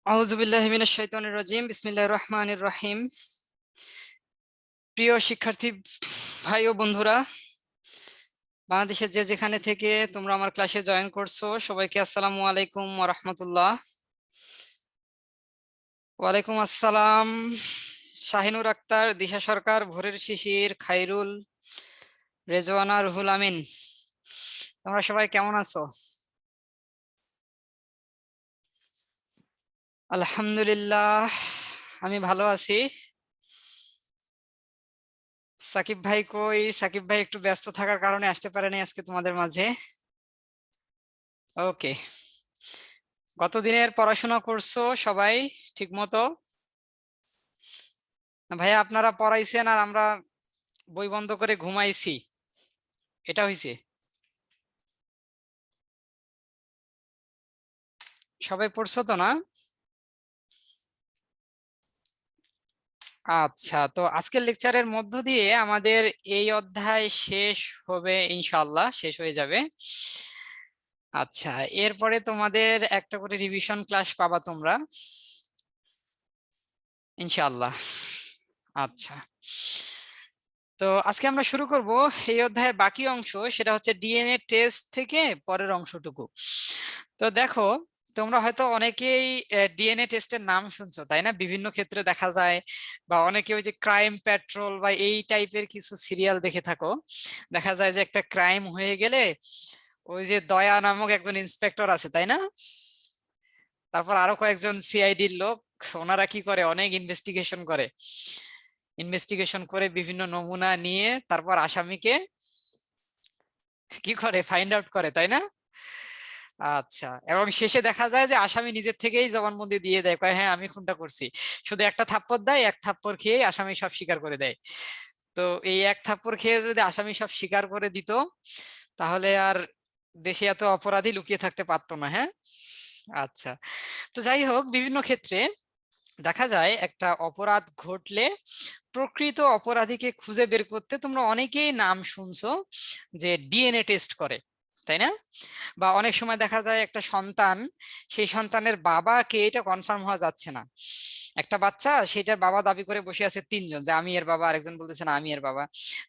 আউযুবিল্লাহি মিনাশ শাইতানির রাজিম বিসমিল্লাহির রহমানির রহিম। প্রিয় শিক্ষার্থী ভাই ও বন্ধুরা, বাংলাদেশের যে যেখানে থেকে তোমরা আমার ক্লাসে জয়েন করছো, সবাইকে আসসালামু আলাইকুম ওয়া রাহমাতুল্লাহ। ওয়ালাইকুম আসসালাম। শাহিনুর আক্তার, দিশা সরকার, ভোরের শিশির, খাইরুল, রেজওয়ানা, রুহুল আমিন, তোমরা সবাই কেমন আছো? আলহামদুলিল্লাহ, আমি ভালো আছি। সাকিব ভাই কই? সাকিব ভাই একটু ব্যস্ত থাকার কারণে আসতে পারেনি আজকে তোমাদের মাঝে। ওকে, গতদিনের পড়াশোনা করছো সবাই ঠিক মতো? ভাইয়া আপনারা পড়াইছেন আর আমরা বই বন্ধ করে ঘুমাইছি, এটা হইছে? সবাই পড়ছো তো না? আচ্ছা, তো আজকের লেকচারের মধ্য দিয়ে আমাদের এই অধ্যায় শেষ হবে, ইনশাআল্লাহ শেষ হয়ে যাবে। আচ্ছা, এরপরে তোমাদের একটা করে রিভিশন ক্লাস পাবা তোমরা, ইনশাআল্লাহ। আচ্ছা, তো আজকে আমরা শুরু করব এই অধ্যায়ের বাকি অংশ, সেটা হচ্ছে ডিএনএ টেস্ট থেকে পরের অংশটুকু। তো দেখো, তোমরা হয়তো অনেকেই ডিএনএ টেস্টের নাম শুনছো, তাই না? বিভিন্ন ক্ষেত্রে দেখা যায়, বা অনেকে ওই যে ক্রাইম পেট্রোল বা এই টাইপের কিছু সিরিয়াল দেখে থাকো। দেখা যায় যে একটা ক্রাইম হয়ে গেলে ওই যে দয়া নামক একজন ইন্সপেক্টর আছে, তাই না? তারপর আরো কয়েকজন সিআইডির লোক, ওনারা কি করে, অনেক ইনভেস্টিগেশন করে বিভিন্ন নমুনা নিয়ে তারপর আসামিকে কি করে, ফাইন্ড আউট করে, তাই না? আচ্ছা, এবং শেষে দেখা যায় যে আসামি নিজের থেকেই জবানবন্দি দিয়ে দেয়, কয় হ্যাঁ আমি খুনটা করছি। শুধু একটা থাপ্পড় দেয়, এক থাপ্পড় খেয়ে আসামি সব স্বীকার করে দেয়। তো এই এক থাপ্পড় খেয়ে যদি আসামি সব স্বীকার করে দিত, তাহলে আর দেশে এত অপরাধী লুকিয়ে থাকতে পারতো না। হ্যাঁ, আচ্ছা। তো যাই হোক, বিভিন্ন ক্ষেত্রে দেখা যায় একটা অপরাধ ঘটলে প্রকৃত অপরাধীকে খুঁজে বের করতে তোমরা অনেকেই নাম শুনছো যে ডিএনএ টেস্ট করে, তাই না? বা অনেক সময় দেখা যায় একটা সন্তান, সেই সন্তানের বাবাকে এটা কনফার্ম হওয়া যাচ্ছে না। একটা বাচ্চা, সেটার বাবা দাবি করে বসে আছে তিনজন, যে আমি এর বাবা, আরেকজন বলতেছে না আমি এর বাবা।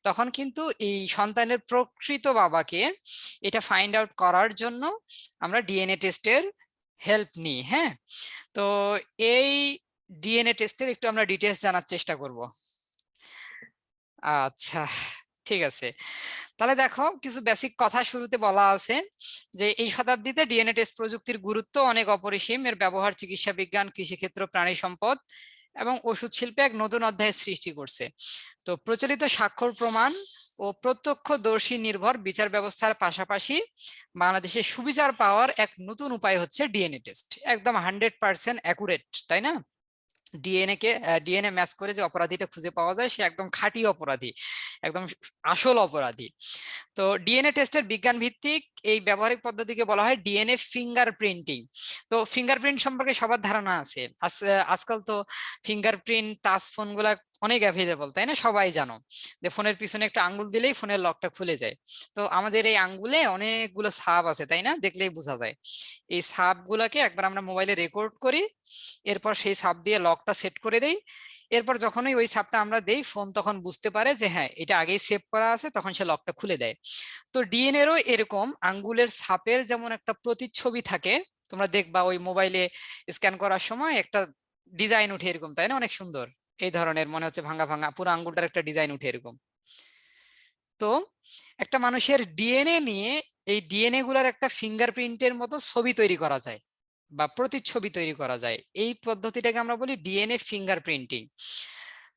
তখন কিন্তু এই সন্তানের প্রকৃত বাবাকে এটা ফাইন্ড আউট করার জন্য আমরা ডিএনএ টেস্টের হেল্প নিই। হ্যাঁ, তো এই ডিএনএ টেস্টের একটু আমরা ডিটেলস জানার চেষ্টা করব। আচ্ছা, ঠিক আছে। তাহলে দেখো, কিছু বেসিক কথা শুরুতে বলা আছে যে এই শতাব্দীতে ডিএনএ টেস্ট প্রযুক্তির গুরুত্ব অনেক অপরিসীম। এর ব্যবহার চিকিৎসা বিজ্ঞান, কৃষিক্ষেত্র, প্রাণী সম্পদ এবং ওষুধ শিল্পে এক নতুন অধ্যায়ের সৃষ্টি করছে। তো প্রচলিত স্বাক্ষর প্রমাণ ও প্রত্যক্ষদর্শী নির্ভর বিচার ব্যবস্থার পাশাপাশি বাংলাদেশে সুবিচার পাওয়ার এক নতুন উপায় হচ্ছে ডিএনএ টেস্ট। একদম 100% অ্যাকুরেট, তাই না? ডিএনএ ম্যাচ করে যে অপরাধীটা খুঁজে পাওয়া যায়, সে একদম খাঁটি অপরাধী, একদম আসল অপরাধী। তো ডিএনএ টেস্টের বিজ্ঞান ভিত্তিক এই ব্যবহারিক পদ্ধতিকে বলা হয় ডিএনএ ফিঙ্গারপ্রিন্টিং। তো ফিঙ্গারপ্রিন্ট সম্পর্কে সবার ধারণা আছে। আজকাল তো ফিঙ্গারপ্রিন্ট টাচ ফোন গুলা অনেক অ্যাভেলেবল, তাই না? সবাই জানো যে ফোনের পিছনে একটা আঙ্গুল দিলেই ফোনের লকটা খুলে যায়। তো আমাদের এই আঙ্গুলে অনেকগুলো ছাপ আছে, তাই না? দেখলেই বোঝা যায়। এই ছাপ গুলাকে একবার আমরা মোবাইলে রেকর্ড করি, এরপর সেই ছাপ দিয়ে লকটা সেট করে দেই। এরপর যখনই ওই ছাপটা আমরা দেই, ফোন তখন বুঝতে পারে যে হ্যাঁ এটা আগেই সেভ করা আছে, তখন সে লকটা খুলে দেয়। তো ডিএনএরও এরকম আঙ্গুলের ছাপের যেমন একটা প্রতিচ্ছবি থাকে, তোমরা দেখবা ওই মোবাইলে স্ক্যান করার সময় একটা ডিজাইন উঠে এরকম, তাই না? অনেক সুন্দর, এই ধরনের মনে হচ্ছে ভাঙা ভাঙা পুরো আঙ্গুলটার একটা ডিজাইন উঠে এরকম। তো একটা মানুষের ডিএনএ নিয়ে এই ডিএনএ গুলার একটা ফিঙ্গারপ্রিন্টের মতো ছবি তৈরি করা যায় বা প্রতিচ্ছবি তৈরি করা যায়। এই পদ্ধতিটাকে আমরা বলি ডিএনএ ফিঙ্গারপ্রিন্টিং।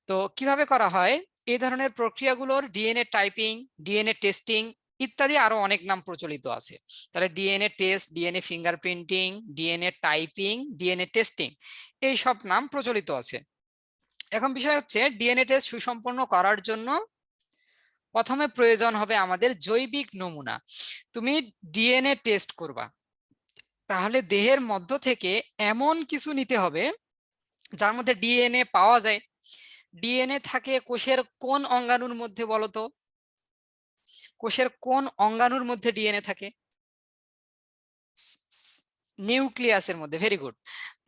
তো কিভাবে করা হয়? এই ধরনের প্রক্রিয়াগুলোর ডিএনএ টাইপিং, ডিএনএ টেস্টিং ইত্যাদি আরো অনেক নাম প্রচলিত আছে। তাহলে DNA test, DNA fingerprinting, DNA typing, DNA testing, এই সব নাম প্রচলিত আছে। এখন বিষয় হচ্ছে, ডিএনএ টেস্ট সুসম্পন্ন করার জন্য প্রথমে প্রয়োজন হবে আমাদের জৈবিক নমুনা। তুমি ডিএনএ টেস্ট করবা, তাহলে দেহের মধ্য থেকে এমন কিছু নিতে হবে যার মধ্যে ডিএনএ পাওয়া যায়। ডিএনএ থাকে কোষের কোন অঙ্গাণুর মধ্যে বলো তো? কোষের কোন অঙ্গাণুর মধ্যে ডিএনএ থাকে? নিউক্লিয়াসের মধ্যে, ভেরি গুড।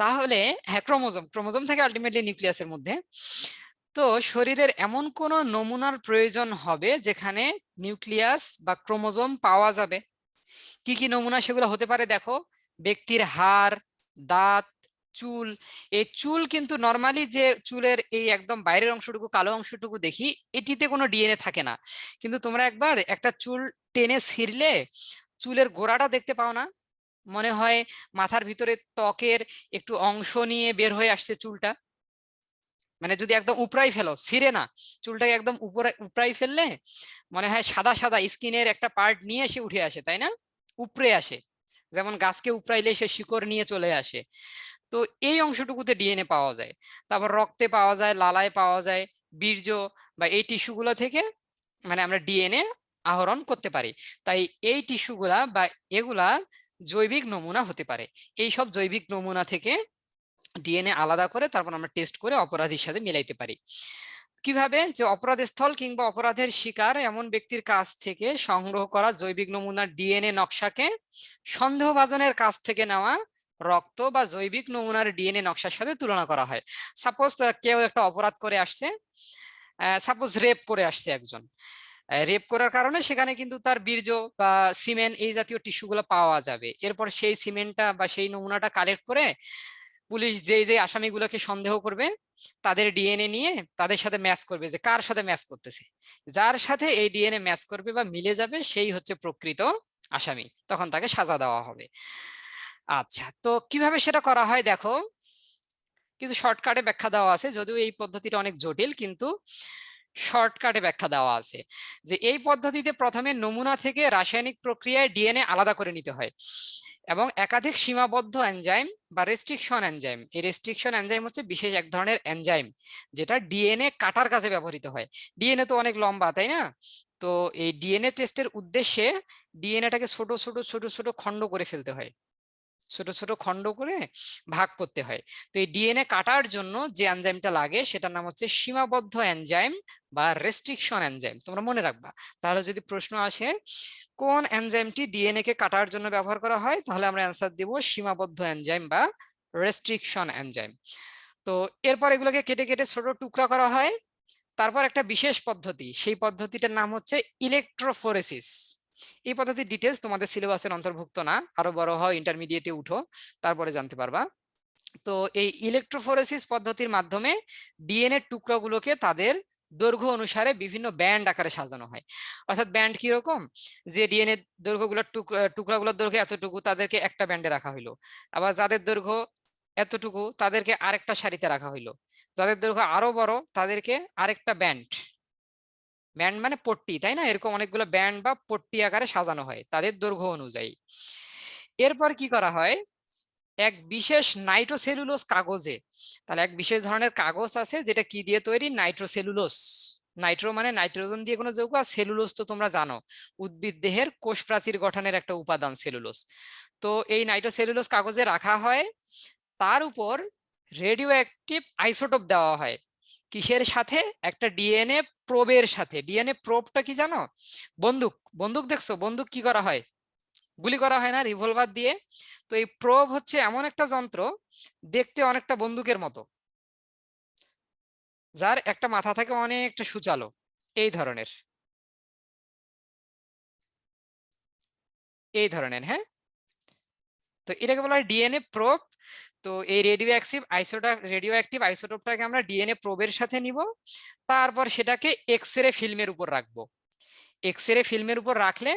তাহলে হ্যাঁ, ক্রোমোজোম, ক্রোমোজোম থেকে আলটিমেটলি নিউক্লিয়াসের মধ্যে। তো শরীরের এমন কোন নমুনার প্রয়োজন হবে যেখানে নিউক্লিয়াস বা ক্রোমোজোম পাওয়া যাবে। কি কি নমুনা সেগুলো হতে পারে দেখো, ব্যক্তির হাড়, দাঁত, চুল। এই চুল কিন্তু নরমালি যে চুলের এই একদম বাইরের অংশটুকু, কালো অংশটুকু দেখি, এটিতে কোনো ডিএনএ থাকে না। কিন্তু তোমরা একবার একটা চুল টেনে ছিঁড়লে চুলের গোড়াটা দেখতে পাও না? মনে হয় মাথার ভিতরে ত্বকের একটু অংশ নিয়ে বের হয়ে আসছে চুলটা। মানে যদি একদম উপরাই ফেলো, ছিঁড়ে না, চুলটাকে একদম উপরে উপরাই ফেললে মনে হয় সাদা সাদা স্কিনের একটা পার্ট নিয়ে এসে উঠে আসে, তাই না? উপরে আসে, যেমন গাছকে উপরাইলে সে শিকড় নিয়ে চলে আসে। তো এই অংশটুকুতে ডিএনএ পাওয়া যায়। তারপর রক্তে পাওয়া যায়, লালায় পাওয়া যায়, বীর্য বা এই টিস্যুগুলো থেকে মানে আমরা ডিএনএ আহরণ করতে পারি। তাই এই টিস্যুগুলা বা এগুলা জৈবিক নমুনা হতে পারে। এই সব জৈবিক নমুনা থেকে ডিএনএ আলাদা করে তারপর আমরা টেস্ট করে অপরাধীর সাথে মিলাইতে পারি। কিভাবে? যে অপরাধস্থল কিংবা অপরাধের শিকার এমন ব্যক্তির কাছ থেকে সংগ্রহ করা জৈবিক নমুনার ডিএনএ নকশাকে সন্দেহভাজনের কাছ থেকে নেওয়া রক্ত বা জৈবিক নমুনার ডিএনএ নকশার সাথে তুলনা করা হয়। সাপোজ কেউ একটা অপরাধ করে আসছে, সাপোজ রেপ করে আসছে একজন, রেপ করার কারণে সেখানে কিন্তু তার বীর্য বা সিমেন্ট এই জাতীয় টিস্যুগুলো পাওয়া যাবে। এরপর সেই সিমেন্টটা বা সেই নমুনাটা কালেক্ট করে পুলিশ যে যে আসামিগুলোকে সন্দেহ করবে তাদের ডিএনএ নিয়ে তাদের সাথে ম্যাচ করবে, যে কার সাথে ম্যাচ করতেছে, যার সাথে এই ডিএনএ ম্যাচ করবে বা মিলে যাবে সেই হচ্ছে প্রকৃত আসামি, তখন তাকে সাজা দেওয়া হবে। আচ্ছা, তো কিভাবে সেটা করা হয় দেখো, কিছু শর্টকাটে ব্যাখ্যা দেওয়া আছে, যদিও এই পদ্ধতিটা অনেক জটিল, কিন্তু শর্টকাটে ব্যাখ্যা দেওয়া আছে যে এই পদ্ধতিতে প্রথমে নমুনা থেকে রাসায়নিক প্রক্রিয়ায় ডিএনএ আলাদা করে নিতে হয় এবং একাধিক সীমাবদ্ধ এনজাইম বা রেস্ট্রিকশন এনজাইম, এই রেস্ট্রিকশন এনজাইম হচ্ছে বিশেষ এক ধরনের এনজাইম যেটা ডিএনএ কাটার কাজে ব্যবহৃত হয়। ডিএনএ তো অনেক লম্বা, তাই না? তো এই ডিএনএ টেস্টের উদ্দেশ্যে ডিএনএটাকে ছোট ছোট ছোট ছোট খণ্ড করে ফেলতে হয়, ছোট ছোট খণ্ড করে ভাগ করতে হয়। তো এই ডিএনএ কাটার জন্য যে এনজাইমটা লাগে সেটার নাম হচ্ছে সীমাবদ্ধ এনজাইম বা রেস্ট্রিকশন এনজাইম। তোমরা মনে রাখবা, তাহলে যদি প্রশ্ন আসে কোন এনজাইমটি ডিএনএ কে কাটার জন্য ব্যবহার করা হয়, তাহলে আমরা অ্যান্সার দিব সীমাবদ্ধ এনজাইম বা রেস্ট্রিকশন এনজাইম। তো এরপর এগুলোকে কেটে কেটে ছোট টুকরা করা হয়। তারপর একটা বিশেষ পদ্ধতি, সেই পদ্ধতিটার নাম হচ্ছে ইলেকট্রোফোরেসিস। এই পদ্ধতির ডিটেলস তোমাদের সিলেবাসের অন্তর্ভুক্ত না, আরো বড় হয় ইন্টারমিডিয়েটে উঠো, তারপরে জানতে পারবা। তো এই ইলেকট্রোফোরেসিস পদ্ধতির মাধ্যমে ডিএনএ টুকরাগুলোকে তাদের দৈর্ঘ্য অনুসারে বিভিন্ন ব্যান্ড আকারে সাজানো হয়। অর্থাৎ ব্যান্ড কি রকম, যে ডিএনএ দৈর্ঘ্যগুলোর টুকরাগুলোর দৈর্ঘ্য এতটুকু, তাদেরকে একটা ব্যান্ডে রাখা হইলো। আবার যাদের দৈর্ঘ্য এতটুকু তাদেরকে আরেকটা সারিতে রাখা হইলো। যাদের দৈর্ঘ্য আরো বড় তাদেরকে আরেকটা ব্যান্ড, ব্যান্ড মানে পট্টি, তাই না? এরকম অনেকগুলো ব্যান্ড বা পট্টি আকারে সাজানো হয় তাদের দৈর্ঘ্য অনুযায়ী। এরপর কি করা হয়, এক বিশেষ নাইট্রোসেলুলোজ কাগজে, তাহলে এক বিশেষ ধরনের কাগজ আছে যেটা কি দিয়ে তৈরি, নাইট্রোসেলুলোজ। নাইট্রো মানে নাইট্রোজেন দিয়ে কোনো যৌগ, আর সেলুলোজ তো তোমরা জানো উদ্ভিদ দেহের কোষ প্রাচীর গঠনের একটা উপাদান সেলুলোজ। তো এই নাইট্রোসেলুলোজ কাগজে রাখা হয়, তার উপর রেডিও অ্যাক্টিভ আইসোটোপ দেওয়া হয়। কিসের সাথে? একটা ডিএনএ প্রোবের সাথে। ডিএনএ প্রোবটা কি জানো? বন্দুক, বন্দুক দেখছো, বন্দুক কি করা হয়, গুলি করা হয় না রিভলভার দিয়ে? তো এই প্রোব হচ্ছে এমন একটা যন্ত্র, দেখতে অনেকটা বন্দুকের মতো, যার একটা মাথা থাকে অনেকটা সূচালো, এই ধরনের, এই ধরনের, হ্যাঁ। তো এটাকে বলা হয় ডিএনএ প্রোব। তো এই রেডিও অ্যাক্টিভ আইসোটোপটাকে আমরা ডিএনএ প্রোবের সাথে নিব, তারপর সেটাকে এক্স রে ফিল্মের উপর রাখবো। এক্স রে ফিল্মের উপর রাখলে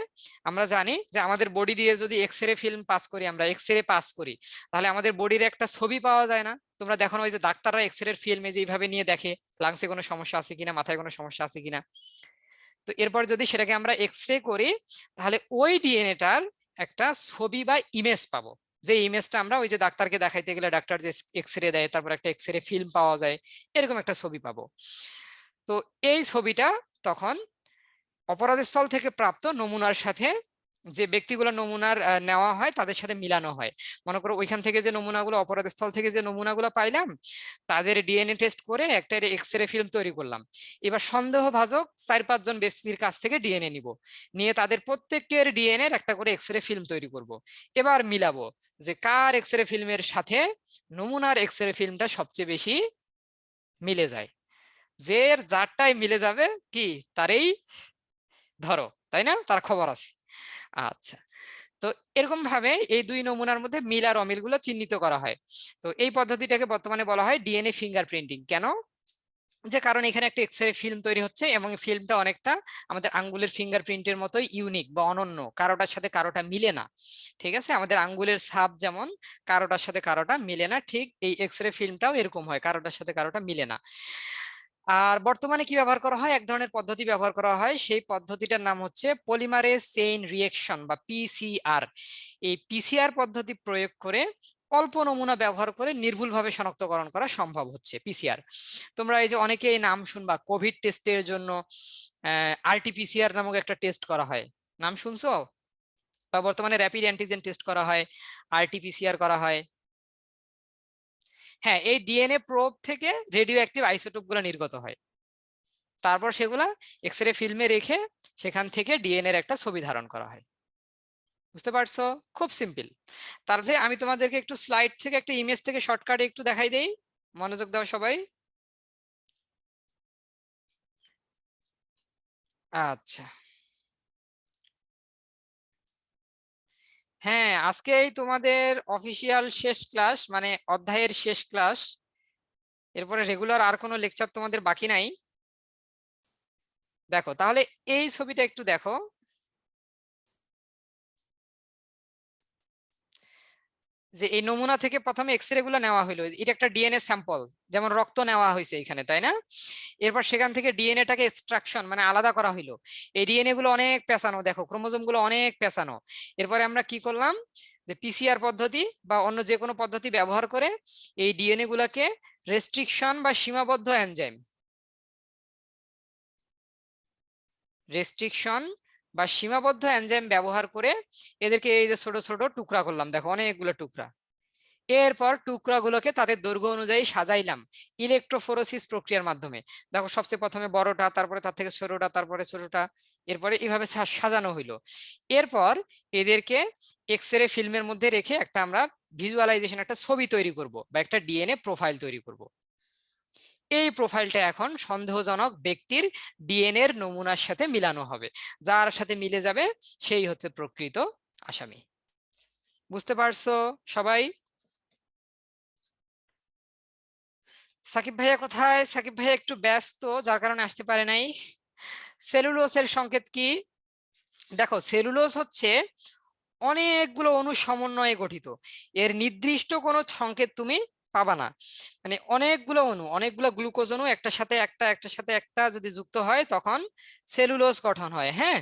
আমরা জানি যে আমাদের বডি দিয়ে যদি এক্স রে ফিল্ম পাস করি, আমরা এক্স রে পাস করি, তাহলে আমাদের বডির একটা ছবি পাওয়া যায় না? তোমরা দেখো না ওই যে ডাক্তাররা এক্স রে ফিল্মে যে এইভাবে নিয়ে দেখে লাংসে কোনো সমস্যা আছে কিনা, মাথায় কোনো সমস্যা আছে কিনা। তো এরপর যদি সেটাকে আমরা এক্স রে করি, তাহলে ওই ডিএনএটার একটা ছবি বা ইমেজ পাবো, যে ইমেজটা আমরা ওই যে ডাক্তারকে দেখাইতে গেলে ডাক্তার যে এক্স রে দেয়, তারপর একটা এক্স রে ফিল্ম পাওয়া যায়, এরকম একটা ছবি পাবো। তো এই ছবিটা তখন অপরাধস্থল থেকে প্রাপ্ত নমুনার সাথে যে ব্যক্তিগুলো নমুনার নেওয়া হয় তাদের সাথে মিলানো হয়। মনে করো ওইখান থেকে যে নমুনাগুলো, অপরাধ স্থল থেকে যে নমুনাগুলো পাইলাম, তাদের ডিএনএ টেস্ট করে একটা এক্সরে ফিল্ম তৈরি করলাম। এবার সন্দেহভাজন 4-5 জন ব্যক্তির কাছ থেকে ডিএনএ নিব, নিয়ে তাদের প্রত্যেকের ডিএনএ এর একটা করে এক্সরে ফিল্ম তৈরি করব। এবার মিলাবো যে কার এক্সরে ফিল্মের সাথে নমুনার এক্সরে ফিল্মটা সবচেয়ে বেশি মিলে যায়। যে যারটাই মিলে যাবে কি তারই ধরো, তাই না, তার খবর আছে। আচ্ছা, তো এরকম ভাবে এই দুই নমুনার মধ্যে মিল আর অমিল গুলো চিহ্নিত করা হয়। তো এই পদ্ধতিটাকে বর্তমানে বলা হয় ডিএনএ ফিঙ্গারপ্রিন্টিং। কেন? যে কারণ এখানে একটা এক্সরে ফিল্ম তৈরি হচ্ছে এবং ফিল্মটা অনেকটা আমাদের আঙ্গুলের ফিঙ্গারপ্রিন্টের মতোই ইউনিক বা অনন্য, কারোটার সাথে কারোটা মিলে না। ঠিক আছে, আমাদের আঙ্গুলের ছাপ যেমন কারোটার সাথে কারোটা মিলে না, ঠিক এই এক্সরে ফিল্মটাও এরকম হয়, কারোটার সাথে কারোটা মিলে না। আর বর্তমানে কি ব্যবহার করা হয়? এক ধরনের পদ্ধতি ব্যবহার করা হয়, সেই পদ্ধতিটার নাম হচ্ছে পলিমারেজ চেইন রিঅ্যাকশন বা পিসিআর। এই পিসিআর পদ্ধতি প্রয়োগ করে অল্প নমুনা ব্যবহার করে নির্ভুলভাবে শনাক্তকরণ করা সম্ভব হচ্ছে পিসিআর। তোমরা এই যে অনেকে এই নাম শুনবা, কোভিড টেস্টের জন্য আরটিপিসিআর নামক একটা টেস্ট করা হয়, নাম শুনছো? বা বর্তমানে র্যাপিড অ্যান্টিজেন টেস্ট করা হয়, আরটিপিসিআর করা হয়। হ্যাঁ, এই ডিএনএ প্রোব থেকে রেডিও অ্যাক্টিভ আইসোটোপ গুলো নির্গত হয়, তারপর সেগুলা এক্সরে ফিল্মে রেখে সেখান থেকে ডিএনএ এর একটা ছবি ধারণ করা হয়। বুঝতে পারছো? খুব সিম্পল। তারপরে আমি তোমাদেরকে একটু স্লাইড থেকে একটা ইমেজ থেকে শর্টকাটে একটু দেখাই দেই, মনোযোগ দাও সবাই। আচ্ছা, হ্যাঁ, আজকেই তোমাদের অফিসিয়াল শেষ ক্লাস, মানে অধ্যায়ের শেষ ক্লাস। এরপরে রেগুলার আর কোনো লেকচার তোমাদের বাকি নাই। দেখো তাহলে এই ছবিটা একটু দেখো। যে এই নমুনা থেকে প্রথমে এক্সরে গুলো নেওয়া হলো, এটা একটা ডিএনএ স্যাম্পল, যেমন রক্ত নেওয়া হয়েছে এখানে, তাই না? এরপর সেখান থেকে ডিএনএ টাকে এক্সট্রাকশন মানে আলাদা করা হলো। এই ডিএনএ গুলো অনেক পেঁচানো, দেখো ক্রোমোজোম গুলো অনেক পেঁচানো। এরপরে আমরা কি করলাম, যে পিসিআর পদ্ধতি বা অন্য যে কোনো পদ্ধতি ব্যবহার করে এই ডিএনএ গুলাকে রেস্ট্রিকশন বা সীমাবদ্ধ এনজাইম, রেস্ট্রিকশন বা সীমাবদ্ধ এনজাইম ব্যবহার করে এদেরকে এই যে ছোট ছোট টুকরা করলাম, দেখো অনেকগুলো টুকরা। এরপর টুকরাগুলোকে তাদের দৈর্ঘ্য অনুযায়ী সাজাইলাম ইলেকট্রোফোরেসিস প্রক্রিয়ার মাধ্যমে। দেখো সবচেয়ে প্রথমে বড়টা, তারপরে তার থেকে ছোটটা, তারপরে ছোটটা, এরপরে এইভাবে সাজানো হইলো। এরপর এদেরকে এক্সরে ফিল্মের মধ্যে রেখে একটা আমরা ভিজুয়ালাইজেশন, একটা ছবি তৈরি করব বা একটা ডিএনএ প্রোফাইল তৈরি করব। এই প্রোফাইলটা এখন সন্দেহজনক ব্যক্তির ডিএনএ এর নমুনার সাথে মিলানো হবে, যার সাথে মিলে যাবে সেই হচ্ছে প্রকৃত আসামি। বুঝতে পারছো সবাই? সাকিব ভাইয়া কোথায়? সাকিব ভাইয়া একটু ব্যস্ত, যার কারণে আসতে পারে নাই। সেলুলোসের সংকেত কি? দেখো সেলুলোজ হচ্ছে অনেকগুলো অণু সমন্বয়ে গঠিত, এর নির্দিষ্ট কোনো সংকেত তুমি পাবা না। মানে অনেকগুলো অণু, অনেকগুলো গ্লুকোজ অণু একটার সাথে একটা, একটার সাথে একটা যদি যুক্ত হয় তখন সেলুলোজ গঠন হয়। হ্যাঁ,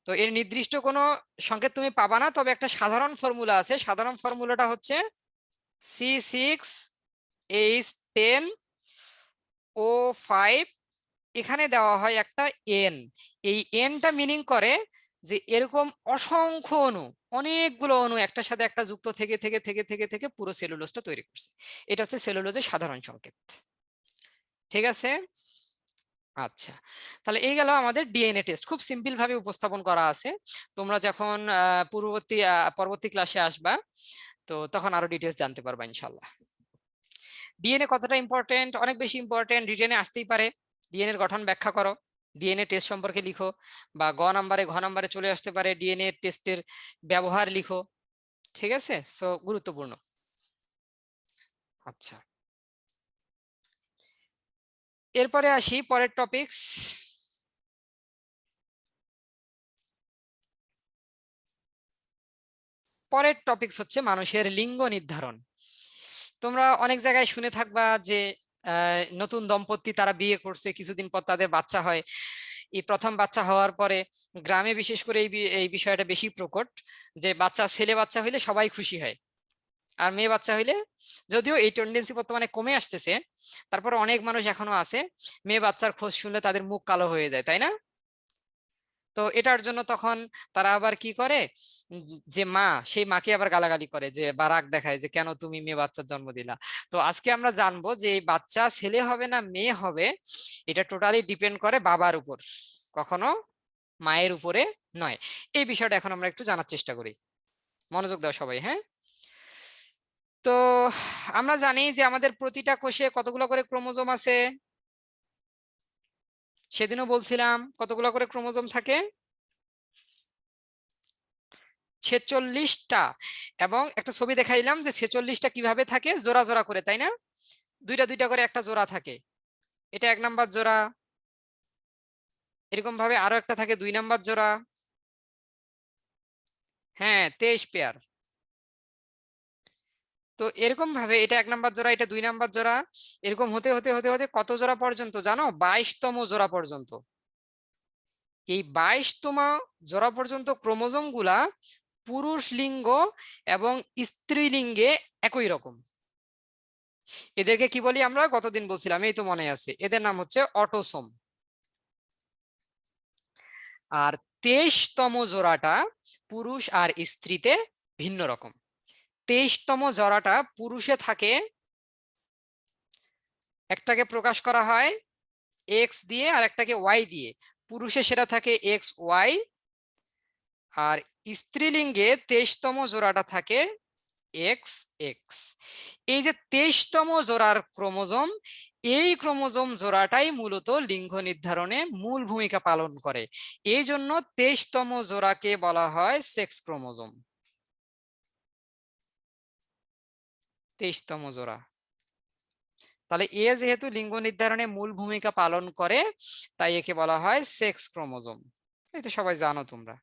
তো এর নির্দিষ্ট কোনো সংকেত তুমি পাবা না, তবে একটা সাধারণ ফর্মুলা আছে, সাধারণ ফর্মুলাটা হচ্ছে C6H10 O5, এখানে দেওয়া হয় একটা এন। এই এনটা মিনিং করে যে এরকম অসংখ্য অণু, অনেকগুলো অণু একটার সাথে একটা যুক্ত থেকে থেকে থেকে থেকে থেকে পুরো সেলুলোজটা তৈরি করছে। এটা হচ্ছে সেলুলোজের সাধারণ সংকেত। ঠিক আছে? আচ্ছা, তাহলে এই গেল আমাদের ডিএনএ টেস্ট, খুব সিম্পল ভাবে উপস্থাপন করা আছে। তোমরা যখন পরবর্তী ক্লাসে আসবা তো তখন আরো ডিটেলস জানতে পারবা ইনশাল্লাহ। ডিএনএ কতটা ইম্পর্টেন্ট? অনেক বেশি ইম্পর্টেন্ট, রিটেনে আসতেই পারে। ডিএনএ এর গঠন ব্যাখ্যা করো, ডিএনএ টেস্ট সম্পর্কে লিখো, বা ঘ নাম্বারে চলে আসতে পারে ডিএনএ টেস্টের ব্যবহার লিখো। ঠিক আছে, সো গুরুত্বপূর্ণ। আচ্ছা, এরপরে আসি পরের টপিকস। পরের টপিকস হচ্ছে মানুষের লিঙ্গ নির্ধারণ। তোমরা অনেক জায়গায় শুনে থাকবা যে নতুন দম্পতি তারা বিয়ে করছে, কিছুদিন পর তাদের বাচ্চা হয়। এই প্রথম বাচ্চা হওয়ার পরে গ্রামে বিশেষ করে এই বিষয়টা বেশি প্রকট, যে ছেলে বাচ্চা হইলে সবাই খুশি হয়, আর মেয়ে বাচ্চা হইলে, যদিও এই টেন্ডেন্সি বর্তমানে কমে আসতেছে, তারপর অনেক মানুষ এখনো আছে মেয়ে বাচ্চার খোঁজ শুনলে তাদের মুখ কালো হয়ে যায়, তাই না? তো এটার জন্য তখন তারা আবার কি করে, যে মা, সেই মাকে আবার গালাগালি করে, যে বা রাগ দেখায় যে কেন তুমি মেয়ে বাচ্চার জন্ম দিলা। তো আজকে আমরা জানবো যে এই বাচ্চা ছেলে হবে না মেয়ে হবে, এটা টোটালি ডিপেন্ড করে বাবার উপর, কখনো মায়ের উপরে নয়। এই বিষয়টা এখন আমরা একটু জানার চেষ্টা করি। মনোযোগ দাও সবাই, হ্যাঁ। তো আমরা জানি যে আমাদের প্রতিটা কোষে কতগুলো করে ক্রোমোজোম আছে, সেদিনও বলছিলাম কতগুলো করে ক্রোমোজোম থাকে, 46টা। এবং একটা ছবি দেখাইলাম যে 46টা কিভাবে থাকে, জোড়া জোড়া করে, তাই না? দুইটা দুইটা করে একটা জোড়া থাকে, এটা 1 নাম্বার জোড়া। এরকম ভাবে আরো একটা থাকে 2 নাম্বার জোড়া। হ্যাঁ, 23 পেয়ার। তো এরকম ভাবে এটা 1 নাম্বার জোড়া, এটা 2 নাম্বার জোড়া, এরকম হতে হতে হতে হতে কত জোড়া পর্যন্ত জানো? 22তম জোড়া পর্যন্ত। এই 22তম জোড়া পর্যন্ত ক্রোমোজোম গুলা পুরুষ লিঙ্গ এবং স্ত্রীলিঙ্গে একই রকম। এদেরকে কি বলি আমরা? গতদিন বলছিলাম, এই তো মনে আছে, এদের নাম হচ্ছে অটোসোম। আর 23তম জোড়াটা পুরুষ আর স্ত্রীতে ভিন্ন রকম। 23তম জোড়াটা পুরুষে থাকে, একটাকে প্রকাশ করা হয় এক্স দিয়ে আর একটাকে ওয়াই দিয়ে। পুরুষে সেটা থাকে এক্স ওয়াই, আর স্ত্রীলিঙ্গে 23তম জোড়াটা থাকে এক্স এক্স। এই যে 23তম জোড়ার ক্রোমোজোম, এই ক্রোমোজোম জোড়াটাই মূলত লিঙ্গ নির্ধারণে মূল ভূমিকা পালন করে। এই জন্য 23তম জোড়াকে বলা হয় সেক্স ক্রোমোজোম। 23তম জোড়া। তাহলে এ যেহেতু লিঙ্গ নির্ধারণে মূল ভূমিকা পালন করে, তাই একে বলা হয় সেক্স ক্রোমোজোম। এই তো সবাই জানো তোমরা।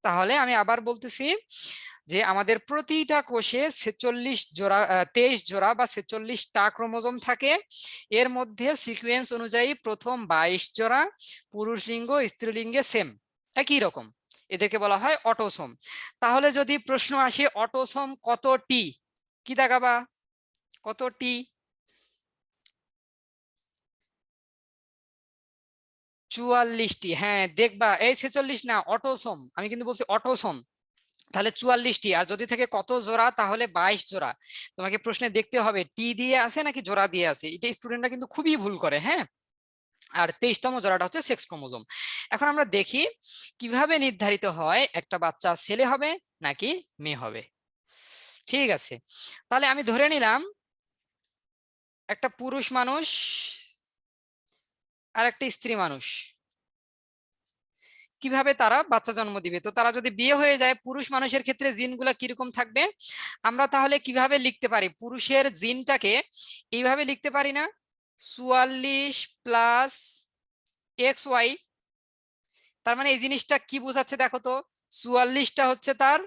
তাহলে আমি আবার বলতেছি যে আমাদের প্রতিটা কোষে 46 জোড়া 23 জোড়া বা 46টা ক্রোমোজোম থাকে। এর মধ্যে সিকোয়েন্স অনুযায়ী প্রথম 22 জোড়া পুরুষ লিঙ্গ, স্ত্রীলিঙ্গে সেম একই রকম, এদেরকে বলা হয় অটোসোম। তাহলে যদি প্রশ্ন আসে অটোসোম কতটি, কি দেখাবা? কতটি? 44টি। হ্যাঁ দেখবা, এই 46 না, অটোসোম, আমি কিন্তু বলছি অটোসোম। তাহলে 44টি, আর যদি থেকে কত জোড়া, তাহলে 22 জোড়া। তোমাকে প্রশ্নে দেখতে হবে টি দিয়ে আছে নাকি জোড়া দিয়ে আছে, এটা স্টুডেন্টরা কিন্তু খুবই ভুল করে, হ্যাঁ। আর 23তম জোড়াটা হচ্ছে সেক্স ক্রোমোজোম। এখন আমরা দেখি কিভাবে নির্ধারিত হয় একটা বাচ্চা ছেলে হবে নাকি মেয়ে হবে। ঠিক আছে, তাহলে আমি ধরে নিলাম একটা পুরুষ মানুষ আর একটা স্ত্রী মানুষ, কিভাবে তারা বাচ্চা জন্ম দিবে। তো তারা যদি বিয়ে হয়ে যায়, পুরুষ মানুষের ক্ষেত্রে জিনগুলা কিরকম থাকবে? আমরা তাহলে কিভাবে লিখতে পারি পুরুষের জিনটাকে? এইভাবে লিখতে পারি না, 44 প্লাস এক্স ওয়াই। তার মানে এই জিনিসটা কি বোঝাচ্ছে দেখো তো, 44টা হচ্ছে তার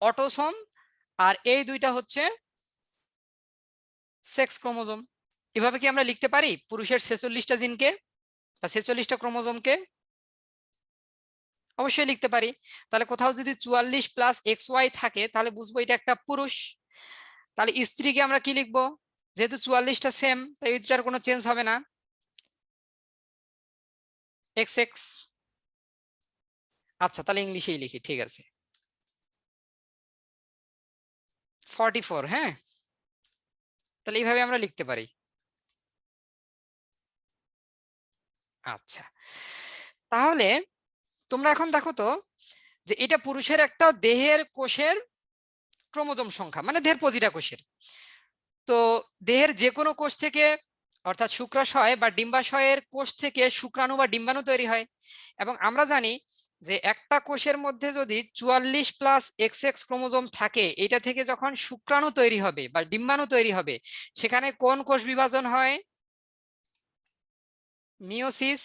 অটোসোম, আর এই দুইটা হচ্ছে সেক্স ক্রোমোজোম। এভাবে কি আমরা লিখতে পারি পুরুষের 46টা জিনকে বা 46টা ক্রোমোজোমকে? অবশ্যই লিখতে পারি। তাহলে কোথাও যদি 44 প্লাস এক্স ওয়াই থাকে, তাহলে বুঝবো এটা একটা পুরুষ। তাহলে স্ত্রীকে আমরা কি লিখবো? যেহেতু 44টা সেম, তাই এইটার কোনো চেঞ্জ হবে না, এক্স এক্স। আচ্ছা, তাহলে ইংলিশেই লিখি, ঠিক আছে, 44। হ্যাঁ, তাহলে এইভাবে আমরা লিখতে পারি। আচ্ছা, তাহলে তোমরা এখন দেখো তো, যে এটা পুরুষের একটা দেহের কোষের ক্রোমোজোম সংখ্যা, মানে দেহের প্রতিটা কোষের। তো দেহের যে কোনো কোষ থেকে, অর্থাৎ শুক্রাশয় বা ডিম্বাশয়ের কোষ থেকে শুক্রাণু বা ডিম্বাণু তৈরি হয়। এবং আমরা জানি যে একটা কোষের মধ্যে যদি 44 প্লাস এক্স এক্স ক্রোমোজোম থাকে, এটা থেকে যখন শুক্রাণু তৈরি হবে বা ডিম্বাণু তৈরি হবে, সেখানে কোন কোষ বিভাজন হয়? মিওসিস।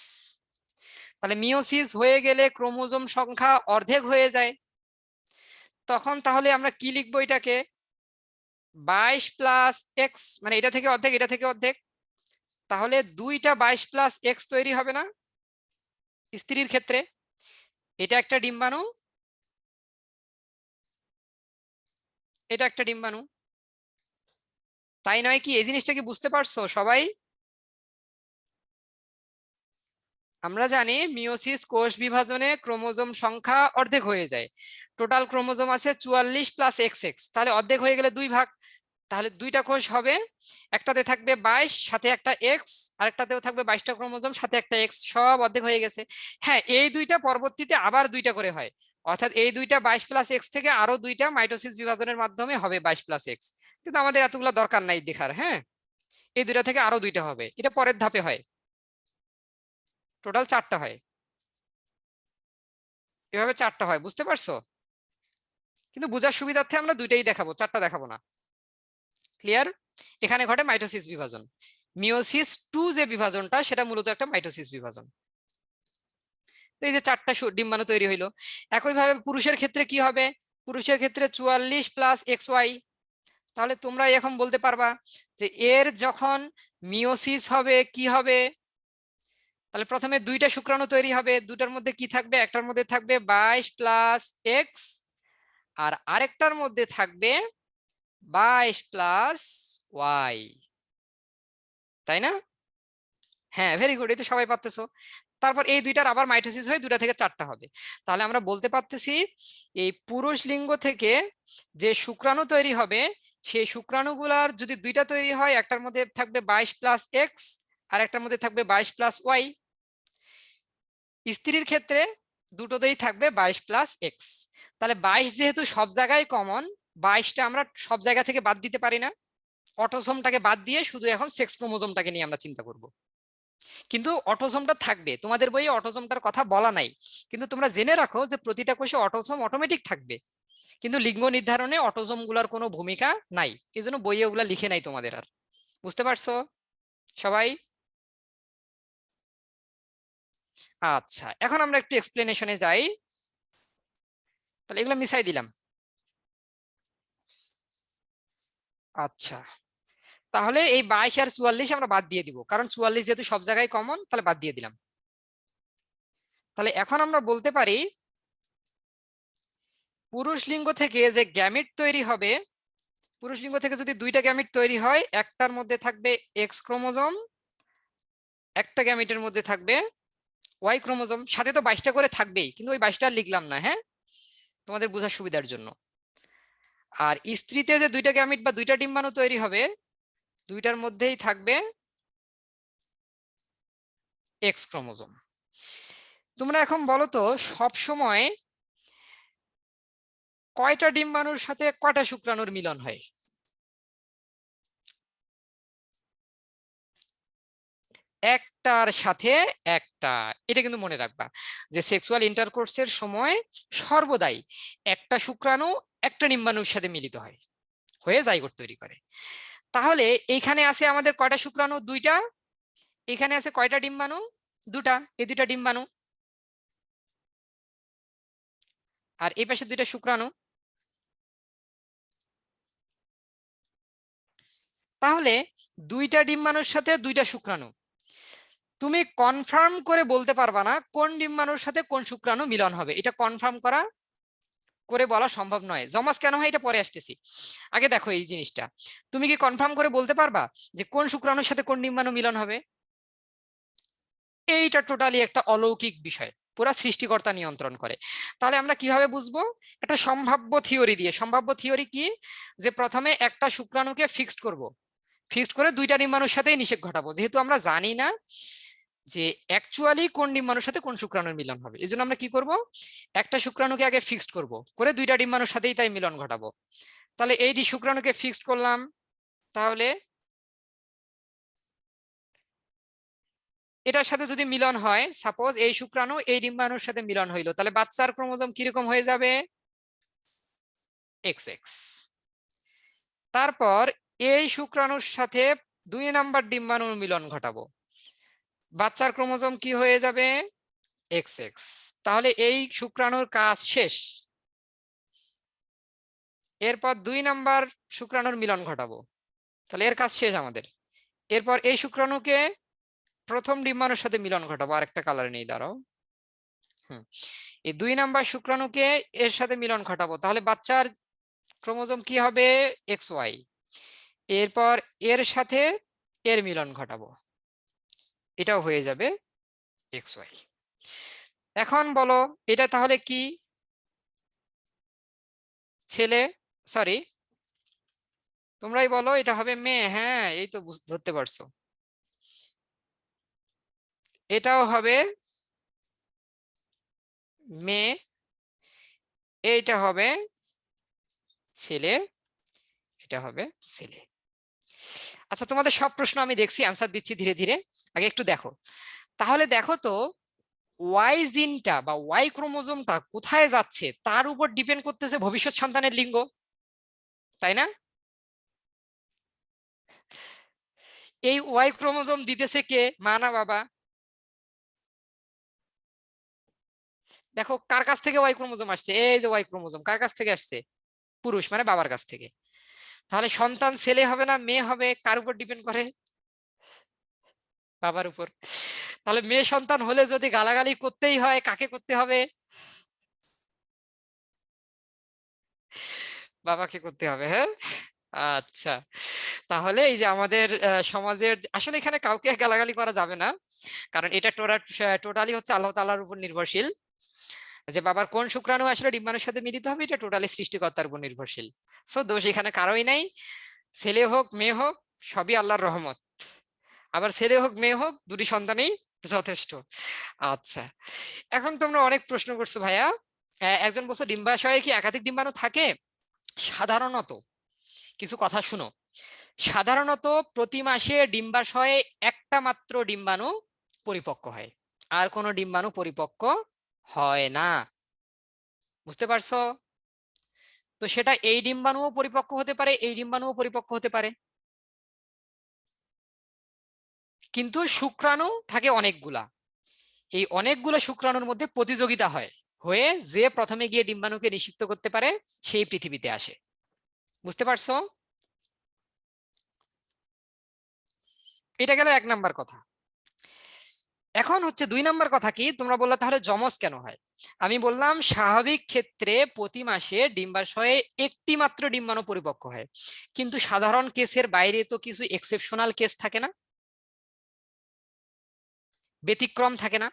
তাহলে মিওসিস হয়ে গেলে ক্রোমোজোম সংখ্যা অর্ধেক হয়ে যায়। তখন তাহলে আমরা কি লিখবো এটাকে? 22 প্লাস এক্স, মানে এটা থেকে অর্ধেক, এটা থেকে অর্ধেক। তাহলে দুইটা 22 প্লাস এক্স তৈরি হবে না স্ত্রীর ক্ষেত্রে? এটা একটা ডিম্বাণু, এটা একটা ডিম্বাণু, তাই নয় কি? এই জিনিসটা কি বুঝতে পারছো সবাই? আমরা জানি মিওসিস কোষ বিভাজনে ক্রোমোজোম সংখ্যা অর্ধেক হয়ে যায়। টোটাল ক্রোমোজোম আছে 44 প্লাস XX, তাহলে অর্ধেক হয়ে গেলে 2 ভাগ, তাহলে 2টা কোষ হবে, একটাতে থাকবে 22 সাথে একটা X, আরেকটাতেও থাকবে 22টা ক্রোমোজোম সাথে একটা X, সব অর্ধেক হয়ে গেছে। হ্যাঁ, এই দুইটা পরবর্তীতে আবার 2টা করে হয়, অর্থাৎ এই দুইটা 22 প্লাস X থেকে আরো 2টা মাইটোসিস বিভাজনের মাধ্যমে হবে 22 প্লাস X, কিন্তু আমাদের এতগুলো দরকার নাই দেখার। হ্যাঁ, এই 2টা থেকে আরো 2টা হবে, এটা পরের ধাপে হয়, টোটাল 4টা হয়, এভাবে 4টা হয়, বুঝতে পারছো? কিন্তু বোঝার সুবিধার্থে আমরা 2টাই দেখাবো, 4টা দেখাবো না। ক্লিয়ার? এখানে ঘটে মাইটোসিস বিভাজন। মিওসিস 2 যে বিভাজনটা, সেটা মূলত একটা মাইটোসিস বিভাজন। এই যে 4টা ডিম্বাণু তৈরি হইলো। একইভাবে পুরুষের ক্ষেত্রে কি হবে? পুরুষের ক্ষেত্রে 44 প্লাস XY। তাহলে তোমরা এখন বলতে পারবা যে এর যখন মিওসিস হবে কি হবে? তাহলে প্রথমে 2টা শুক্রাণু তৈরি হবে, দুটার মধ্যে কি থাকবে? একটার মধ্যে থাকবে 22 প্লাস X, আর আরেকটার মধ্যে থাকবে 22 প্লাস Y, তাই না? হ্যাঁ, ভেরি গুড, এই তো সবাই পারতেছো। তারপর এই দুইটার আবার মাইটোসিস হয়ে 2টা থেকে 4টা হবে। তাহলে আমরা বলতে পারতেছি এই পুরুষ লিঙ্গ থেকে যে শুক্রাণু তৈরি হবে, সেই শুক্রাণুগুলার যদি 2টা তৈরি হয়, একটার মধ্যে থাকবে 22 প্লাস X, আর একটার মধ্যে থাকবে 22 প্লাস Y। স্ত্রীর ক্ষেত্রে দুটোতেই থাকবে 22 প্লাস X। তাহলে 22 যেহেতু সব জায়গায় কমন, 22টা আমরা সব জায়গা থেকে বাদ দিতে পারি না, অটোসোমটাকে বাদ দিয়ে শুধু এখন সেক্স ক্রোমোজোমটাকে নিয়ে আমরা চিন্তা করব। কিন্তু অটোসোমটা থাকবে, তোমাদের বইয়ে অটোসোমটার কথা বলা নাই, কিন্তু তোমরা জেনে রাখো যে প্রতিটা কোষে অটোসোম অটোমেটিক থাকবে, কিন্তু লিঙ্গ নির্ধারণে অটোসোম গুলার কোনো ভূমিকা নাই, এই জন্য বইয়ে ওগুলা লিখে নাই তোমাদের। আর বুঝতে পারছো সবাই? আচ্ছা, এখন আমরা একটু এক্সপ্লেনেশনে যাই। তাহলে এগুলো মিশাই দিলাম। আচ্ছা, তাহলে এই 22 আর 44 আমরা বাদ দিয়ে দিব, কারণ 44 যেহেতু সব জায়গায় কমন, তাহলে বাদ দিয়ে দিলাম। তাহলে এখন আমরা বলতে পারি পুরুষ লিঙ্গ থেকে যে গ্যামিট তৈরি হবে, পুরুষ লিঙ্গ থেকে যদি 2টা গ্যামিট তৈরি হয়, একটার মধ্যে থাকবে X ক্রোমোজোম, একটা গ্যামিটের মধ্যে থাকবে Y ক্রোমোজোম, সাথে তো 22টা করে থাকবেই, কিন্তু ওই 22টা লিখলাম না, হ্যাঁ, তোমাদের বোঝার সুবিধার জন্য। আর স্ত্রীতে যে 2টা গ্যামিট বা 2টা ডিম্বাণু তৈরি হবে, 2টার মধ্যেই থাকবে X ক্রোমোজোম। তোমরা এখন বলো তো, সব সময় কয়টা ডিম্বাণুর সাথে কয়টা শুক্রাণুর মিলন হয়? একটার সাথে একটা। এটা কিন্তু মনে রাখবা যে সেক্সুয়াল ইন্টারকোর্সের সময় সর্বদাই একটা শুক্রাণু একটা ডিম্বাণুর সাথে মিলিত হয়, হয়ে জাইগোট তৈরি করে। তাহলে এইখানে আছে আমাদের কয়টা শুক্রাণু? 2টা। এখানে আছে কয়টা ডিম্বাণু? 2টা, এই 2টা ডিম্বাণু, আর এই পাশে 2টা শুক্রাণু। তাহলে 2টা ডিম্বাণুর সাথে 2টা শুক্রাণু, তুমি কনফার্ম করে বলতে পারবা না কোন ডিম্বাণুর সাথে কোন শুক্রাণু মিলন হবে, এটা কনফার্ম করা করে বলা সম্ভব নয়। জমজ কেন হয় এটা পরে আসতেছি, আগে দেখো এই জিনিসটা, তুমি কি কনফার্ম করে বলতে পারবা যে কোন শুক্রাণুর সাথে কোন ডিম্বাণু মিলন হবে? এইটা টোটালি একটা অলৌকিক বিষয়, পুরা সৃষ্টিকর্তা নিয়ন্ত্রণ করে। তাহলে আমরা কিভাবে বুঝবো? একটা সম্ভাব্য থিওরি দিয়ে। সম্ভাব্য থিওরি কি? যে প্রথমে একটা শুক্রাণুকে ফিক্সড করব, ফিক্সড করে 2টা ডিম্বাণুর সাথেই নিষেক ঘটাবো, যেহেতু আমরা জানি না যে অ্যাকচুয়ালি কোন ডিম্বাণুর সাথে কোন শুক্রাণুর মিলন হবে, এই জন্য আমরা কি করব, একটা শুক্রাণুকে আগে ফিক্সড করব, করে 2টা ডিম্বাণুর সাথেই তাই মিলন ঘটাবো। তাহলে এই শুক্রাণুকে ফিক্সড করলাম, তাহলে এটার সাথে যদি মিলন হয়, সাপোজ এই শুক্রাণু এই ডিম্বাণুর সাথে মিলন হইলো, তাহলে বাচ্চার ক্রোমোজোম কিরকম হয়ে যাবে? XX। তারপর এই শুক্রাণুর সাথে 2 নাম্বার ডিম্বাণুর মিলন ঘটাবো, বাচ্চার ক্রোমোজোম কি হয়ে যাবে? XX। তাহলে এই শুক্রাণুর কাজ শেষ। এরপর 2 নাম্বার শুক্রাণুর মিলন ঘটাবো, তাহলে এর কাজ শেষ আমাদের। এরপর এই শুক্রাণুকে প্রথম ডিম্বাণুর সাথে মিলন ঘটাবো, আরেকটা কালার নেই, দাঁড়াও। এই 2 নাম্বার শুক্রাণুকে এর সাথে মিলন ঘটাবো, তাহলে বাচ্চার ক্রোমোজোম কি হবে? XY। এরপর এর সাথে এর মিলন ঘটাবো, এটাও হয়ে যাবে এক্স ওয়াই। এখন বলো এটা তাহলে কি? ছেলে, সরি তোমরাই বলো এটা হবে মেয়ে। হ্যাঁ এই তো ধরতে পারছো। এটাও হবে মেয়ে, এইটা হবে ছেলে, এটা হবে ছেলে। আচ্ছা তোমাদের সব প্রশ্ন আমি দেখছি, আনসার দিচ্ছি ধীরে ধীরে, আগে একটু দেখো। তাহলে দেখো তো ওয়াই জিনটা বা ওয়াই ক্রোমোজোমটা কোথায় যাচ্ছে তার উপর ডিপেন্ড করতেছে ভবিষ্যৎ সন্তানের লিঙ্গ, তাই না? এই ওয়াই ক্রোমোজোম দিতেছে কে, মা না বাবা? দেখো কার কাছ থেকে ওয়াই ক্রোমোজোম আসছে, এই যে ওয়াই ক্রোমোজোম কার কাছ থেকে আসছে? পুরুষ মানে বাবার কাছ থেকে। তাহলে সন্তান ছেলে হবে না মেয়ে হবে, কার উপর ডিপেন্ড করে? বাবার উপর। তাহলে মেয়ে সন্তান হলে যদি গালাগালি করতেই হয় কাকে করতে হবে? বাবাকে করতে হবে, হ্যাঁ। আচ্ছা, তাহলে এই যে আমাদের সমাজের আসলে এখানে কাউকে গালাগালি করা যাবে না, কারণ এটা টোটালি হচ্ছে আল্লাহ তাআলার উপর নির্ভরশীল। যে বাবার কোন শুক্রাণু আসলে ডিম্বাণুর সাথে মিলিত হবে এটা টোটালি সৃষ্টিকর্তার উপর নির্ভরশীল। সো দোষ এখানে কারোই নাই, ছেলে হোক মেয়ে হোক সবই আল্লাহর রহমত। আবার ছেলে হোক মেয়ে হোক দুটি সন্তানই যথেষ্ট। আচ্ছা, এখন তোমরা অনেক প্রশ্ন করছো ভাইয়া। একজন বলছো ডিম্বাশয়ে কি একাধিক ডিম্বাণু থাকে? সাধারণত কিছু কথা শুনো, সাধারণত প্রতি মাসে ডিম্বাশয়ে একটা মাত্র ডিম্বাণু পরিপক্ক হয়, আর কোনো ডিম্বাণু পরিপক্ক হয় না। বুঝতে পারছো? তো সেটা এই ডিম্বাণুও পরিপক্ক হতে পারে, এই ডিম্বাণুও পরিপক্ক হতে পারে, কিন্তু শুক্রাণু থাকে অনেকগুলা। এই অনেকগুলো শুক্রাণুর মধ্যে প্রতিযোগিতা হয়, হয়ে যে প্রথমে গিয়ে ডিম্বাণুকে নিষিক্ত করতে পারে সেই পৃথিবীতে আসে। বুঝতে পারছো? এটা গেল এক নাম্বার কথা। এখন হচ্ছে দুই নাম্বার কথা কি, তোমরা বললা তাহলে যমজ কেন হয়? আমি বললাম স্বাভাবিক ক্ষেত্রে প্রতি মাসে ডিম্বাশয়ে একটি মাত্র ডিম্বাণু পরিপক্ক হয়, কিন্তু সাধারণ কেসের বাইরে তো কিছু এক্সেপশনাল কেস থাকে না, ব্যতিক্রম থাকে না?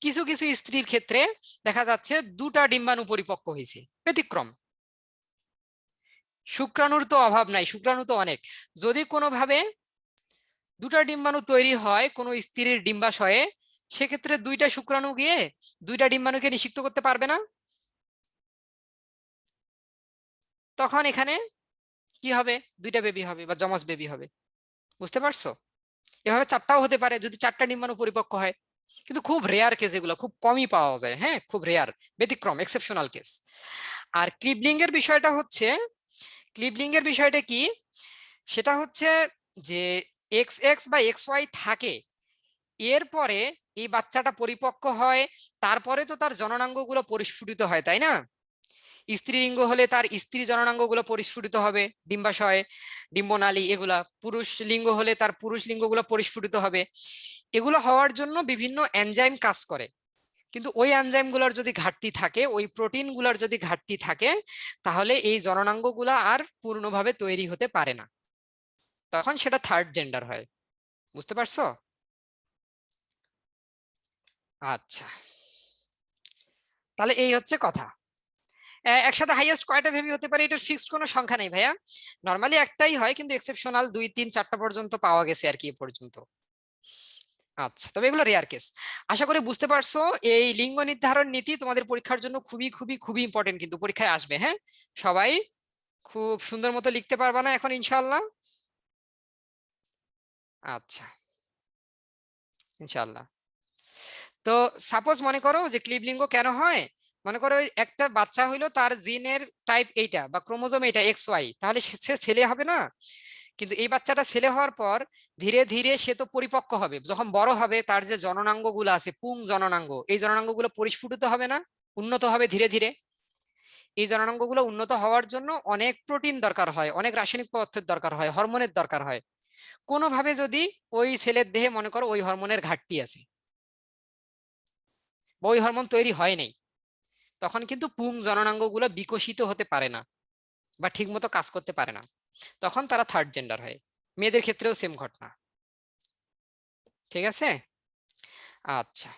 কিছু কিছু স্ত্রীর ক্ষেত্রে দেখা যাচ্ছে দুটা ডিম্বাণু পরিপক্ক হয়েছে, ব্যতিক্রম। শুক্রাণুর তো অভাব নাই, শুক্রাণু তো অনেক। যদি কোনোভাবে দুটা ডিম্বাণু তৈরি হয় কোনো স্ত্রীর ডিম্বাশয়ে, সেক্ষেত্রে দুইটা শুক্রাণু গিয়ে দুইটা ডিম্বাণুকে নিষিক্ত করতে পারবে না। তখন এখানে কি হবে? দুইটা বেবি হবে বা যমজ বেবি হবে। বুঝতে পারছো? এভাবে চারটাও হতে পারে যদি চারটা ডিম্বাণু পরিপক্ক হয়, কিন্তু খুব রেয়ার কেস, এগুলো খুব কমই পাওয়া যায়, হ্যাঁ খুব রেয়ার, ব্যতিক্রম, এক্সেপশনাল কেস। আর ক্লিবলিং এর বিষয়টা হচ্ছে, ক্লিবলিং এর বিষয়টা কি, সেটা হচ্ছে যে এক্স এক্স বা এক্স ওয়াই থাকে, এরপরে এই বাচ্চাটা পরিপক্ক হয়, তারপরে তো তার জননাঙ্গগুলো পরিস্ফুটিত হয়, তাই না? স্ত্রীলিঙ্গ হলে তার স্ত্রী জননাঙ্গগুলো পরিস্ফুটিত হবে, ডিম্বাশয়, ডিম্বনালী এগুলা। পুরুষ লিঙ্গ হলে তার পুরুষ লিঙ্গগুলো পরিস্ফুটিত হবে। এগুলো হওয়ার জন্য বিভিন্ন এনজাইম কাজ করে, কিন্তু ওই এনজাইম গুলার যদি ঘাটতি থাকে, ওই প্রোটিন গুলার যদি ঘাটতি থাকে, তাহলে এই জননাঙ্গগুলা আর পূর্ণভাবে তৈরি হতে পারে না, তখন সেটা থার্ড জেন্ডার হয়। বুঝতে পারছো? আচ্ছা, তাহলে এই হচ্ছে কথা। একসাথে হাইয়েস্ট কয়টা বেবি হতে পারে এটার ফিক্সড কোনো সংখ্যা নেই ভাইয়া, নরমালি একটাই হয়, কিন্তু এক্সেপশনাল 2 3 4টা পর্যন্ত পাওয়া গেছে আর কি এ পর্যন্ত। আচ্ছা, তবে এগুলো রেয়ার কেস। আশা করি বুঝতে পারছো। এই লিঙ্গ নির্ধারণ নীতি তোমাদের পরীক্ষার জন্য খুবই খুবই খুবই ইম্পর্টেন্ট, কিন্তু পরীক্ষায় আসবে, হ্যাঁ। সবাই খুব সুন্দর মতো লিখতে পারবা না এখন ইনশাআল্লাহ? আচ্ছা, ইনশাআল্লাহ। তো সাপোজ মনে করো যে ক্লিবলিঙ্গ কেন হয়, মনে করো একটা বাচ্চা হইলো, তার জিনের টাইপ এইটা বা ক্রোমোজোম এইটা এক্স ওয়াই, তাহলে সে ছেলে হবে না? কিন্তু এই বাচ্চাটা ছেলে হওয়ার পর ধীরে ধীরে সে তো পরিপক্ক হবে, যখন বড় হবে তার যে জননাঙ্গ গুলো আছে পুং জননাঙ্গ, এই জননাঙ্গ গুলো পরিস্ফুটিত হবে না, উন্নত হবে ধীরে ধীরে। এই জননাঙ্গ গুলো উন্নত হওয়ার জন্য অনেক প্রোটিন দরকার হয়, অনেক রাসায়নিক পদার্থের দরকার হয়, হরমোনের দরকার হয়। কোনোভাবে যদি ওই ছেলের দেহে মনে করো ওই হরমোনের ঘাটতি আছে বা ওই হরমোন তৈরি হয় নাই, তখন কিন্তু পুং জননাঙ্গ গুলো বিকশিত হতে পারে না বা ঠিকমতো কাজ করতে পারে না, তখন তারা থার্ড জেন্ডার হয়। মেয়েদের ক্ষেত্রেও সেম ঘটনা। ঠিক আছে? আচ্ছা,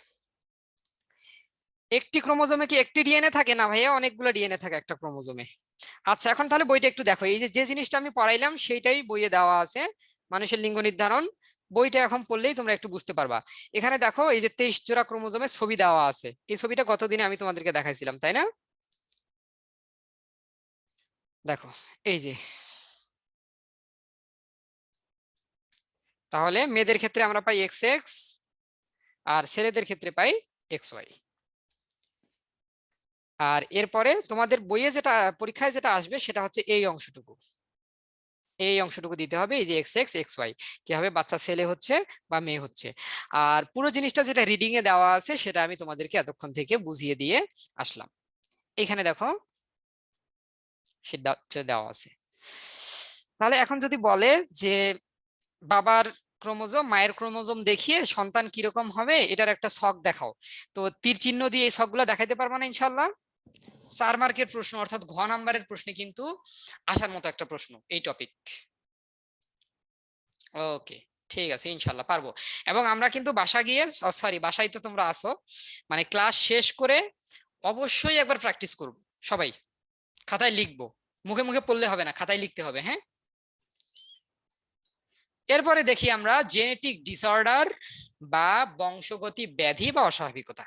একটি ক্রোমোজোমে কি একটি ডিএনএ থাকে? না ভাইয়া, অনেকগুলো ডিএনএ থাকে একটা ক্রোমোজোমে। আচ্ছা, এখন তাহলে বইটা একটু দেখো। এই যে যে জিনিসটা আমি পড়াইলাম সেইটাই বইয়ে দেওয়া আছে, মানুষের লিঙ্গ নির্ধারণ। বইটা এখন পড়লেই তোমরা একটু বুঝতে পারবা। এখানে দেখো, এই যে 23 জোড়া ক্রোমোজোমের ছবি দেওয়া আছে। এই ছবিটা গতদিনে আমি তোমাদেরকে দেখাইছিলাম, তাই না? দেখো, এই যে, তাহলে মেয়েদের ক্ষেত্রে আমরা পাই এক্স এক্স, আর ছেলেদের ক্ষেত্রে পাই এক্স ওয়াই। আর এরপরে তোমাদের বইয়ে যেটা, পরীক্ষায় যেটা আসবে সেটা হচ্ছে এই অংশটুকু। এই অংশটুকু দিতে হবে, এই যে এক্স এক্স এক্স ওয়াই, কি হবে, বাচ্চা ছেলে হচ্ছে বা মেয়ে হচ্ছে। আর পুরো জিনিসটা যেটা রিডিং এ দেওয়া আছে সেটা আমি তোমাদেরকে এতক্ষণ থেকে বুঝিয়ে দিয়ে আসলাম। এখানে দেখো সেটা দেওয়া আছে। তাহলে এখন যদি বলে যে বাবার ক্রোমোজোম মায়ের ক্রোমোজোম দেখিয়ে সন্তান কিরকম হবে এটার একটা ছক দেখাও, তো তীর চিহ্ন দিয়ে এই ছকগুলো দেখাইতে পারবো না ইনশাল্লাহ? 4 মার্কের প্রশ্ন, অর্থাৎ ঘ নাম্বারের প্রশ্নে কিন্তু আসার মতো একটা প্রশ্ন এই টপিক। ওকে, ঠিক আছে, ইনশাল্লাহ পারবো। এবং আমরা কিন্তু বাসা গিয়ে, সরি বাসায় তো তোমরা আসো, মানে ক্লাস শেষ করে অবশ্যই একবার প্র্যাকটিস করব সবাই, খাতায় লিখবো, মুখে মুখে পড়লে হবে না, খাতায় লিখতে হবে, হ্যাঁ? এরপরে দেখি আমরা জেনেটিক ডিসঅর্ডার বা বংশগতি ব্যাধি বা অস্বাভাবিকতা।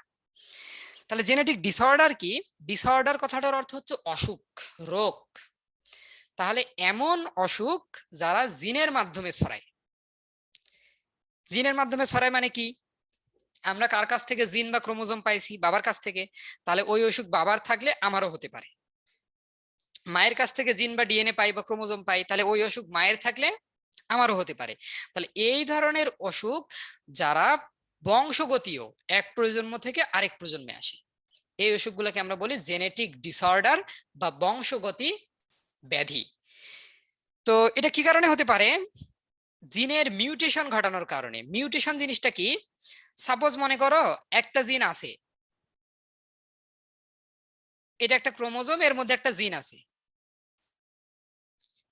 তাহলে জেনেটিক ডিসঅর্ডার কি? ডিসঅর্ডার কথাটার অর্থ হচ্ছে অসুখ, রোগ। তাহলে এমন অসুখ যারা জিনের মাধ্যমে ছড়ায়। জিনের মাধ্যমে ছড়ায় মানে কি? আমরা কার কাছ থেকে জিন বা ক্রোমোজোম পাইছি? বাবার কাছ থেকে। তাহলে ওই অসুখ বাবার থাকলে আমারও হতে পারে। মায়ের কাছ থেকে জিন বা ডিএনএ পাই বা ক্রোমোজোম পাই, তাহলে ওই অসুখ মায়ের থাকলে আমারও হতে পারে। তাহলে এই ধরনের অসুখ যারা বংশগতীয়, এক প্রজন্ম থেকে আরেক প্রজন্মে আসে, এই অসুখগুলোকে আমরা বলি জেনেটিক ডিসঅর্ডার বা বংশগতি ব্যাধি। তো এটা কি কারণে হতে পারে? জিনের মিউটেশন ঘটানোর কারণে। মিউটেশন জিনিসটা কি? সাপোজ মনে করো একটা জিন আছে, এটা একটা ক্রোমোজোম, এর মধ্যে একটা জিন আছে,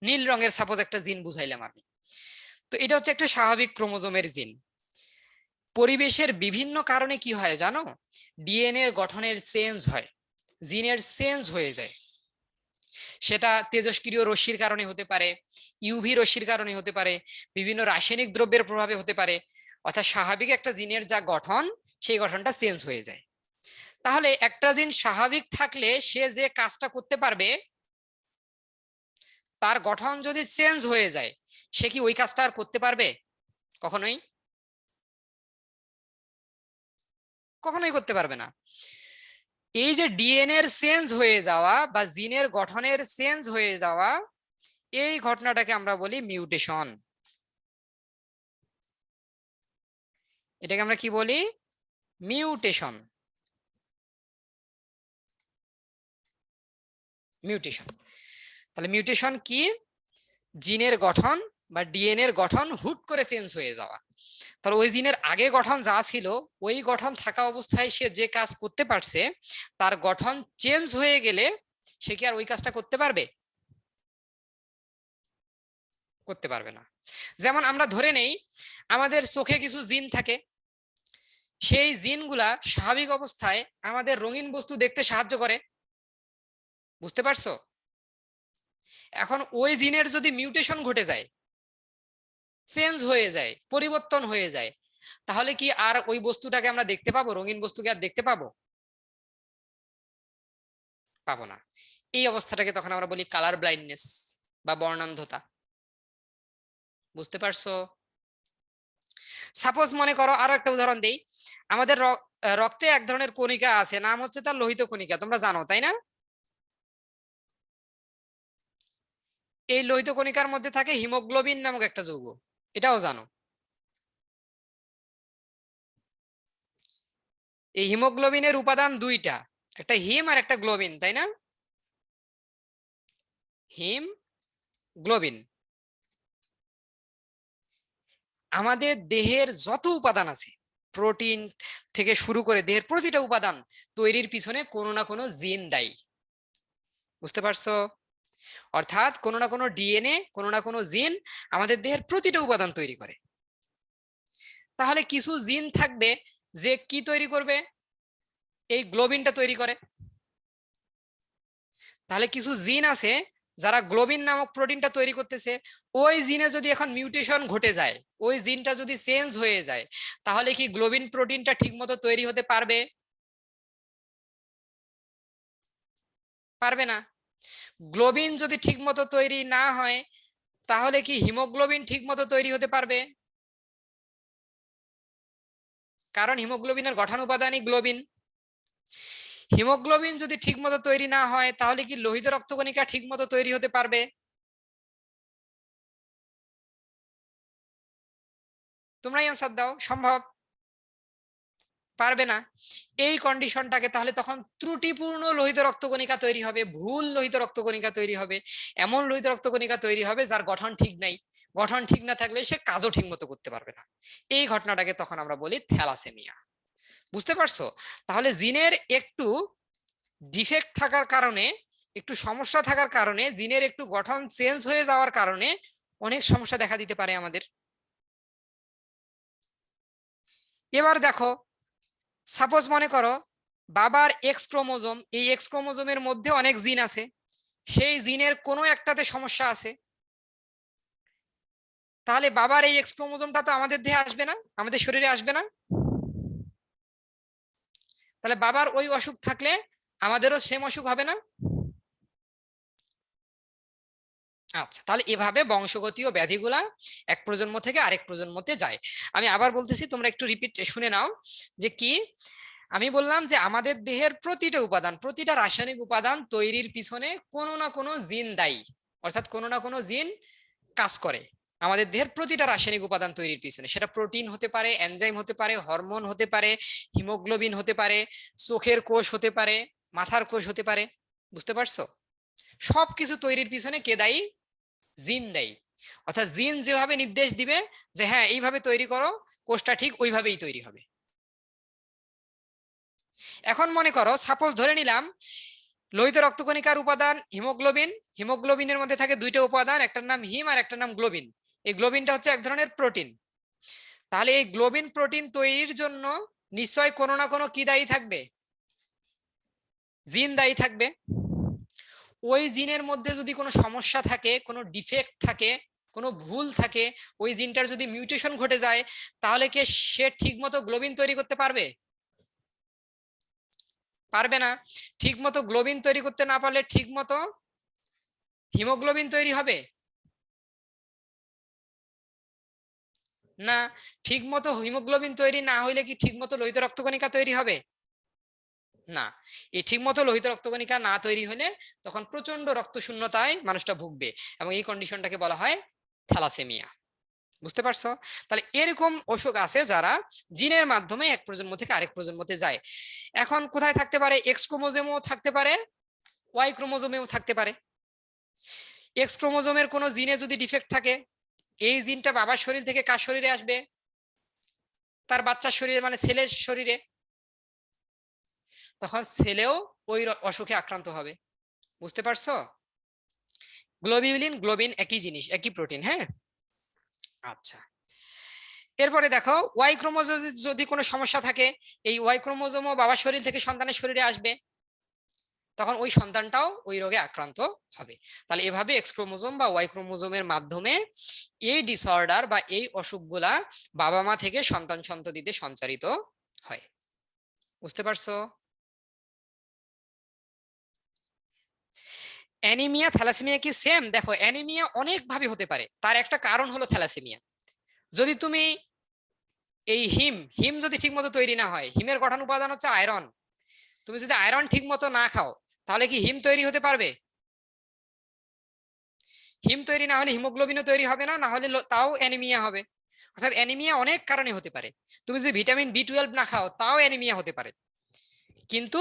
নীল রঙের সাপোজ একটা জিন বুঝাইলাম আমি। তো এটা হচ্ছে একটা স্বাভাবিক ক্রোমোজোমের জিন। পরিবেশের বিভিন্ন কারণে কি হয় জানো? ডিএনএ এর গঠনের চেঞ্জ হয়, জিনের চেঞ্জ হয়ে যায়। সেটা তেজস্ক্রিয় রশ্মির কারণে হতে পারে, ইউভি রশ্মির কারণে হতে পারে, বিভিন্ন রাসায়নিক দ্রব্যের প্রভাবে হতে পারে। অর্থাৎ স্বাভাবিক একটা জিনের যা গঠন, সেই গঠনটা চেঞ্জ হয়ে যায়। তাহলে একটা জিন স্বাভাবিক থাকলে সে যে কাজটা করতে পারবে, তার গঠন যদি চেঞ্জ হয়ে যায়, সে কি ওই কাজটা আর করতে পারবে? কখনোই কখনোই করতে পারবে না। এই যে ডিএনএ এর চেঞ্জ হয়ে যাওয়া বা জিনের গঠনের চেঞ্জ হয়ে যাওয়া, এই ঘটনাটাকে আমরা বলি মিউটেশন। এটাকে আমরা কি বলি? মিউটেশন। মিউটেশন। তাহলে মিউটেশন কি? জিনের গঠন বা ডিএনএ এর গঠন হুট করে চেঞ্জ হয়ে যাওয়া। তাহলে ওই জিনের আগে গঠন যা ছিল, ওই গঠন থাকা অবস্থায় সে যে কাজ করতে পারছে, তার গঠন চেঞ্জ হয়ে গেলে সে কি আর ওই কাজটা করতে পারবে? করতে পারবে না। যেমন আমরা ধরে নেই আমাদের চোখে কিছু জিন থাকে, সেই জিনগুলা স্বাভাবিক অবস্থায় আমাদের রঙিন বস্তু দেখতে সাহায্য করে। বুঝতে পারছো? এখন ওই জিনের যদি মিউটেশন ঘটে যায়, চেঞ্জ হয়ে যায়, পরিবর্তন হয়ে যায়, তাহলে কি আর ওই বস্তুটাকে আমরা দেখতে পাবো? রঙিন বস্তুকে আর দেখতে পাবো? পাবো না। এই অবস্থাটাকে তখন আমরা বলি কালার ব্লাইন্ডনেস বা বর্ণান্ধতা। বুঝতে পারছো? সাপোজ মনে করো, আরো একটা উদাহরণ দেই। আমাদের রক্তে এক ধরনের কণিকা আছে, নাম হচ্ছে তার লোহিত কণিকা, তোমরা জানো তাই না? এই লোহিত কণিকার মধ্যে থাকে হিমোগ্লোবিন নামক একটা যৌগ, এটাও জানো। এই হিমোগ্লোবিনের উপাদান দুইটা, একটা হিম আর একটা গ্লোবিন, তাই না? হিম, গ্লোবিন। আমাদের দেহের যত উপাদান আছে, প্রোটিন থেকে শুরু করে দেহের প্রতিটা উপাদান তৈরির পিছনে কোনো না কোনো জিন দায়ী। বুঝতে পারছো? অর্থাৎ কোনো না কোনো ডিএনএ, কোনো না কোনো জিন আমাদের দেহের প্রতিটা উপাদান তৈরি করে। তাহলে কিছু জিন থাকবে যে কি তৈরি করবে, এই গ্লোবিনটা তৈরি করে। তাহলে কিছু জিন আছে যারা গ্লোবিন নামক প্রোটিনটা তৈরি করতেছে, ওই জিনে যদি এখন মিউটেশন ঘটে যায়, ওই জিনটা যদি চেঞ্জ হয়ে যায়, তাহলে কি গ্লোবিন প্রোটিনটা ঠিকমতো তৈরি হতে পারবে? পারবে না। গ্লোবিন যদি ঠিকমতো তৈরি না হয়, তাহলে কি হিমোগ্লোবিন ঠিকমতো তৈরি হতে পারবে? কারণ হিমোগ্লোবিনের গঠন উপাদানই গ্লোবিন। হিমোগ্লোবিন যদি ঠিকমতো তৈরি না হয়, তাহলে কি লোহিত রক্তকণিকা ঠিকমতো তৈরি হতে পারবে? তোমরাই অ্যান্সার দাও। সম্ভব? পারবে না। এই কন্ডিশনটাকে তাহলে তখন ত্রুটিপূর্ণ লোহিত রক্তকণিকা তৈরি হবে, ভুল লোহিত রক্তকণিকা তৈরি হবে, এমন লোহিত রক্তকণিকা তৈরি হবে যার গঠন ঠিক নাই। গঠন ঠিক না থাকলে সে কাজও ঠিক মতো করতে পারবে না। এই ঘটনাটাকে তখন আমরা বলি থ্যালাসেমিয়া। বুঝতে পারছো? তাহলে জিনের একটু ডিফেক্ট থাকার কারণে, একটু সমস্যা থাকার কারণে, জিনের একটু গঠন চেঞ্জ হয়ে যাওয়ার কারণে অনেক সমস্যা দেখা দিতে পারে আমাদের। এবার দেখো, সাপোজ মনে করো বাবার এক্স ক্রোমোজোম, এই এক্স ক্রোমোজোমের মধ্যে অনেক জিন আছে, সেই জিনের কোনো একটাতে সমস্যা আছে। তাহলে বাবার এই এক্স ক্রোমোজোমটা তো আমাদের দেহে আসবে না, আমাদের শরীরে আসবে না। তাহলে বাবার ওই অসুখ থাকলে আমাদেরও সেম অসুখ হবে না? আচ্ছা, তাহলে এভাবে বংশগতীয় ব্যাধিগুলা এক প্রজন্ম থেকে আরেক প্রজন্মতে যায়। আমি আবার বলতেছি, তোমরা একটু রিপিট শুনে নাও। যে কি আমি বললাম, যে আমাদের দেহের প্রতিটা উপাদান, প্রতিটা রাসায়নিক উপাদান তৈরির পিছনে কোনো না কোনো জিন দায়ী, অর্থাৎ কোনো না কোনো জিন কাজ করে আমাদের দেহের প্রতিটা রাসায়নিক উপাদান তৈরির পিছনে। সেটা প্রোটিন হতে পারে, এনজাইম হতে পারে, হরমোন হতে পারে, হিমোগ্লোবিন হতে পারে, চোখের কোষ হতে পারে, মাথার কোষ হতে পারে। বুঝতে পারছো? সবকিছু তৈরির পিছনে কে দায়ী? জিন দায়ী। অর্থাৎ জিন যেভাবে নির্দেশ দিবে যে হ্যাঁ এইভাবে তৈরি করো, কোষটা ঠিক ওইভাবেই তৈরি হবে। এখন মনে করো, সাপোজ ধরে নিলাম লোহিত রক্তকণিকার উপাদান হিমোগ্লোবিন, হিমোগ্লোবিনের মধ্যে থাকে দুইটা উপাদান, একটার নাম হিম আর একটার নাম গ্লোবিন। এই গ্লোবিনটা হচ্ছে এক ধরনের প্রোটিন। তাহলে এই গ্লোবিন প্রোটিন তৈরির জন্য নিশ্চয় কোনো না কোনো কি দায়ী থাকবে? জিন দায়ী থাকবে। ওই জিনের মধ্যে যদি কোনো সমস্যা থাকে, কোনো ডিফেক্ট থাকে, কোনো ভুল থাকে, ওই জিনটার যদি মিউটেশন ঘটে যায়, তাহলে কি সে ঠিকমতো গ্লোবিন তৈরি করতে পারবে? পারবে না। ঠিকমতো গ্লোবিন তৈরি করতে না পারলে ঠিকমতো হিমোগ্লোবিন তৈরি হবে না। ঠিকমতো হিমোগ্লোবিন তৈরি না হইলে কি ঠিকমতো লোহিত রক্তকণিকা তৈরি হবে? না। এই ঠিকমতো লোহিত রক্তকণিকা না তৈরি হলে তখন প্রচন্ড রক্ত শূন্যতায় মানুষটা ভুগবে, এবং এই কন্ডিশনটাকে বলা হয় থ্যালাসেমিয়া। বুঝতে পারছো? তাহলে এরকম অসুখ আছে যারা জিনের মাধ্যমে এক প্রজন্ম থেকে আরেক প্রজন্মতে যায়। এখন কোথায় থাকতে পারে? এক্স ক্রোমোজোমেও থাকতে পারে, ওয়াই ক্রোমোজোমেও থাকতে পারে। এক্স ক্রোমোজোমের কোনো জিনে যদি ডিফেক্ট থাকে, এই জিনটা বাবার শরীর থেকে কার শরীরে আসবে? তার বাচ্চার শরীরে, মানে ছেলের শরীরে। তখন ছেলেও ওই অসুখে আক্রান্ত হবে। বুঝতে পারছো? গ্লোবিউলিন গ্লোবিন একই জিনিস, একই প্রোটিন। হ্যাঁ, আচ্ছা। এরপরে দেখো, ওয়াই ক্রোমোজোম যদি কোনো সমস্যা থাকে, এই ওয়াই ক্রোমোজোমও বাবার শরীর থেকে সন্তানের শরীরে আসবে, তখন ওই সন্তানটাও ওই রোগে আক্রান্ত হবে। তাহলে এভাবে এক্স ক্রোমোজোম বা ওয়াই ক্রোমোজোমের মাধ্যমে এই ডিসঅর্ডার বা এই অসুখগুলা বাবা মা থেকে সন্তান সন্ততিতে সঞ্চারিত হয়। বুঝতে পারছো? অ্যানিমিয়া থ্যালাসেমিয়া কি সেম? দেখো, অ্যানিমিয়া অনেক ভাবে হতে পারে, তার একটা কারণ হলো থ্যালাসেমিয়া। যদি তুমি এই হিম হিম যদি ঠিক মতো তৈরি না হয়, হিমের গঠন উপাদান হচ্ছে আয়রন, তুমি যদি আয়রন ঠিক মতো না খাও, তাহলে কি হিম তৈরি হতে পারবে? হিম তৈরি না হলে হিমোগ্লোবিনও তৈরি হবে না, না হলে তাও অ্যানিমিয়া হবে। অর্থাৎ অ্যানিমিয়া অনেক কারণে হতে পারে। তুমি যদি ভিটামিন বি 12 না খাও, তাও অ্যানিমিয়া হতে পারে। কিন্তু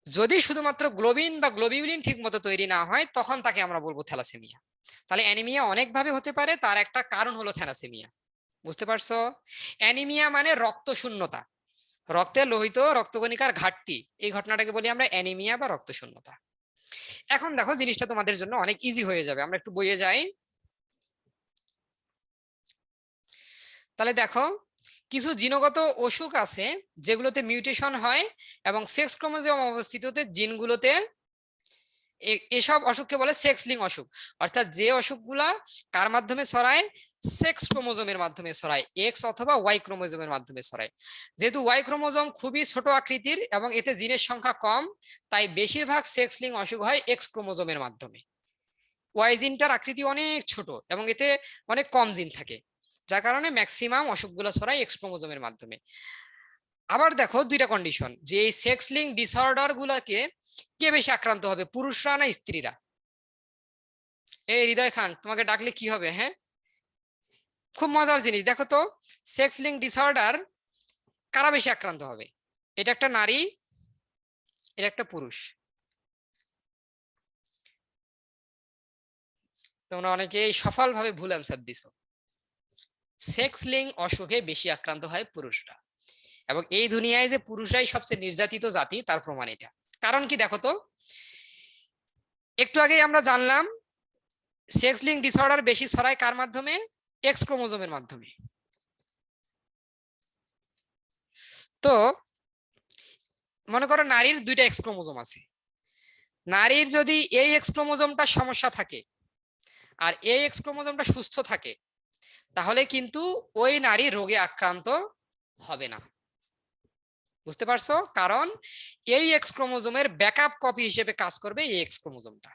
যদি শুধুমাত্র গ্লোবিন বা গ্লোবিউলিন ঠিক মতো তৈরি না হয়, তখন তাকে আমরা বলবো থ্যালাসেমিয়া। তাহলে অ্যানিমিয়া অনেক ভাবে হতে পারে, তার একটা কারণ হলো থ্যালাসেমিয়া। বুঝতে পারছো? অ্যানিমিয়া মানে রক্ত শূন্যতা, রক্তে লোহিত রক্তকণিকার ঘাটতি, এই ঘটনাটাকে বলি আমরা অ্যানিমিয়া বা রক্ত শূন্যতা। এখন দেখো, জিনিসটা তোমাদের জন্য অনেক ইজি হয়ে যাবে, আমরা একটু বইয়ে যাই। তাহলে দেখো, কিছু জিনগত অসুখ আছে যেগুলোতে মিউটেশন হয় এবং সেক্স ক্রোমোজোম অবস্থিততে জিনগুলোতে এসব অসুখকে বলে সেক্স লিঙ্ক অসুখ। অর্থাৎ যে অসুখগুলা কার মাধ্যমে ছড়ায়, সেক্স ক্রোমোজোমের মাধ্যমে ছড়ায়, এক্স অথবা ওয়াই ক্রোমোজোমের মাধ্যমে ছড়ায়। যেহেতু ওয়াই ক্রোমোজোম খুবই ছোট আকৃতির এবং এতে জিনের সংখ্যা কম, তাই বেশিরভাগ সেক্স লিঙ্ক অসুখ হয় এক্স ক্রোমোজোমের মাধ্যমে। ওয়াই জিনটার আকৃতি অনেক ছোট এবং এতে অনেক কম জিন থাকে, যার কারণে ম্যাক্সিমাম অসুখগুলো ছড়ায় এক্স ক্রোমোজোমের মাধ্যমে। আবার দেখো দুইটা কন্ডিশন, যে এই সেক্স লিঙ্ক ডিসঅর্ডার গুলাকে কে বেশি আক্রান্ত হবে, পুরুষরা না স্ত্রীরা? এই হৃদয় খান, তোমাকে ডাকলে কি হবে? হ্যাঁ, খুব মজার জিনিস, দেখো তো সেক্স লিঙ্ক ডিসঅর্ডার কারা বেশি আক্রান্ত হবে? এটা একটা নারী, এটা একটা পুরুষ। তোমরা অনেকেই সফলভাবে ভুল অ্যান্সার দিছো। সেক্স লিঙ্ক অসুখে বেশি আক্রান্ত হয় পুরুষরা, এবং এই দুনিয়ায় যে পুরুষরাই সবচেয়ে নির্যাতিত জাতি তার প্রমাণ এটা। কারণ কি দেখো তো, একটু আগেই আমরা জানলাম সেক্স লিঙ্ক ডিসঅর্ডার বেশি ছড়ায় কার মাধ্যমে, এক্স ক্রোমোজোমের মাধ্যমে। তো মনে করো নারীর দুইটা এক্স ক্রোমোজোম আছে, নারীর যদি এই এক্স ক্রোমোজোমটা সমস্যা থাকে আর এই এক্স ক্রোমোজোমটা সুস্থ থাকে, তাহলে কিন্তু ওই নারী রোগে আক্রান্ত হবে না। বুঝতে পারছো? কারণ এই এক্স ক্রোমোজোমের ব্যাকআপ কপি হিসেবে কাজ করবে এই এক্স ক্রোমোজোমটা।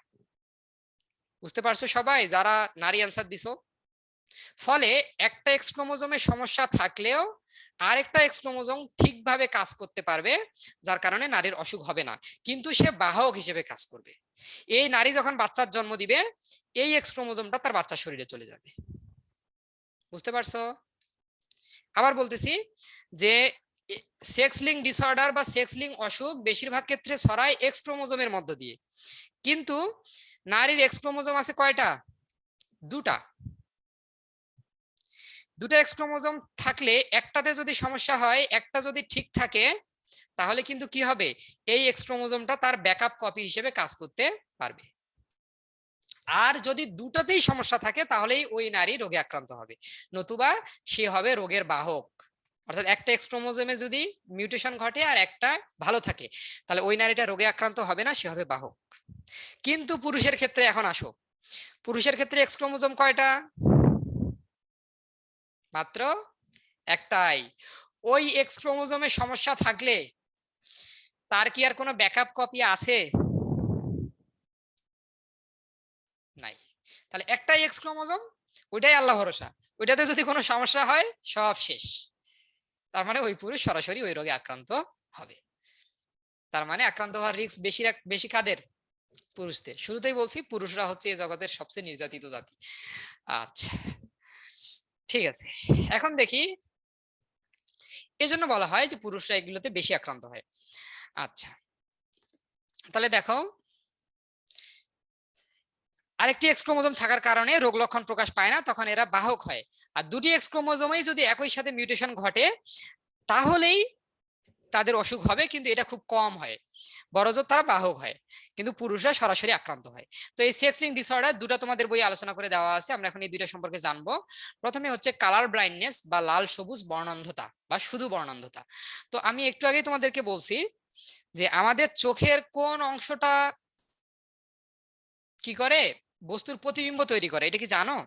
বুঝতে পারছো সবাই যারা নারী অ্যান্সার দিছো? ফলে একটা এক্স ক্রোমোজোমের সমস্যা থাকলেও আরেকটা এক্স ক্রোমোজোম ঠিকভাবে কাজ করতে পারবে, যার কারণে নারীর অসুখ হবে না, কিন্তু সে বাহক হিসেবে কাজ করবে। এই নারী যখন বাচ্চার জন্ম দিবে, এই এক্স ক্রোমোজোমটা তার বাচ্চার শরীরে চলে যাবে। বুঝতে পারছো? আবার বলতেছি যে সেক্স লিঙ্ক ডিসঅর্ডার বা সেক্স লিঙ্ক অসুখ বেশিরভাগ ক্ষেত্রে ছড়ায় এক্স ক্রোমোজোমের মধ্য দিয়ে, কিন্তু নারীর এক্স ক্রোমোজোম আছে কয়টা? দুটা। দুটো এক্স ক্রোমোজোম থাকলে একটাতে যদি সমস্যা হয়, একটা যদি ঠিক থাকে, তাহলে কিন্তু কি হবে, এই এক্স ক্রোমোজোমটা তার ব্যাকআপ কপি হিসেবে কাজ করতে পারবে। আর যদি দুটাতেই সমস্যা থাকে তাহলেই ওই নারী রোগে আক্রান্ত হবে, নতুবা সে হবে রোগের বাহক। অর্থাৎ একটা এক্স ক্রোমোজোমে যদি মিউটেশন ঘটে আর একটা ভালো থাকে, তাহলে ওই নারীটা রোগে আক্রান্ত হবে না, সে হবে বাহক। কিন্তু পুরুষের ক্ষেত্রে এখন আসো, পুরুষের ক্ষেত্রে এক্স ক্রোমোজোম কয়টা? মাত্র একটাই। ওই এক্স ক্রোমোজোমের সমস্যা থাকলে তার কি আর কোনো ব্যাকআপ কপি আছে? নাই। তাহলে একটাই এক্স ক্রোমোজোম, ওইটাই আল্লাহ ভরসা, ওইটাতে যদি কোনো সমস্যা হয় সব শেষ। তার মানে ওই পুরুষ সরাসরি ওই রোগে আক্রান্ত হবে। তার মানে আক্রান্ত হওয়ার রিস্ক বেশি বেশি কাদের? পুরুষদের। শুরুতেই বলছি পুরুষরা হচ্ছে এই জগতের সবচেয়ে নির্যাতিত জাতি। আচ্ছা, ঠিক আছে, এখন দেখি এজন্য বলা হয় যে পুরুষরা এগুলোতে বেশি আক্রান্ত হয়। আচ্ছা, তাহলে দেখো আরেকটি এক্স ক্রোমোজোম থাকার কারণে রোগ লক্ষণ প্রকাশ পায় না, তখন এরা বাহক হয়। আর দুটি এক্স ক্রোমোজোমেই যদি একই সাথে মিউটেশন ঘটে তাহলেই তাদের অসুখ হবে, কিন্তু এটা খুব কম হয়, বড়জোর তারা বাহক হয়, কিন্তু পুরুষরা সরাসরি আক্রান্ত হয়। তো এই সেক্স লিঙ্ক ডিসঅর্ডার দুটো তোমাদের বই আলোচনা করে দেওয়া আছে, আমরা এখন এই দুইটা সম্পর্কে জানবো। প্রথমে হচ্ছে কালার ব্লাইন্ডনেস বা লাল সবুজ বর্ণান্ধতা বা শুধু বর্ণান্ধতা। তো আমি একটু আগে তোমাদেরকে বলছি যে আমাদের চোখের কোন অংশটা কি করে, বস্তুর প্রতিবিম্ব তৈরি করে, এটা কি জানো?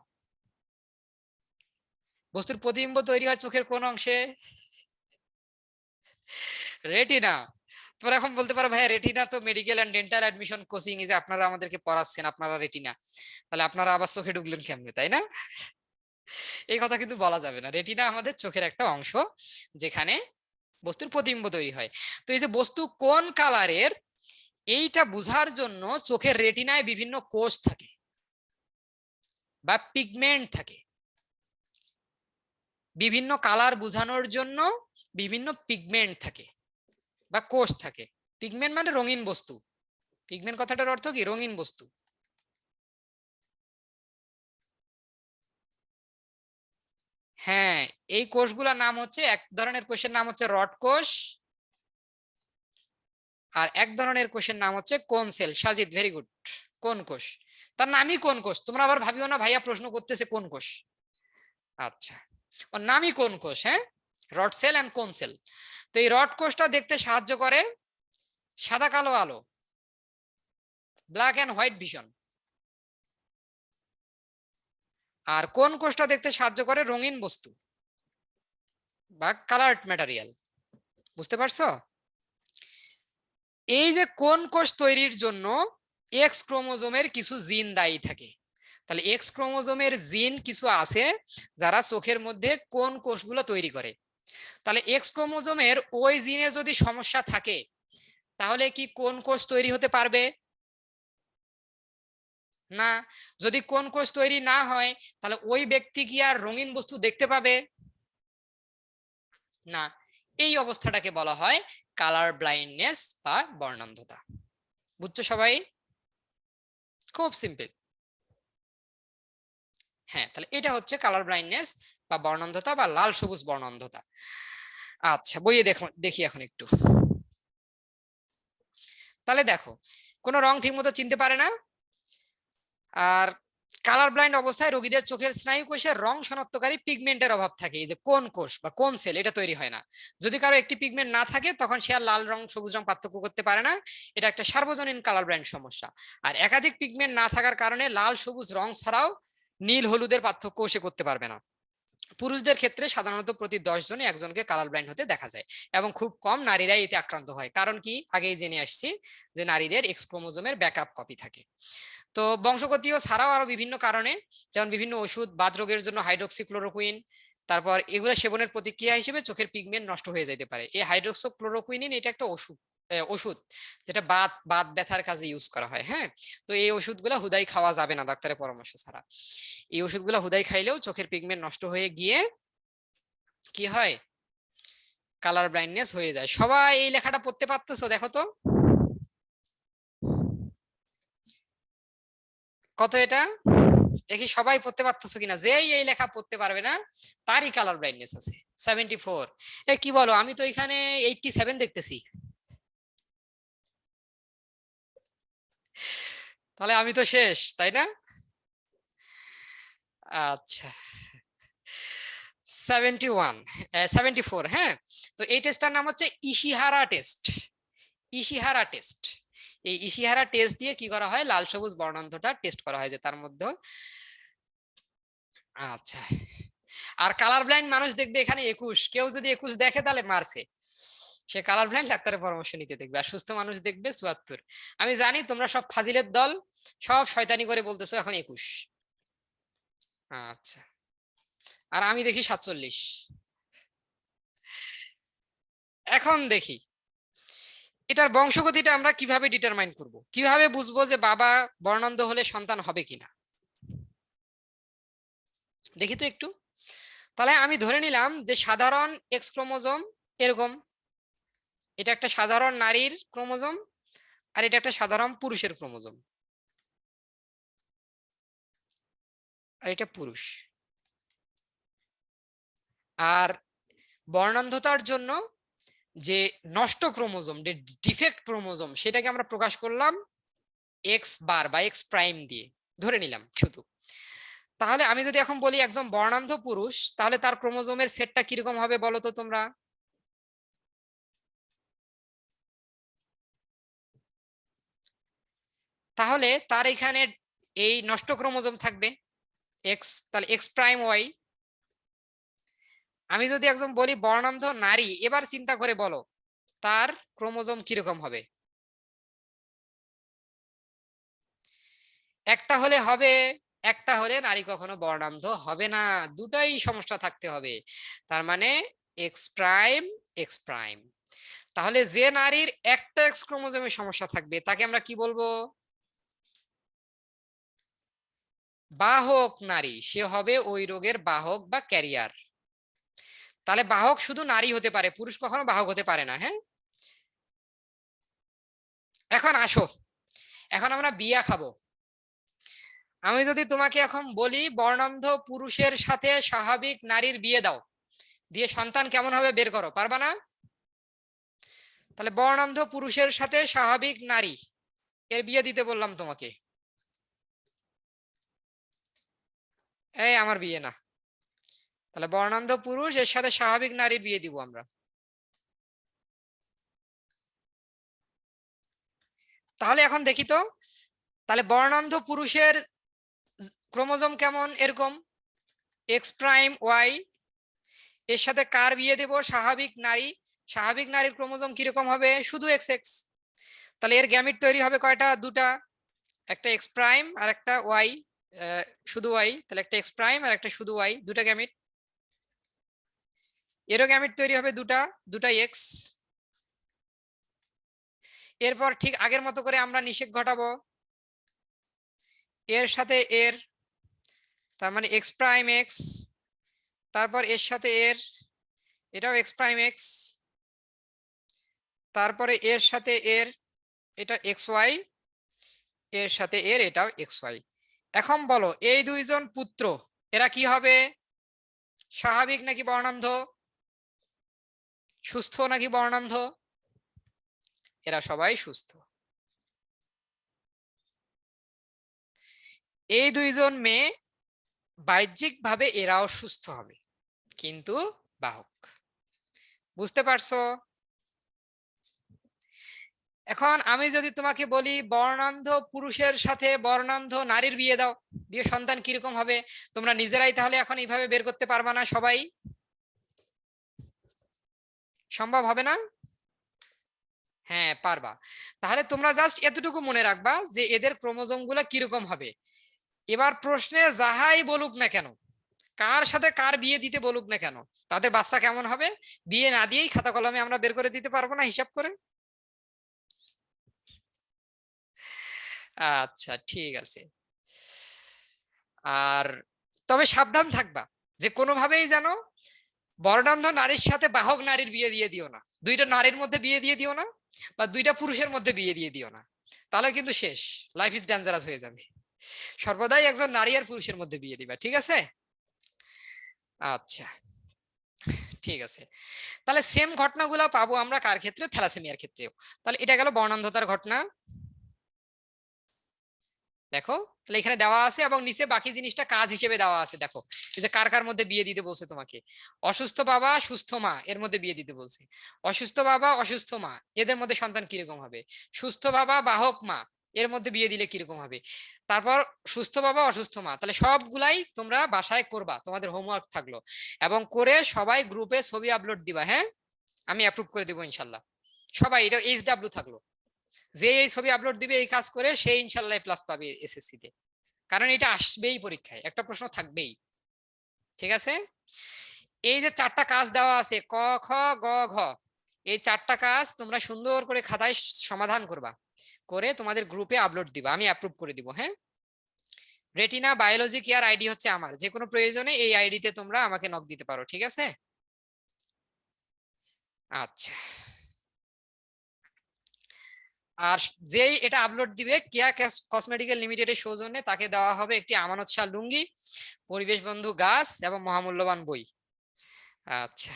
বস্তুর প্রতিবিম্ব তৈরি হয় চোখের কোন অংশে? রেটিনা। তোমরা এখন বলতে পারো ভাই রেটিনা তো medical and dental admission coaching এ যে আপনারা আমাদেরকে পড়াচ্ছেন, আপনারা রেটিনা, তাহলে আপনারা আবার চোখে ঢুকলেন কেমনে, তাই না? এই কথা কিন্তু বলা যাবে না। রেটিনা আমাদের চোখের একটা অংশ যেখানে বস্তুর প্রতিবিম্ব তৈরি হয়। তো এই যে বস্তু কোন কালারের, এইটা বোঝার জন্য চোখের রেটিনায় বিভিন্ন কোষ থাকে বা পিগমেন্ট থাকে। বিভিন্ন কালার বোঝানোর জন্য বিভিন্ন পিগমেন্ট থাকে বা কোষ থাকে। পিগমেন্ট মানে রঙিন বস্তু। পিগমেন্ট কথাটার অর্থ কি? রঙিন বস্তু। হ্যাঁ, এই কোষগুলোর নাম হচ্ছে, এক ধরনের কোষের নাম হচ্ছে রড কোষ, আর এক ধরনের কোষের নাম হচ্ছে কোন সেল। Sajid, very good. কোন কোষ, তার নামই কোন কোষ। তোমরা আবার ভাবিও না ভাইয়া প্রশ্ন করতেছে কোন কোষ। আচ্ছা, ওর নামই কোন কোষ। হ্যাঁ, রড সেল এন্ড কোন সেল। তো এই রড কোষটা দেখতে সাহায্য করে সাদা কালো আলো, ব্ল্যাক এন্ড হোয়াইট ভিশন। আর কোন কোষটা দেখতে সাহায্য করে রঙিন বস্তু বা কালার্ড ম্যাটেরিয়াল। বুঝতে পারছো? এই যে কোন কোষ তৈরির জন্য এক্স ক্রোমোজোমের কিছু জিন দায়ী থাকে। তাহলে এক্স ক্রোমোজোমের জিন কিছু আছে যারা চোখের মধ্যে কোন কোষগুলো তৈরি করে। তাহলে এক্স ক্রোমোজোমের ওই জিনে যদি সমস্যা থাকে তাহলে কি কোন কোষ তৈরি হতে পারবে না। যদি কোন কোষ তৈরি না হয় তাহলে ওই ব্যক্তি কি আর রঙিন বস্তু দেখতে পাবে না। এই অবস্থাটাকে বলা হয় কালার ব্লাইন্ডনেস বা বর্ণান্ধতা। বুঝছো সবাই? খুব সিম্পল। হ্যাঁ, তাহলে এটা হচ্ছে কালার ব্লাইন্ডনেস বা বর্ণান্ধতা বা লাল সবুজ বর্ণান্ধতা। আচ্ছা, বইয়ে দেখি এখন একটু। তাহলে দেখো, কোনো রং ঠিক মতো চিনতে পারে না। আর কালার ব্লাইন্ড অবস্থায় রোগীদের চোখের স্নায়ু কোষে রং শনাক্তকারী পিগমেন্টের অভাব থাকে। এই যে কোন কোষ বা কোন সেল, এটা তৈরি হয় না। যদি কারো একটি পিগমেন্ট না থাকে তখন সে আর লাল রং সবুজ রং পার্থক্য করতে পারে না। এটা একটা সার্বজনীন কালার ব্লাইন্ড সমস্যা। আর একাধিক পিগমেন্ট না থাকার কারণে লাল সবুজ রং ছাড়াও নীল হলুদের পার্থক্য সে করতে পারবে না। পুরুষদের ক্ষেত্রে সাধারণত প্রতি 10 জনে একজনকে কালার ব্লাইন্ড হতে দেখা যায় এবং খুব কম নারীরাই এতে আক্রান্ত হয়। কারণ কি, আগেই জেনে আসছি যে নারীদের এক্স ক্রোমোজোমের ব্যাকআপ কপি থাকে। তো বংশগতীয় ছাড়াও আরো বিভিন্ন কারণে, যেমন বিভিন্ন ওষুধ, বাতরোগের জন্য হাইড্রোক্সিক্লোরোকুইন, তারপর এগুলো সেবনের প্রতিক্রিয়া হিসেবে চোখের পিগমেন্ট নষ্ট হয়ে যেতে পারে। এই হাইড্রোক্সিক্লোরোকুইনিন এটা একটা ওষুধ যেটা বাত ব্যথার কাজে ইউজ করা হয়। হ্যাঁ, তো এই ওষুধগুলো হুদাই খাওয়া যাবে না ডাক্তারের পরামর্শ ছাড়া। এই ওষুধগুলো হুদাই খাইলেও চোখের পিগমেন্ট নষ্ট হয়ে গিয়ে কি হয়, কালার ব্লাইন্ডনেস হয়ে যায়। সবাই এই লেখাটা পড়তে পারতেছো? দেখো তো কত এটা, দেখি সবাই পড়তে পারতেছো কিনা। যেই এই লেখা পড়তে পারবে না তারই কালার ব্লাইন্ডনেস আছে 74। কি বলো, আমি তো এখানে 87 দেখতেছি। তাহলে আমি তো শেষ, তাই না? আচ্ছা, 71, 74। হ্যাঁ, তো এই টেস্টটার নাম হচ্ছে ইশিহারা টেস্ট। Ishihara test. এই ইশিহারা টেস্ট দিয়ে কি করা হয়, লাল সবুজ বর্ণান্ধতা টেস্ট করা হয় যে তার মধ্যে। আচ্ছা, আর কালার ব্লাইন্ড মানুষ দেখবে এখানে 21। কেউ যদি 21 দেখে তাহলে মারছে, সে কালার ব্লাইন্ড, ডাক্তারের পরামর্শ নিতে দেখবে। আর সুস্থ মানুষ দেখবে 74। আমি জানি তোমরা সব ফাজিলের দল, সব শয়তানি করে বলতেছো এখন 21। আচ্ছা, আর আমি দেখি 47। এখন দেখি এটার বংশগতিটা আমরা কিভাবে ডিটারমাইন করব, কিভাবে বুঝবো যে বাবা বর্ণান্ধ হলে সন্তান হবে কিনা। দেখি তো একটু। তাহলে আমি ধরে নিলাম যে সাধারণ এক্স ক্রোমোজোম এরকম, এটা একটা সাধারণ নারীর ক্রোমোজোম আর এটা একটা সাধারণ পুরুষের ক্রোমোজোম, আর এটা পুরুষ। আর বর্ণান্ধতার জন্য যে নষ্ট ক্রোমোজোম, ডিফেক্ট ক্রোমোজোম, সেটাকে আমরা প্রকাশ করলাম এক্স বার বা এক্স প্রাইম দিয়ে ধরে নিলাম শুধু। তাহলে আমি যদি এখন বলি একজন বর্ণান্ধ পুরুষ, তাহলে তার ক্রোমোজোমের সেটটা কিরকম হবে বলো তো তোমরা। তাহলে তার এখানে এই নষ্ট ক্রোমোজোম থাকবে এক্স, তাহলে এক্স প্রাইম ওয়াই। আমি যদি একজন বলি বর্ণান্ধ নারী, এবার চিন্তা করে বলো তার ক্রোমোজোম কিরকম হবে। একটা হলে হবে, একটা হলে নারী কখনো বর্ণান্ধ হবে না, দুটাই সমস্যা থাকতে হবে। তার মানে এক্স প্রাইম, এক্স প্রাইম। তাহলে যে নারীর একটা এক্স ক্রোমোজোমের সমস্যা থাকবে তাকে আমরা কি বলবো, বাহক নারী। সে হবে ওই রোগের বাহক বা ক্যারিয়ার। তাহলে বাহক শুধু নারী হতে পারে, পুরুষ কখনো বাহক হতে পারে না। হ্যাঁ, এখন আসো, এখন আমরা বিয়া খাবো। আমি যদি তোমাকে এখন বলি বর্ণান্ধ পুরুষের সাথে স্বাভাবিক নারীর বিয়ে দাও, দিয়ে সন্তান কেমন হবে বের করো, পারবা না? তাহলে বর্ণান্ধ পুরুষের সাথে স্বাভাবিক নারী এর বিয়ে দিতে বললাম তোমাকে, এই আমার বিয়ে না, তাহলে বর্ণান্ধ পুরুষ এর সাথে স্বাভাবিক নারীর বিয়ে দিব আমরা। তাহলে এখন দেখি তো, তাহলে বর্ণান্ধ পুরুষের ক্রোমোজোম কেমন, এরকম এক্স প্রাইম ওয়াই, এর সাথে কার বিয়ে দেব, স্বাভাবিক নারী। স্বাভাবিক নারীর ক্রোমোজোম কিরকম হবে, শুধু এক্স এক্স। তাহলে এর গ্যামিট তৈরি হবে কয়টা, দুটা, একটা এক্স প্রাইম আর একটা ওয়াই, শুধু ওয়াই। তাহলে একটা এক্স প্রাইম আর একটা শুধু ওয়াই, দুটা গ্যামিট। এরও গ্যামিট তৈরি হবে দুটা, দুটাই এক্স। এরপর ঠিক আগের মতো করে আমরা নিষেক ঘটাবো, এর সাথে এর, তার মানে এক্স প্রাইম এক্স, তারপর এর সাথে এর, এটাও এক্স প্রাইম এক্স, তারপরে এর সাথে এর, এটা এক্স ওয়াই, এর সাথে এর, এটাও এক্স ওয়াই। এখন বলো এই দুইজন পুত্র এরা কি হবে, স্বাভাবিক নাকি বর্ণান্ধ, সুস্থ নাকি বর্ণান্ধ? এরা সবাই সুস্থ। এই দুইজন মেয়ে বাহ্যিক ভাবে এরাও সুস্থ হবে, কিন্তু বাহক। বুঝতে পারছো? এখন আমি যদি তোমাকে বলি বর্ণান্ধ পুরুষের সাথে বর্ণান্ধ নারীর বিয়ে দাও, দিয়ে সন্তান কিরকম হবে, তোমরা নিজেরাই তাহলে এখন এইভাবে বের করতে পারবা না সবাই? সম্ভব হবে না? হ্যাঁ পারবা। তাহলে তোমরা জাস্ট এতটুকু মনে রাখবা যে এদের ক্রোমোজোম গুলা কিরকম হবে। এবার প্রশ্নে যাহাই বলুক না কেন, কার সাথে কার বিয়ে দিতে বলুক না কেন, তাদের বাচ্চা কেমন হবে বিয়ে না দিয়েই খাতা কলমে আমরা বের করে দিতে পারবো না হিসাব করে? আচ্ছা ঠিক আছে। আর তবে সাবধান থাকবা যে কোনোভাবেই যেন বর্ণান্ধ নারীর সাথে বাহক নারীর বিয়ে দিয়ে দিও না, দুইটা নারীর মধ্যে বিয়ে দিয়ে দিও না, বা দুইটা পুরুষের মধ্যে বিয়ে দিয়ে দিও না, তাহলে কিন্তু শেষ, লাইফ ইজ ডেঞ্জারাস হয়ে যাবে। সর্বদাই একজন নারী আর পুরুষের মধ্যে বিয়ে দিবা, ঠিক আছে? আচ্ছা ঠিক আছে। তাহলে সেম ঘটনাগুলো পাবো আমরা কার ক্ষেত্রে, থ্যালাসেমিয়ার ক্ষেত্রেও। তাহলে এটা গেল বর্ণান্ধতার ঘটনা। দেখো তাহলে এখানে দেওয়া আছে এবং নিচে বাকি জিনিসটা কাজ হিসেবে দেওয়া আছে। দেখো এই যে কার কার মধ্যে বিয়ে দিতে বলছে তোমাকে, অসুস্থ বাবা সুস্থ মা এর মধ্যে বিয়ে দিতে বলছে, অসুস্থ বাবা অসুস্থ মা এদের মধ্যে সন্তান কিরকম হবে, সুস্থ বাবা বাহক মা এর মধ্যে বিয়ে দিলে কিরকম হবে, তারপর সুস্থ বাবা অসুস্থ মা। তাহলে সবগুলাই তোমরা বাসায় করবা, তোমাদের হোমওয়ার্ক থাকলো, এবং করে সবাই গ্রুপে ছবি আপলোড দিবা। হ্যাঁ আমি অ্যাপ্রুভ করে দেবো ইনশাল্লাহ। সবাই, এটা এইচডব্লিউ থাকলো, যে এই ছবি আপলোড দিবে এই কাজ করে সে ইনশাল্লাহ প্লাস পাবে এসএসসি তে, কারণ এটা আসবেই পরীক্ষায়, একটা প্রশ্ন থাকবেই। ঠিক আছে? এই যে চারটা কাজ দেওয়া আছে ক খ গ ঘ, এই চারটা কাজ তোমরা সুন্দর করে খাতায় সমাধান করবা, করে তোমাদের গ্রুপে আপলোড দিবা, আমি অ্যাপ্রুভ করে দিব। হ্যাঁ রেটিনা বায়োলজি কেয়ার আইডি হচ্ছে আমার, যে কোনো প্রয়োজনে এই আইডিতে তোমরা আমাকে নক দিতে পারো, ঠিক আছে? আচ্ছা, আর যেই এটা আপলোড দিবে কেয়া কসমেটিক্যাল লিমিটেডের সৌজন্যে তাকে দেওয়া হবে একটি আমানত শাল লুঙ্গি, পরিবেশ বন্ধু গাছ এবং মহামূল্যবান বই। আচ্ছা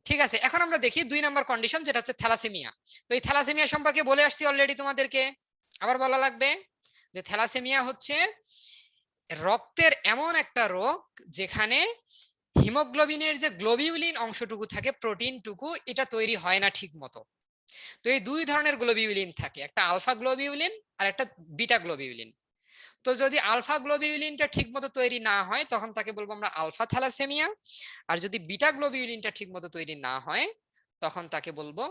ঠিক আছে, এখন আমরা দেখি 2 নম্বর কন্ডিশন, যেটা হচ্ছে থ্যালাসেমিয়া। তো এই থ্যালাসেমিয়া সম্পর্কে বলে আসছি অলরেডি তোমাদেরকে, আবার বলা লাগবে যে থ্যালাসেমিয়া হচ্ছে রক্তের এমন একটা রোগ যেখানে হিমোগ্লোবিনের যে গ্লোবিউলিন অংশটুকু থাকে, প্রোটিনটুকু, এটা তৈরি হয় না ঠিক মতো। তো এই দুই ধরনের গ্লোবিউলিন থাকে, একটা আলফা গ্লোবিউলিন আর একটা বিটা গ্লোবিউলিন। তো যদি আলফা গ্লোবিউলিনটা ঠিক মতো তৈরি না হয় তখন তাকে বলবো আমরা আলফা থ্যালাসেমিয়া, আর যদি বিটা গ্লোবিউলিনটা ঠিক মতো তৈরি না হয় তখন তাকে বলবো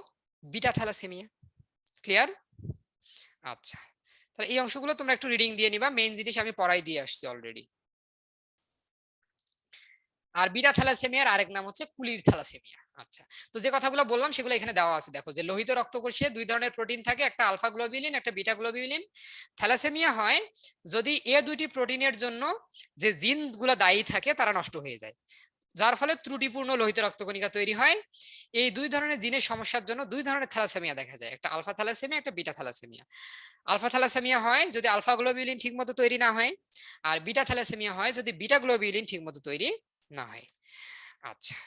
বিটা থ্যালাসেমিয়া। ক্লিয়ার? আচ্ছা তাহলে এই অংশগুলো তোমরা একটু রিডিং দিয়ে নিবা, মেইন জিনিস আমি পড়াই দিয়ে আসছি অলরেডি। আর বিটা থ্যালাসেমিয়ার আরেক নাম হচ্ছে কুলির থ্যালাসেমিয়া। আচ্ছা, তো যে কথাগুলো বললাম সেগুলো এখানে দেওয়া আছে। দেখো যে লোহিত রক্তকোষে দুই ধরনের প্রোটিন থাকে, একটা আলফা গ্লোবিউলিন একটা বিটা গ্লোবিউলিন। থ্যালাসেমিয়া হয় যদি এ দুইটি প্রোটিনের জন্য যে জিন গুলা দায়ী থাকে তারা নষ্ট হয়ে যায়, যার ফলে ত্রুটিপূর্ণ লোহিত রক্তকণিকা তৈরি হয়। এই দুই ধরনের জিনের সমস্যার জন্য দুই ধরনের থ্যালাসেমিয়া দেখা যায়, একটা আলফা থ্যালাসেমিয়া একটা বিটা থ্যালাসেমিয়া। আলফা থ্যালাসেমিয়া হয় যদি আলফা গ্লোবিউলিন ঠিকমতো তৈরি না হয়, আর বিটা থ্যালাসেমিয়া হয় যদি বিটা গ্লোবিউলিন ঠিকমতো তৈরি না হয়। আচ্ছা,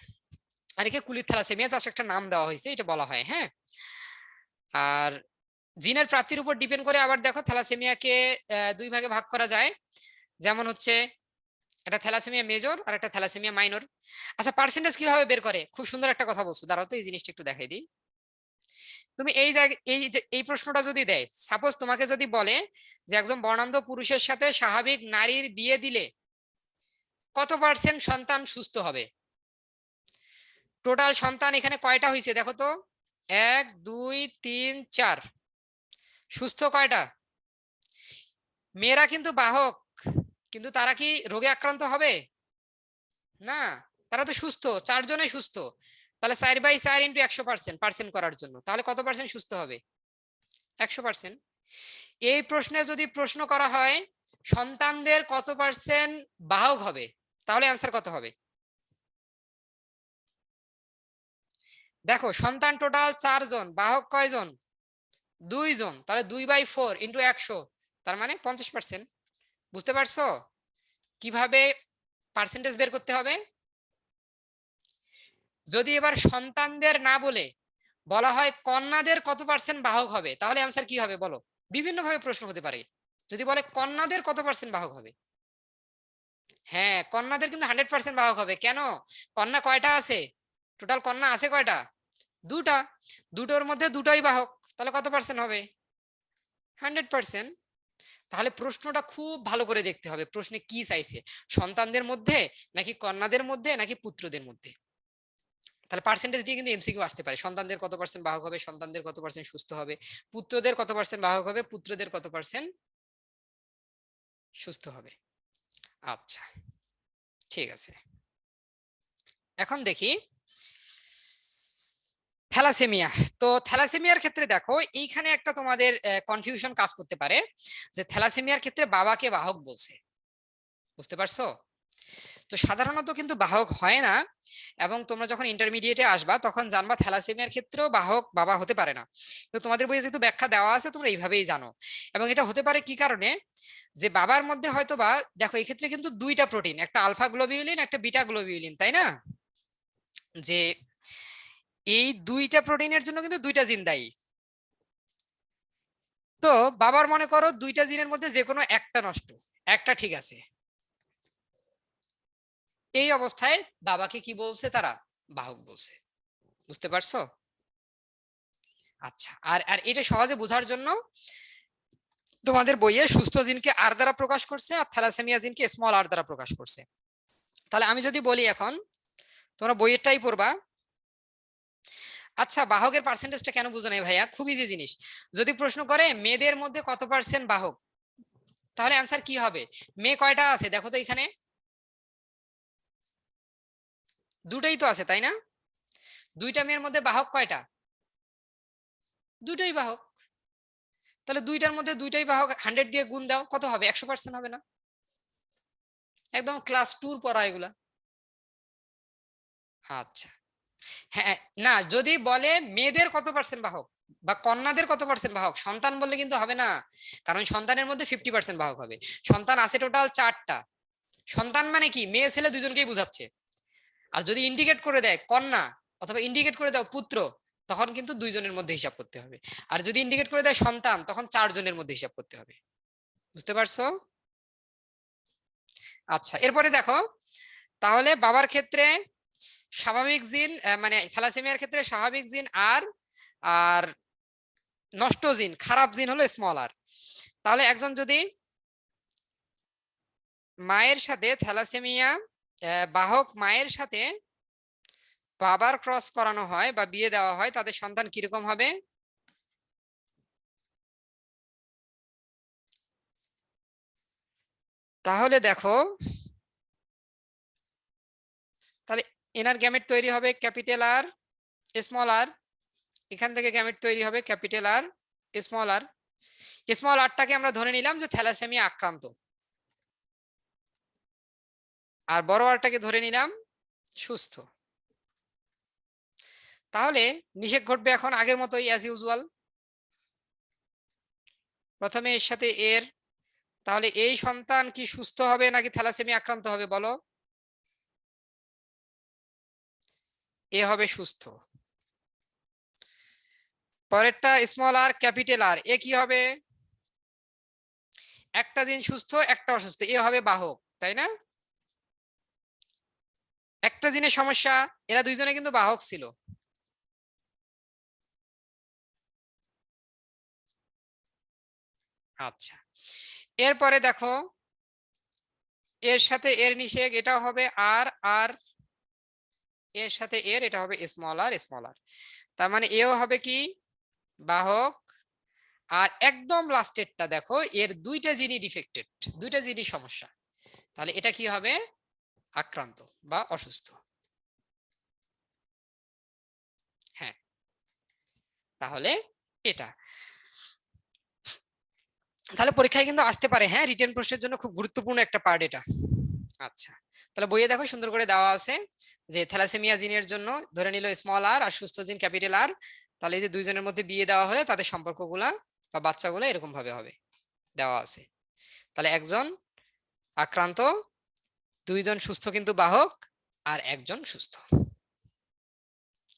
আর একে কুলির থ্যালাসেমিয়া জাস্ট একটা নাম দেওয়া হয়েছে, এটা বলা হয়। হ্যাঁ, আর জিনের প্রাপ্তির উপর ডিপেন্ড করে আবার দেখো থ্যালাসেমিয়াকে দুই ভাগে ভাগ করা যায়। যেমন হচ্ছে এটা থ্যালাসেমিয়া মেজর আর একটা থ্যালাসেমিয়া মাইনর। আচ্ছা পার্সেন্টেজ কিভাবে বের করে? খুব সুন্দর একটা কথা বলছো, দাঁড়াও তো এই জিনিসটা একটু দেখাই দিই। তুমি এই জায়গায় এই প্রশ্নটা যদি দেয়, সাপোজ তোমাকে যদি বলে যে একজন বর্ণান্ধ পুরুষের সাথে স্বাভাবিক নারীর বিয়ে দিলে কত পার্সেন্ট সন্তান সুস্থ হবে? টোটাল সন্তান এখানে কয়টা হয়েছে দেখো তো, 1 2 3 4, সুস্থ কয়টা? মেয়েরা কিন্তু বাহক, কিন্তু তারা কি রোগে আক্রান্ত হবে? না, তারা তো সুস্থ, 4 জনে সুস্থ। তাহলে 4/4 ইন্টু 100% পার্সেন্ট করার জন্য তাহলে কত পার্সেন্ট সুস্থ হবে? 100%। এই প্রশ্নে যদি প্রশ্ন করা হয় সন্তানদের কত পার্সেন্ট বাহক হবে, তাহলে অ্যান্সার কত হবে? দেখো সন্তান টোটাল 4 জন, বাহক কয়জন? 2 জন, তাহলে 2/4 ইন্টু 100, তার মানে 50%। বুঝতে পারছো কিভাবে পার্সেন্টেজ বের করতে হবে? যদি এবার সন্তানদের না বলে বলা হয় কন্যাদের কত পার্সেন্ট বাহক হবে, তাহলে অ্যান্সার কি হবে বলো? বিভিন্ন ভাবে প্রশ্ন হতে পারে। যদি বলে কন্যাদের কত পার্সেন্ট বাহক হবে, হ্যাঁ কন্যাদের কিন্তু 100% বাহক হবে। কেন? কন্যা কয়টা আছে? টোটাল কন্যা আছে কয়টা? 2টা। দুটোর মধ্যে দুটোই বাহক, তাহলে কত পার্সেন্ট হবে? 100%। তাহলে প্রশ্নটা খুব ভালো করে দেখতে হবে প্রশ্নে কি চাইছে, সন্তানদের মধ্যে নাকি কন্যাদের মধ্যে নাকি পুত্রদের মধ্যে। তাহলে পার্সেন্টেজ দিয়ে কিন্তু এমসিকিউ আসতে পারে, সন্তানদের কত পার্সেন্ট বাহক হবে, সন্তানদের কত পার্সেন্ট সুস্থ হবে, পুত্রদের কত পার্সেন্ট বাহক হবে, পুত্রদের কত পার্সেন্ট সুস্থ হবে। আচ্ছা ঠিক আছে, এখন দেখি থ্যালাসেমিয়া। তো থ্যালাসেমিয়ার ক্ষেত্রে দেখো এইখানে একটা তোমাদের কনফিউশন কাজ করতে পারে যে থ্যালাসেমিয়ার ক্ষেত্রে বাবাকে বাহক বলছে, বুঝতে পারছো? তো সাধারণত কিন্তু বাহক হয় না, এবং তোমরা যখন ইন্টারমিডিয়েটে আসবা তখন জানবা থ্যালাসেমিয়ার ক্ষেত্রেও বাহক বাবা হতে পারে না। তো তোমাদের বইয়ে যেহেতু ব্যাখ্যা দেওয়া আছে তোমরা এইভাবেই জানো। এবং এটা হতে পারে কি কারণে, যে বাবার মধ্যে হয়তো বা দেখো এই ক্ষেত্রে কিন্তু 2টা প্রোটিন, একটা আলফা গ্লোবিউলিন একটা বিটা গ্লোবিউলিন, তাই না? যে এই 2টা প্রোটিনের জন্য কিন্তু 2টা জিন দায়ী। তো বাবার মনে করো 2টা জিনের মধ্যে যে কোনো একটা নষ্ট, একটা ঠিক আছে, এই অবস্থায় বাবাকে কি বলছে তারা? বাহক বলছে। বুঝতে পারছো? আচ্ছা, আর আর এটা সহজে বোঝার জন্য তোমাদের বইয়ে সুস্থ জিনকে আর দ্বারা প্রকাশ করছে আর থ্যালাসেমিয়া জিনকে স্মল আর দ্বারা প্রকাশ করছে। তাহলে আমি যদি বলি এখন তোমরা বইয়েরটাই পড়বা। আচ্ছা বাহকের পার্সেন্টেজটা কেন বুঝো নাই ভাইয়া? খুব ইজি জিনিস। যদি প্রশ্ন করে মেয়েদের মধ্যে কত পার্সেন্ট বাহক, তাহলে অ্যান্সার কি হবে? মেয়ে কয়টা আছে দেখো তো, এখানে 2টাই তো আছে তাই না? 2টা মেয়ের মধ্যে বাহক কয়টা? 2টাই বাহক। তাহলে 2টার মধ্যে 2টাই বাহক 100 দিয়ে গুণ দাও, কত হবে? 100% হবে না? একদম ক্লাস 2 পড়া এগুলা। আচ্ছা হ্যাঁ, না যদি বলে মেয়েদের কত পার্সেন্ট বাহক বা কন্যাদের কত পার্সেন্ট বাহক, সন্তান বললে কিন্তু হবে না, কারণ সন্তানের মধ্যে 50% বাহক হবে। সন্তান আছে টোটাল 4টা। সন্তান মানে কি মেয়ে ছেলে দুজনকেই বুঝাচ্ছে। আর যদি ইন্ডিকেট করে দেয় কন্যা অথবা ইন্ডিকেট করে দাও পুত্র, তখন কিন্তু 2 জনের মধ্যে হিসাব করতে হবে। আর যদি ইন্ডিকেট করে দেয় সন্তান, তখন 4 জনের মধ্যে হিসাব করতে হবে। বুঝতে পারছো? আচ্ছা এরপরে দেখো, তাহলে বাবার ক্ষেত্রে স্বাভাবিক জিন, মানে থ্যালাসেমিয়ার ক্ষেত্রে স্বাভাবিক জিন আর আর নষ্ট জিন খারাপ জিন হলো স্মল আর। তাহলে একজন যদি মায়ের সাথে থ্যালাসেমিয়া বাহক মায়ের সাথে বাবার ক্রস করানো হয় বা বিয়ে দেওয়া হয়, তাদের সন্তান কিরকম হবে? তাহলে দেখো, তাহলে এনার গ্যামেট তৈরি হবে ক্যাপিটাল আর স্মল আর, এখান থেকে গ্যামেট তৈরি হবে ক্যাপিটাল আর স্মল আর। স্মল আরটাকে আমরা ধরে নিলাম যে থ্যালাসেমিয়া আক্রান্ত, আর বড় আরটাকে ধরে নিলাম সুস্থ। তাহলে নিষেধ ঘটবে এখন আগের মতোই অ্যাজ ইউজুয়াল, প্রথমে এর সাথে এর। তাহলে এই সন্তান কি সুস্থ হবে নাকি থ্যালাসেমিয়া আক্রান্ত হবে বলো? এ হবে সুস্থ। পরেরটা স্মল আর ক্যাপিটাল আর, এ কি হবে? একটা জিন সুস্থ একটা অসুস্থ, এ হবে বাহক, তাই না? একটা জিনের সমস্যা, এরা দুইজনে কিন্তু বাহক ছিল। আচ্ছা, এরপরে দেখো এর সাথে এর নিষেধ, এটা হবে আর, আর এর সাথে এর, এটা হবে স্মল আর স্মল আর। তার মানে এও হবে কি বাহক। আর একদম লাস্টেরটা দেখো, এর দুইটা জিনই ডিফেক্টেড, দুইটা জিনই সমস্যা, তাহলে এটা কি হবে আক্রান্ত বা অসুস্থ। হ্যাঁ, তাহলে এটা তাহলে পরীক্ষায় কিন্তু আসতে পারে। হ্যাঁ, রিটেন প্রশ্নের জন্য খুব গুরুত্বপূর্ণ একটা পার্ট এটা। আচ্ছা, তাহলে বইয়ে দেখো সুন্দর করে দেওয়া আছে যে থ্যালাসেমিয়া জিনের জন্য ধরে নিল স্মল আর, আর সুস্থ জিন ক্যাপিটাল আর, তাহলে এই যে দুইজনের মধ্যে বিয়ে দেওয়া হলে তাদের সম্পর্কগুলা বা বাচ্চাগুলো এরকম ভাবে হবে, দেওয়া আছে। তাহলে একজন আক্রান্ত, দুইজন সুস্থ কিন্তু বাহক, আর একজন সুস্থ।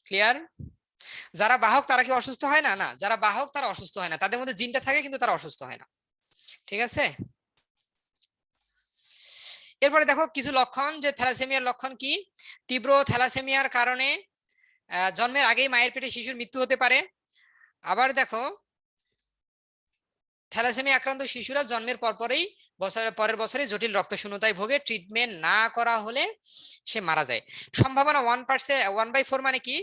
ক্লিয়ার? যারা বাহক তারা কি অসুস্থ হয় না? না, যারা বাহক তারা অসুস্থ হয় না, তাদের মধ্যে জিনটা থাকে কিন্তু তারা অসুস্থ হয় না। ঠিক আছে? এরপরে দেখো কিছু লক্ষণ, যে থ্যালাসেমিয়ার লক্ষণ কি। তীব্র থ্যালাসেমিয়ার কারণে জন্মের আগেই মায়ের পেটে শিশুর মৃত্যু হতে পারে। আবার দেখো থ্যালাসেমিয়া আক্রান্ত শিশুরা জন্মের পরপরই পরের বছরে জটিল রক্তশূন্যতায় ভোগে, ট্রিটমেন্ট না করা হলে সে মারা যায়। সম্ভাবনা 1%, 1/4 মানে কি,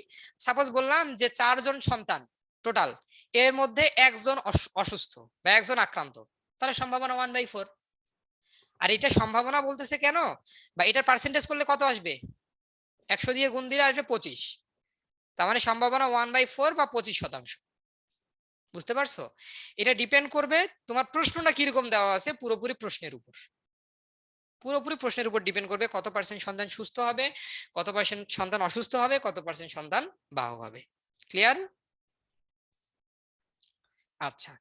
সাপোজ বললাম যে 4 জন সন্তান টোটাল, এর মধ্যে একজন অসুস্থ বা একজন আক্রান্ত, তাহলে সম্ভাবনা 1/4। আর এটা সম্ভাবনা বলতেছে কেন, বা এটার পার্সেন্টেজ করলে কত আসবে, 100 দিয়ে গুণ দিলে আসবে 25, তার মানে সম্ভাবনা 1/4 বা 25%। বুঝতে পারছো? এটা ডিপেন্ড করবে তোমার প্রশ্নটা কিরকম দেওয়া আছে, পুরোপুরি প্রশ্নের উপর, পুরোপুরি প্রশ্নের উপর ডিপেন্ড করবে কত পার্সেন্ট সন্তান সুস্থ হবে, কত পার্সেন্ট সন্তান অসুস্থ হবে, কত পার্সেন্ট সন্তান বাহক হবে। ক্লিয়ার? আচ্ছা,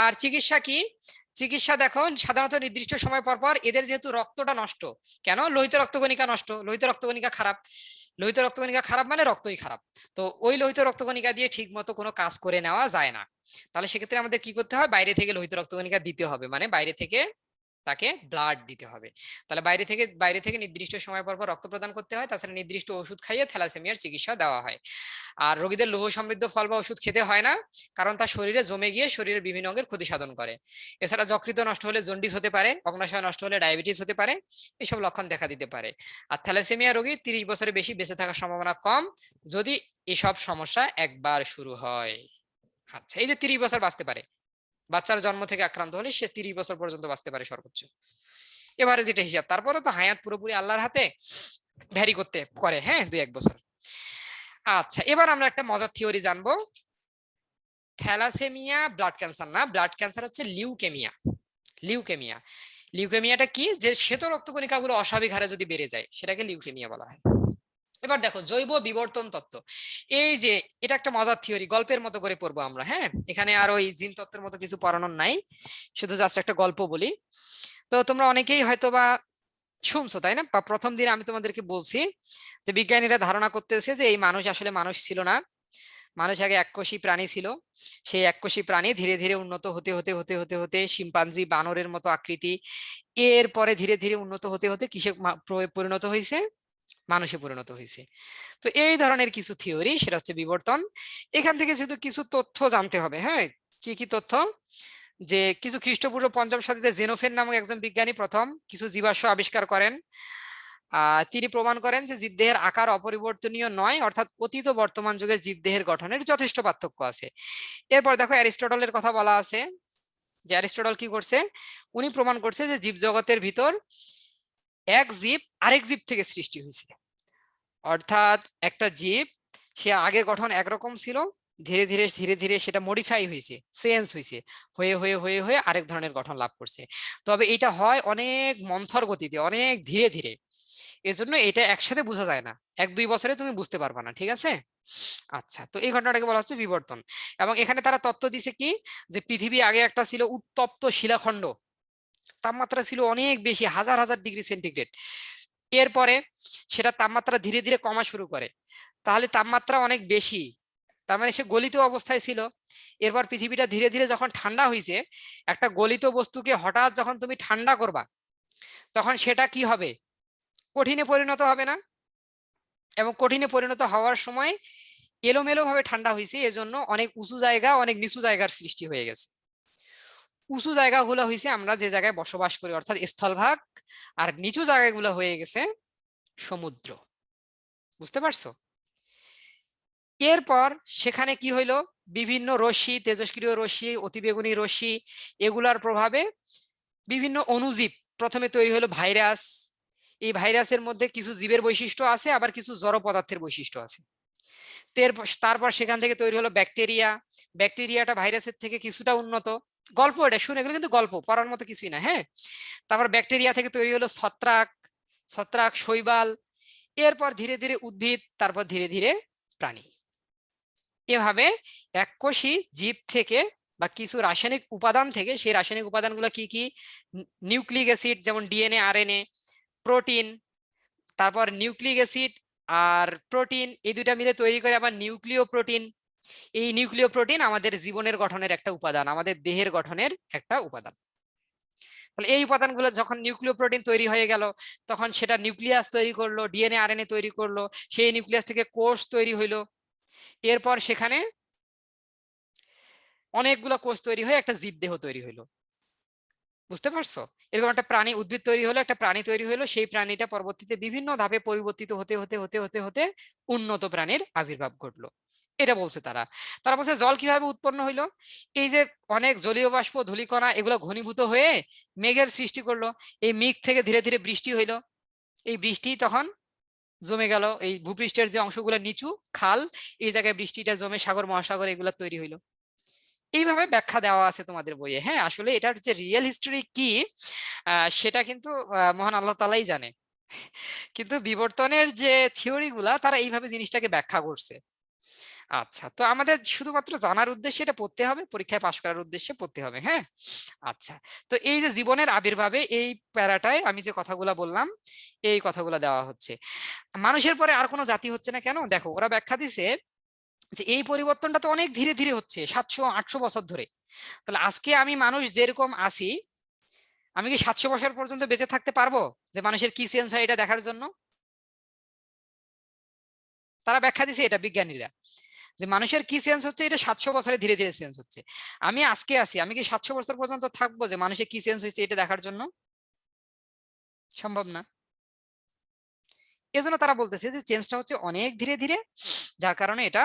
আর চিকিৎসা কি। চিকিৎসা দেখো সাধারণত নির্দিষ্ট সময় পর পর এদের যেহেতু রক্তটা নষ্ট, কেন, লোহিত রক্তকণিকা নষ্ট, লোহিত রক্তকণিকা খারাপ, লোহিত রক্তকণিকা খারাপ মানে রক্তই খারাপ, তো ওই লোহিত রক্তকণিকা দিয়ে ঠিক মতো কোনো কাজ করে নেওয়া যায় না। তাহলে সেক্ষেত্রে আমাদের কি করতে হয়, বাইরে থেকে লোহিত রক্তকণিকা দিতে হবে, মানে বাইরে থেকে তাকে ব্লাড দিতে হবে। তাহলে বাইরে থেকে নির্দিষ্ট সময় পর পর রক্ত প্রদান করতে হয়, তাছাড়া নির্দিষ্ট ওষুধ খাইয়ে থ্যালাসেমিয়ার চিকিৎসা দেওয়া হয়। আর রোগীদের লৌহ সমৃদ্ধ ফল বা ওষুধ খেতে হয় না, কারণ তা শরীরে জমে গিয়ে শরীরের বিভিন্ন অঙ্গের ক্ষতি সাধন করে। এছাড়া যকৃত নষ্ট হলে জন্ডিস হতে পারে, অগ্নাশয় নষ্ট হলে ডায়াবেটিস হতে পারে, এসব লক্ষণ দেখা দিতে পারে। আর থ্যালাসেমিয়া রোগী 30 বছরের বেশি বেঁচে থাকার সম্ভাবনা কম, যদি এসব সমস্যা একবার শুরু হয়। আচ্ছা, এই যে 30 বছর বাঁচতে পারে, বাচ্চার জন্ম থেকে আক্রান্ত হলে সে 30 বছর পর্যন্ত বাঁচতে পারে সর্বোচ্চ। এবারে যেটা হিসাব, তারপরে তো হায়াত পুরোপুরি আল্লাহর হাতে, ভ্যারি করতে করে, হ্যাঁ, 2-1 বছর। আচ্ছা, এবার আমরা একটা মজার থিওরি জানবো। থ্যালাসেমিয়া ব্লাড ক্যান্সার না, ব্লাড ক্যান্সার হচ্ছে লিউকেমিয়া। লিউকেমিয়া, লিউকেমিয়াটা কি, যে শ্বেত রক্তকণিকাগুলো অস্বাভাবিক হারে যদি বেড়ে যায় সেটাকে লিউকেমিয়া বলা হয়। এবার দেখো জৈব বিবর্তন তত্ত্ব, এই যে এটা একটা মজার থিওরি, গল্পের মতো করে পড়বো আমরা। হ্যাঁ, এখানে আর ওই জিন তত্ত্বের মতো কিছু পড়ানোর নাই, শুধু জাস্ট একটা গল্প বলি। তো তোমরা অনেকেই হয়তো বা শুনছো, তাই না, বা প্রথম দিন আমি তোমাদেরকে বলছি যে বিজ্ঞানীরা ধারণা করতেছে যে এই মানুষ আসলে মানুষ ছিল না, মানুষ আগে এককোষী প্রাণী ছিল। সেই এককোষী প্রাণী ধীরে ধীরে উন্নত হতে হতে হতে হতে হতে শিম্পাঞ্জি বানরের মতো আকৃতি, এরপরে ধীরে ধীরে উন্নত হতে হতে কিসে পরিণত হয়েছে, মানুষে পরিণত হয়েছে। তো এই ধরনের কিছু থিওরি, সেটা হচ্ছে বিবর্তন। এখান থেকে যেহেতু কিছু তথ্য জানতে হবে, হ্যাঁ, কি কি তথ্য, যে কিছু খ্রিস্টপূর্ব 5ম শতাব্দীতে জেনোফেন নামক একজন বিজ্ঞানী প্রথম কিছু জীবাশ্ম আবিষ্কার করেন। তিনি প্রমাণ করেন যে জীবদেহের আকার অপরিবর্তনীয় নয়, অর্থাৎ অতীত বর্তমান যুগের জীবদেহের গঠনের যথেষ্ট পার্থক্য আছে। এরপর দেখো অ্যারিস্টটলের কথা বলা আছে, যে অ্যারিস্টটল কি করছে, উনি প্রমাণ করছে যে জীবজগতের ভিতর এক জীব আরেক জীব থেকে সৃষ্টি হয়েছে, অর্থাৎ একটা জীব সে আগের গঠন একরকম ছিল, ধীরে ধীরে ধীরে ধীরে সেটা মডিফাই হয়েছে, চেঞ্জ হয়েছে, হয়ে হয়ে হয়ে হয়ে আরেক ধরনের গঠন লাভ করছে। তবে এটা হয় অনেক মন্থর গতিতে, অনেক ধীরে ধীরে, এজন্য এটা একসাথে বোঝা যায় না, 1-2 বছরে তুমি বুঝতে পারবা না। ঠিক আছে? আচ্ছা, তো এই ঘটনাটাকে বলা হচ্ছে বিবর্তন। এবং এখানে তারা তত্ত্ব দিছে কি, যে পৃথিবী আগে একটা ছিল উত্তপ্ত শিলাখণ্ড, তাপমাত্রা ছিল অনেক বেশি, হাজার হাজার ডিগ্রি সেন্টিগ্রেড। এরপরে সেটা তাপমাত্রা ধীরে ধীরে কমা শুরু করে, তাহলে তাপমাত্রা অনেক বেশি, তার মানে সে গলিত অবস্থায় ছিল। এরপর পৃথিবীটা ধীরে ধীরে যখন ঠান্ডা হয়েছে, একটা গলিত বস্তুকে হঠাৎ যখন তুমি ঠান্ডা করবা, তখন সেটা কি হবে? কঠিনে পরিণত হবে না? এবং কঠিনে পরিণত হওয়ার সময় এলোমেলো ভাবে ঠান্ডা হয়েছে, এজন্য অনেক উঁচু জায়গা, অনেক নিচু জায়গার সৃষ্টি হয়ে গেছে। উঁচু জায়গাগুলো হয়েছে আমরা যে জায়গায় বসবাস করি, অর্থাৎ স্থলভাগ, আর নিচু জায়গাগুলো হয়ে গেছে সমুদ্র। বুঝতে পারছো? এরপর সেখানে কি হইলো, বিভিন্ন রশ্মি, তেজস্ক্রিয় রশ্মি, অতিবেগুনি রশ্মি, এগুলার প্রভাবে বিভিন্ন অণুজীব প্রথমে তৈরি হলো ভাইরাস। এই ভাইরাসের মধ্যে কিছু জীবের বৈশিষ্ট্য আছে, আবার কিছু জড় পদার্থের বৈশিষ্ট্য আছে। তারপর সেখান থেকে তৈরি হলো ব্যাকটেরিয়া। ব্যাকটেরিয়াটা ভাইরাসের থেকে কিছুটা উন্নত। গল্প এটা শুনে, এগুলো কিন্তু গল্প, পড়ার মতো কিছুই না। হ্যাঁ, তারপর ব্যাকটেরিয়া থেকে তৈরি হলো ছত্রাক, ছত্রাক শৈবাল, এরপর ধীরে ধীরে উদ্ভিদ, তারপর ধীরে ধীরে প্রাণী। এভাবে এককোষী জীব থেকে বা কিছু রাসায়নিক উপাদান থেকে, সেই রাসায়নিক উপাদানগুলো কি কি? নিউক্লিক অ্যাসিড, যেমন ডিএনএ, আরএনএ, প্রোটিন, তারপর নিউক্লিক অ্যাসিড আর প্রোটিন, এই দুইটা মিলে তৈরি করে আবার নিউক্লিয় প্রোটিন। এই নিউক্লিয় প্রোটিন আমাদের জীবনের গঠনের একটা উপাদান, আমাদের দেহের গঠনের একটা উপাদান। তাহলে এই উপাদানগুলো যখন নিউক্লিয় প্রোটিন তৈরি হয়ে গেল, তখন সেটা নিউক্লিয়াস তৈরি করলো, ডিএনএ আরএনএ তৈরি করলো, সেই নিউক্লিয়াস থেকে কোষ তৈরি হইলো। এরপর সেখানে অনেকগুলো কোষ তৈরি হয়ে একটা জীবদেহ তৈরি হইলো। বুঝতে পারছো? এরকম একটা প্রাণী, উদ্ভিদ তৈরি হলো, একটা প্রাণী তৈরি হলো, সেই প্রাণীটা পরবর্তীতে বিভিন্ন ধাপে পরিবর্তিত হতে হতে হতে হতে হতে উন্নত প্রাণীর আবির্ভাব ঘটলো। এটা বলছে তারা। তারা বলছে জল কিভাবে উৎপন্ন হইলো? এই যে অনেক জলীয় বাষ্প, ধূলিকণা, এগুলো ঘনীভূত হয়ে মেঘের সৃষ্টি করলো। এই মেঘ থেকে ধীরে ধীরে বৃষ্টি হইলো। এই বৃষ্টি তখন জমে গেল, এই ভূপৃষ্ঠের যে অংশগুলো নিচু, খাল, এই জায়গায় বৃষ্টিটা জমে সাগর, মহাসাগর এগুলা তৈরি হইলো। এইভাবে ব্যাখ্যা দেওয়া আছে তোমাদের বইয়ে। হ্যাঁ, আসলে এটার যে রিয়েল হিস্টোরি কি, সেটা কিন্তু মহান আল্লাহ তাআলাই জানে। কিন্তু বিবর্তনের যে থিওরি গুলা, তারা এইভাবে জিনিসটাকে ব্যাখ্যা করছে। আচ্ছা, তো আমাদের শুধুমাত্র জানার উদ্দেশ্যে এটা পড়তে হবে, পরীক্ষায় পাশ করার উদ্দেশ্যে পড়তে হবে। হ্যাঁ, আচ্ছা। তো এই যে জীবনের আবির্ভাবে এই প্যারাটায় আমি যে কথাগুলা বললাম, এই কথাগুলা দেওয়া হচ্ছে। মানুষের পরে আর কোনো জাতি হচ্ছে না কেন? দেখো, ওরা ব্যাখ্যা দিছে যে এই পরিবর্তনটা তো অনেক ধীরে ধীরে হচ্ছে, 700-800 বছর ধরে। তাহলে আজকে আমি মানুষ যেরকম আছি, আমি কি 700 বছর পর্যন্ত বেঁচে থাকতে পারবো যে মানুষের কি চেঞ্জ হয় এটা দেখার জন্য? তারা ব্যাখ্যা দিছে এটা, বিজ্ঞানীরা, যে মানুষের কি চেঞ্জ হচ্ছে এটা 700 বছরে ধীরে ধীরে চেঞ্জ হচ্ছে। আমি আজকে আছি, আমি কি 700 বছর পর্যন্ত থাকবো যে মানুষের কি চেঞ্জ হয়েছে এটা দেখার জন্য? সম্ভব না। এজন্য তারা বলতেছে যে চেঞ্জটা হচ্ছে অনেক ধীরে ধীরে, যার কারণে এটা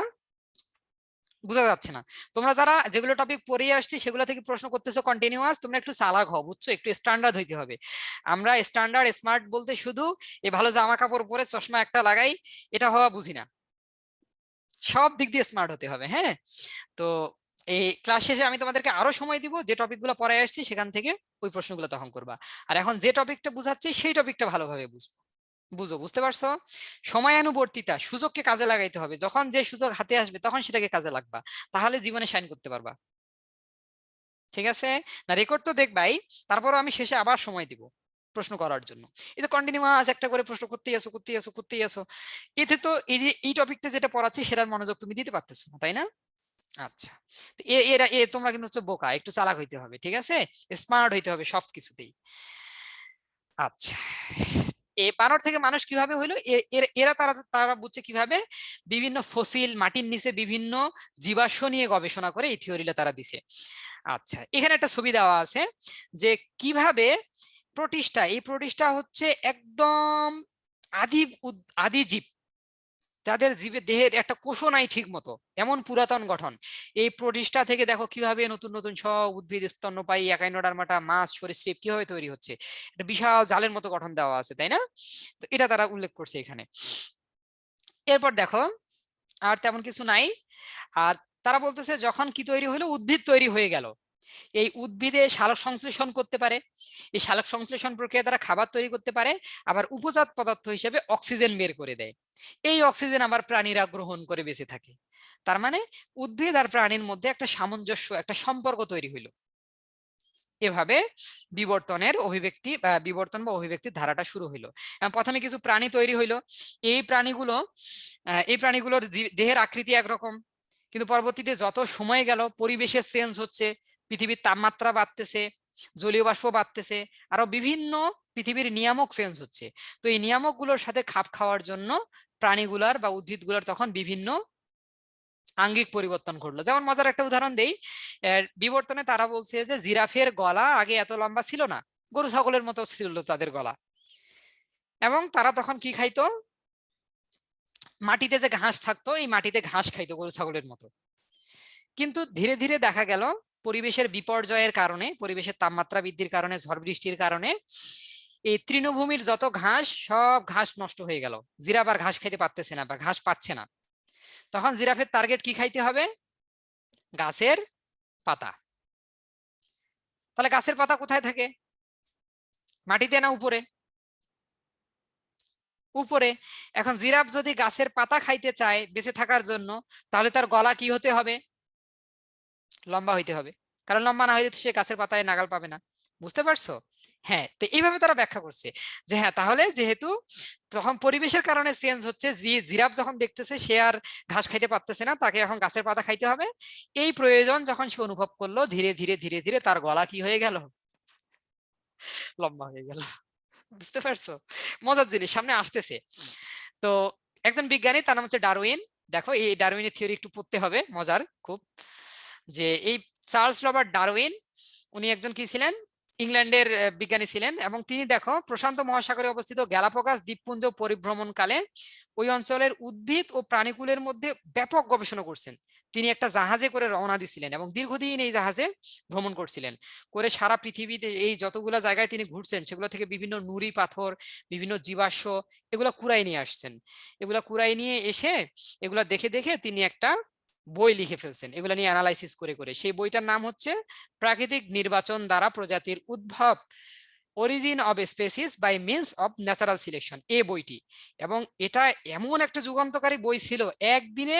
বোঝা যাচ্ছে না। তোমরা যারা যেগুলো টপিক পড়িয়ে আসছি সেগুলো থেকে প্রশ্ন করতেছো কন্টিনিউয়াস, তোমরা একটু চালাক হও, বুঝছো? একটু স্ট্যান্ডার্ড হইতে হবে। আমরা স্ট্যান্ডার্ড স্মার্ট বলতে শুধু এই ভালো জামা কাপড় পরে চশমা একটা লাগাই, এটা হওয়া বুঝি না। সব দিক দিয়ে স্মার্ট হতে হবে। হ্যাঁ, তো এই ক্লাস শেষে আমি তোমাদেরকে আরো সময় দিব, যে টপিকগুলো পড়ে আসছি সেখান থেকে ওই প্রশ্নগুলো তখন করবা। আর এখন যে টপিকটা বুঝাচ্ছি সেই টপিকটা ভালোভাবে বুঝবো। বুঝতে পারছো? সময়ানুবর্তিতা, সুযোগকে কাজে লাগাইতে হবে। যখন যে সুযোগ হাতে আসবে তখন সেটাকে কাজে লাগবা, তাহলে জীবনে শাইন করতে পারবা। ঠিক আছে? না, রেকর্ড তো দেখবাই, তারপরও আমি শেষে আবার সময় দিব প্রশ্ন করার জন্য। এই তো কন্টিনিউয়াস একটা করে প্রশ্ন করতেই আসো করতেই আসো করতেই আসো, এতে তো এই যে এই টপিকটা যেটা পড়াচ্ছি সেটার মনোযোগ তুমি দিতে পারতেছো না, তাই না? আচ্ছা, তো তোমরা কিন্তু হচ্ছে বোকা, একটু চালাক হইতে হবে। ঠিক আছে? স্মার্ট হইতে হবে সবকিছুতেই। আচ্ছা, বানর থেকে মানুষ কিভাবে হইলো? এরা তারা তারা বুঝছে কিভাবে? বিভিন্ন ফসিল, মাটির নিচে বিভিন্ন জীবাশ্ম নিয়ে গবেষণা করে এই থিওরিটা তারা দিছে। আচ্ছা, এখানে একটা ছবি দেওয়া আছে যে কিভাবে প্রোটিস্টা, এই প্রোটিস্টা হচ্ছে একদম আদি আদি জীব, যাদের জীবের দেহের একটা কোষও নাই ঠিক মতো, এমন পুরাতন গঠন। এই প্রোটিস্টা থেকে দেখো কিভাবে নতুন নতুন সব উদ্ভিদ, স্তন্যপায়ী, একাইনোডার্মাটা, মাছ, সরীসৃপ কিভাবে তৈরি হচ্ছে। একটা বিশাল জালের মতো গঠন দেওয়া আছে, তাই না? তো এটা তারা উল্লেখ করছে এখানে। এরপর দেখো আর তেমন কিছু নাই। আর তারা বলতেছে যখন কি তৈরি হলো, উদ্ভিদ তৈরি হয়ে গেল, এই উদ্ভিদে সালোক সংশ্লেষণ করতে পারে, এই সালোক সংশ্লেষণ প্রক্রিয়া দ্বারা খাবার তৈরি করতে পারে, আবার উপজাত পদার্থ হিসেবে অক্সিজেন বের করে দেয়। এই অক্সিজেন আবার প্রাণীরা গ্রহণ করে বেঁচে থাকে। তার মানে উদ্ভিদ আর প্রাণীর মধ্যে একটা সামঞ্জস্য, একটা সম্পর্ক তৈরি হইলো। এভাবে বিবর্তনের অভিব্যক্তি বা বিবর্তন বা অভিব্যক্তির ধারাটা শুরু হইলো। প্রথমে কিছু প্রাণী তৈরি হইলো। এই প্রাণীগুলোর দেহের আকৃতি একরকম, কিন্তু পরবর্তীতে যত সময় গেল পরিবেশের চেঞ্জ হচ্ছে, পৃথিবীর তাপমাত্রা বাড়তেছে, জলীয় বাষ্প বাড়তেছে, আরো বিভিন্ন পৃথিবীর নিয়ামক চেঞ্জ হচ্ছে। তো এই নিয়ামকগুলোর সাথে খাপ খাওয়ার জন্য প্রাণীগুলার বা উদ্ভিদগুলোর তখন বিভিন্ন আঙ্গিক পরিবর্তন ঘটলো। যেমন মজার একটা উদাহরণ দেই, বিবর্তনে তারা বলছে যে জিরাফের গলা আগে এত লম্বা ছিল না, গরু ছাগলের মতো ছিল তাদের গলা, এবং তারা তখন কি খাইতো, মাটিতে যে ঘাস থাকতো এই মাটিতে ঘাস খাইতো গরু ছাগলের মতো। কিন্তু ধীরে ধীরে দেখা গেল পরিবেশের বিপর্যয়ের কারণে, পরিবেশের তাপমাত্রা বৃদ্ধির কারণে, ঝড় বৃষ্টির কারণে এই তৃণভূমির যত ঘাস সব ঘাস নষ্ট হয়ে গেল, জিরাফ আর ঘাস খাইতে পারতেছে না বা ঘাস পাচ্ছে না। তখন জিরাফের টার্গেট কি খাইতে হবে, গাছের পাতা। তাহলে গাছের পাতা কোথায় থাকে, মাটিতে না উপরে? উপরে। এখন জিরাফ যদি গাছের পাতা খাইতে চায় বেঁচে থাকার জন্য, তাহলে তার গলা কি হতে হবে, লম্বা হইতে হবে, কারণ লম্বা না হইলে সে গাছের পাতায় নাগাল পাবে না। বুঝতে পারছো? হ্যাঁ, তো এইভাবে তারা ব্যাখ্যা করছে যে হ্যাঁ, তাহলে যেহেতু তখন পরিবেশের কারণে চেঞ্জ হচ্ছে, জিরাফ যখন দেখতেছে সে আর ঘাস খাইতে পারতেছে না, তাকে এখন গাছের পাতা খাইতে হবে, এই প্রয়োজন যখন সে অনুভব করলো, ধীরে ধীরে ধীরে ধীরে তার গলা কি হয়ে গেল, লম্বা হয়ে গেল। বুঝতে পারছো? মজার জিনিস সামনে আসতেছে। তো একজন বিজ্ঞানী, তার নাম হচ্ছে ডারউইন। দেখো এই ডারউইনের থিওরি একটু পড়তে হবে, মজার খুব। যে এই চার্লস রবার্ট ডারউইন, উনি একজন কি ছিলেন, ইংল্যান্ডের বিজ্ঞানী ছিলেন, এবং তিনি দেখো প্রশান্ত মহাসাগরে অবস্থিত গ্যালাপাগোস দ্বীপপুঞ্জ পরিভ্রমণকালে ওই অঞ্চলের উদ্ভিদ ও প্রাণীকুলের মধ্যে ব্যাপক গবেষণা করছেন। তিনি একটা জাহাজে করে রওনা দিছিলেন এবং দীর্ঘদিন এই জাহাজে ভ্রমণ করছিলেন, করে সারা পৃথিবীতে এই যতগুলা জায়গায় তিনি ঘুরছেন সেগুলো থেকে বিভিন্ন নুড়ি পাথর, বিভিন্ন জীবাশ্ম এগুলা কুড়াই নিয়ে আসছেন। এগুলা কুড়াই নিয়ে এসে এগুলা দেখে দেখে তিনি একটা বই লিখে ফেলছেন এগুলা নিয়ে অ্যানালাইসিস করে করে। সেই বইটার নাম হচ্ছে প্রাকৃতিক নির্বাচন দ্বারা প্রজাতির উদ্ভব, origin of species by means of natural selection, এই বইটি। এবং এটা এমন একটা যুগান্তকারী বই ছিল, একদিনে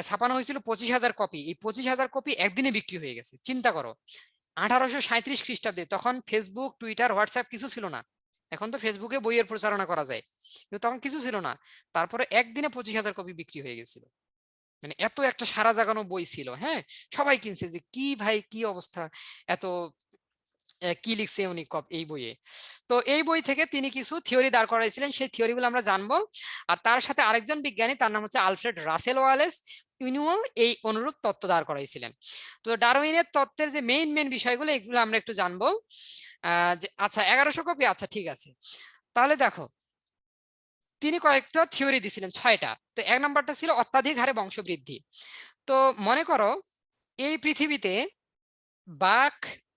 ছাপানো হয়েছিল 25,000 কপি। এই 25,000 কপি একদিনে বিক্রি হয়ে গেছে, চিন্তা করো। 1837 খ্রিস্টাব্দে, তখন ফেসবুক, টুইটার, হোয়াটসঅ্যাপ কিছু ছিল না। এখন তো ফেসবুকে বইয়ের প্রচারণা করা যায়, কিন্তু তখন কিছু ছিল না। তারপরে একদিনে 25,000 কপি বিক্রি হয়ে গেছিল। মানে এত একটা সারা জাগানো বই ছিল। হ্যাঁ, সবাই কিনছে, যে কি ভাই কি অবস্থা, এত কি লিখছে উনি এই বইয়ে। তো এই বই থেকে তিনি কিছু থিওরি দাঁড় করাইছিলেন, সেই থিওরিগুলো আমরা জানবো। আর তার সাথে আরেকজন বিজ্ঞানী, তার নাম হচ্ছে আলফ্রেড রাসেল ওয়ালেস, ইনিও এই অনুরূপ তত্ত্ব দাঁড় করাইছিলেন। তো ডারউইনের তত্ত্বের যে মেইন বিষয়গুলো এগুলো আমরা একটু জানবো। আচ্ছা 1100 কপি, আচ্ছা ঠিক আছে। তাহলে দেখো তিনি কয়েকটা থিওরি দিছিলেন, 6টা। তো 1 নম্বরটা ছিল অত্যাধিক হারে বংশবৃদ্ধি। তো মনে করো এই পৃথিবীতে বাঘ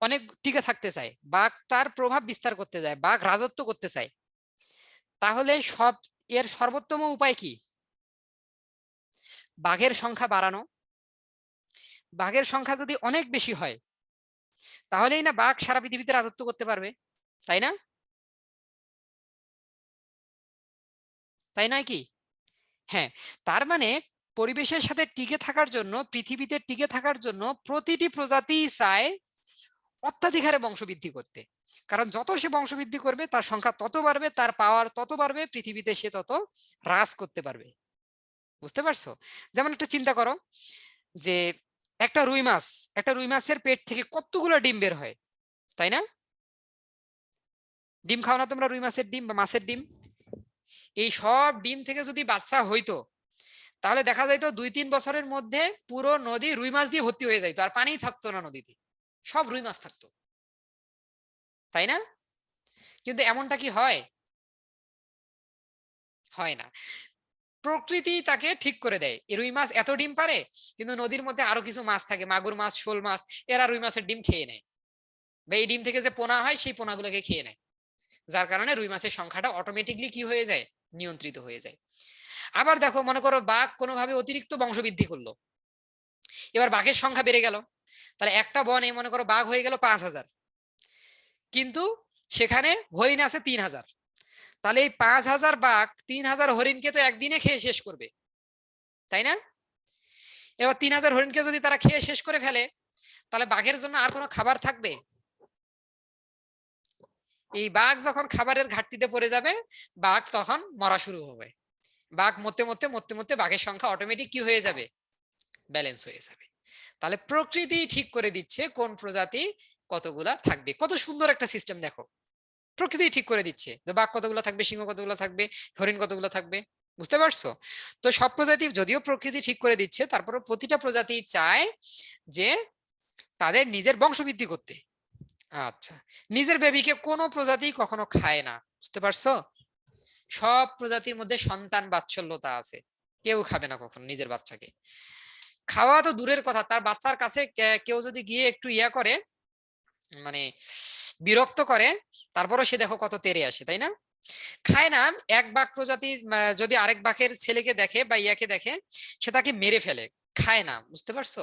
অনেক টিকে থাকতে চায়, বাঘ তার প্রভাব বিস্তার করতে চায়, বাঘ রাজত্ব করতে চায়, তাহলে এর সর্বোত্তম উপায় কি, বাঘের সংখ্যা বাড়ানো। বাঘের সংখ্যা যদি অনেক বেশি হয় তাহলেই না বাঘ সারা পৃথিবীতে রাজত্ব করতে পারবে, তাই না? তাই নয় কি? হ্যাঁ, তার মানে পরিবেশের সাথে টিকে থাকার জন্য, পৃথিবীতে টিকে থাকার জন্য প্রতিটি প্রজাতি চায় অত্যাধিক হারে বংশবৃদ্ধি করতে। কারণ যত সে বংশবৃদ্ধি করবে তার সংখ্যা তত বাড়বে, তার পাওয়ার তত বাড়বে, পৃথিবীতে সে তত হ্রাস করতে পারবে। বুঝতে পারছো? যেমন একটা চিন্তা করো, যে একটা রুই মাছের পেট থেকে কতগুলো ডিম বের হয়, তাই না? ডিম খাও না তোমরা, রুই মাছের ডিম বা মাছের ডিম? এই সব ডিম থেকে যদি বাচ্চা হইতো তাহলে দেখা যাইতো 2-3 বছরের মধ্যে পুরো নদী রুই মাছ দিয়ে ভর্তি হয়ে যাইতো, আর পানি থাকতো না নদীতে, সব রুই মাছ থাকতো, তাই না? কিন্তু এমনটা কি হয়? হয় না। প্রকৃতি তাকে ঠিক করে দেয়, রুই মাছ এত ডিম পারে, কিন্তু নদীর মধ্যে আরো কিছু মাছ থাকে, মাগুর মাছ, শোল মাছ, এরা রুই মাছের ডিম খেয়ে নেয়, বা এই ডিম থেকে যে পোনা হয় সেই পোনাগুলোকে খেয়ে নেয়। যার কারণে রুই মাছের সংখ্যাটা অটোমেটিকলি কি হয়ে যায়, নিয়ন্ত্রিত হয়ে যায়। আবার দেখো, মনে করো বাঘ কোনোভাবে অতিরিক্ত বংশবৃদ্ধি করলো, এবার বাঘের সংখ্যা বেড়ে গেল, তাহলে একটা বনে মনে করো বাঘ হয়ে গেল 5,000, কিন্তু সেখানে হরিণ আছে 3,000, তাহলে এই 5,000 বাঘ 3,000 হরিণকে তো একদিনে খেয়ে শেষ করবে, তাই না? এবার 3,000 হরিণকে যদি তারা খেয়ে শেষ করে ফেলে, তাহলে বাঘের জন্য আর কোনো খাবার থাকবে? এই বাঘ যখন খাবারের ঘাটতিতে পড়ে যাবে, বাঘ তখন মরা শুরু হবে। বাঘ মরতে মরতে মরতে মরতে বাঘের সংখ্যা অটোমেটিক কি হয়ে যাবে, ব্যালেন্স হয়ে যাবে। তাহলে প্রকৃতি ঠিক করে দিচ্ছে কোন প্রজাতি কতগুলা থাকবে। কত সুন্দর একটা সিস্টেম দেখো, প্রকৃতি ঠিক করে দিচ্ছে যে বাঘ কতগুলো থাকবে, সিংহ কতগুলো থাকবে, হরিণ কতগুলো থাকবে। বুঝতে পারছো? তো সব প্রজাতি যদিও প্রকৃতি ঠিক করে দিচ্ছে, তারপরে প্রতিটা প্রজাতি চায় যে তাদের নিজের বংশবৃদ্ধি করতে। আচ্ছা, নিজের বেবিকে কোনো প্রজাতি কখনো খায় না। বুঝতে পারছো? সব প্রজাতির মধ্যে সন্তান বাৎসল্যতা আছে, কেউ খাবে না কখনো নিজের বাচ্চাকে। খাওয়া তো দূরের কথা, তার বাচ্চার কাছে কেউ যদি গিয়ে একটু ইয়া করে, মানে বিরক্ত করে, তারপরও সে দেখো কত তেড়ে আসে, তাই না? খায় না। এক বাঘ প্রজাতি যদি আরেক বাঘের ছেলেকে দেখে বা ইয়াকে দেখে, সে তাকে মেরে ফেলে, খায় না। বুঝতে পারছো?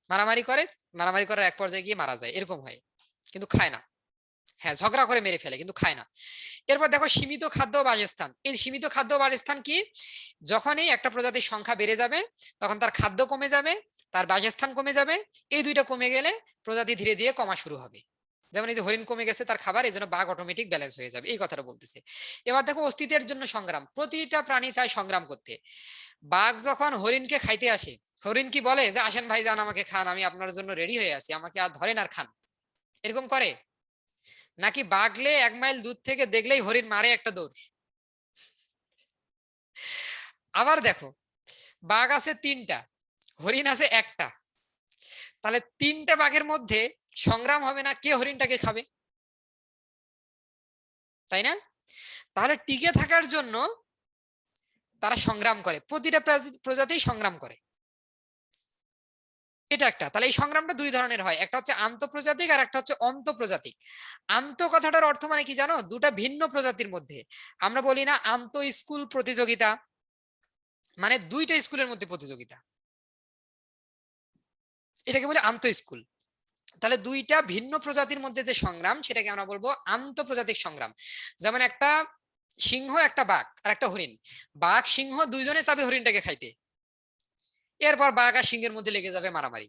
মারামারি করে, মারামারি করার এক পর্যায়ে গিয়ে মারা যায়, এরকম হয়, কিন্তু খায় না। হ্যাঁ, ঝগড়া করে মেরে ফেলে, কিন্তু খায় না। এরপর দেখো সীমিত খাদ্য বাসস্থান। এই সীমিত খাদ্য বাসস্থান কি? যখনই একটা প্রজাতির সংখ্যা বেড়ে যাবে, তখন তার খাদ্য কমে যাবে, তার বাসস্থান কমে যাবে। এই দুইটা কমে গেলে প্রজাতি ধীরে ধীরে কমা শুরু হবে। যেমন এই যে হরিণ কমে গেছে তার খাবার, এই জন্য বাঘ অটোমেটিক ব্যালেন্স হয়ে যাবে, এই কথাটা বলতেছে। এবার দেখো অস্তিত্বের জন্য সংগ্রাম। প্রতিটা প্রাণী চায় সংগ্রাম করতে। বাঘ যখন হরিণকে খাইতে আসে, হরিণ কি বলে যে আসেন ভাই যান আমাকে খান, আমি আপনার জন্য রেডি হয়ে আছি, আমাকে আর ধরেন আর খান? এরকম করে নাকি? বাঘলে 1 মাইল দূর থেকে দেখলেই হরিণ মারে একটা দৌড়। আবার দেখো, বাঘ আছে 3টা, হরিণ আছে একটা, তাহলে 3টে বাঘের মধ্যে সংগ্রাম হবে না কে হরিণটাকে খাবে, তাই না? তাহলে টিকে থাকার জন্য তারা সংগ্রাম করে, প্রতিটা প্রজাতি সংগ্রাম করে। এটা একটা। তাহলে এই সংগ্রামটা 2 ধরনের হয়, একটা হচ্ছে আন্তঃপ্রজাতিক আর একটা হচ্ছে অন্তঃপ্রজাতিক। আন্ত কথাটার অর্থ মানে কি জানো? দুটা ভিন্ন প্রজাতির মধ্যে। আমরা বলি না আন্ত স্কুল প্রতিযোগিতা, মানে 2টা স্কুলের মধ্যে প্রতিযোগিতা, এটাকে বলে আন্ত স্কুল। তাহলে 2টা ভিন্ন প্রজাতির মধ্যে যে সংগ্রাম, সেটাকে আমরা বলবো আন্তঃপ্রজাতিক সংগ্রাম। যেমন একটা সিংহ, একটা বাঘ আর একটা হরিণ। বাঘ সিংহ দুইজনে চাবে হরিণটাকে খাইতে, এরপর বাঘ আর সিংহের মধ্যে লেগে যাবে মারামারি।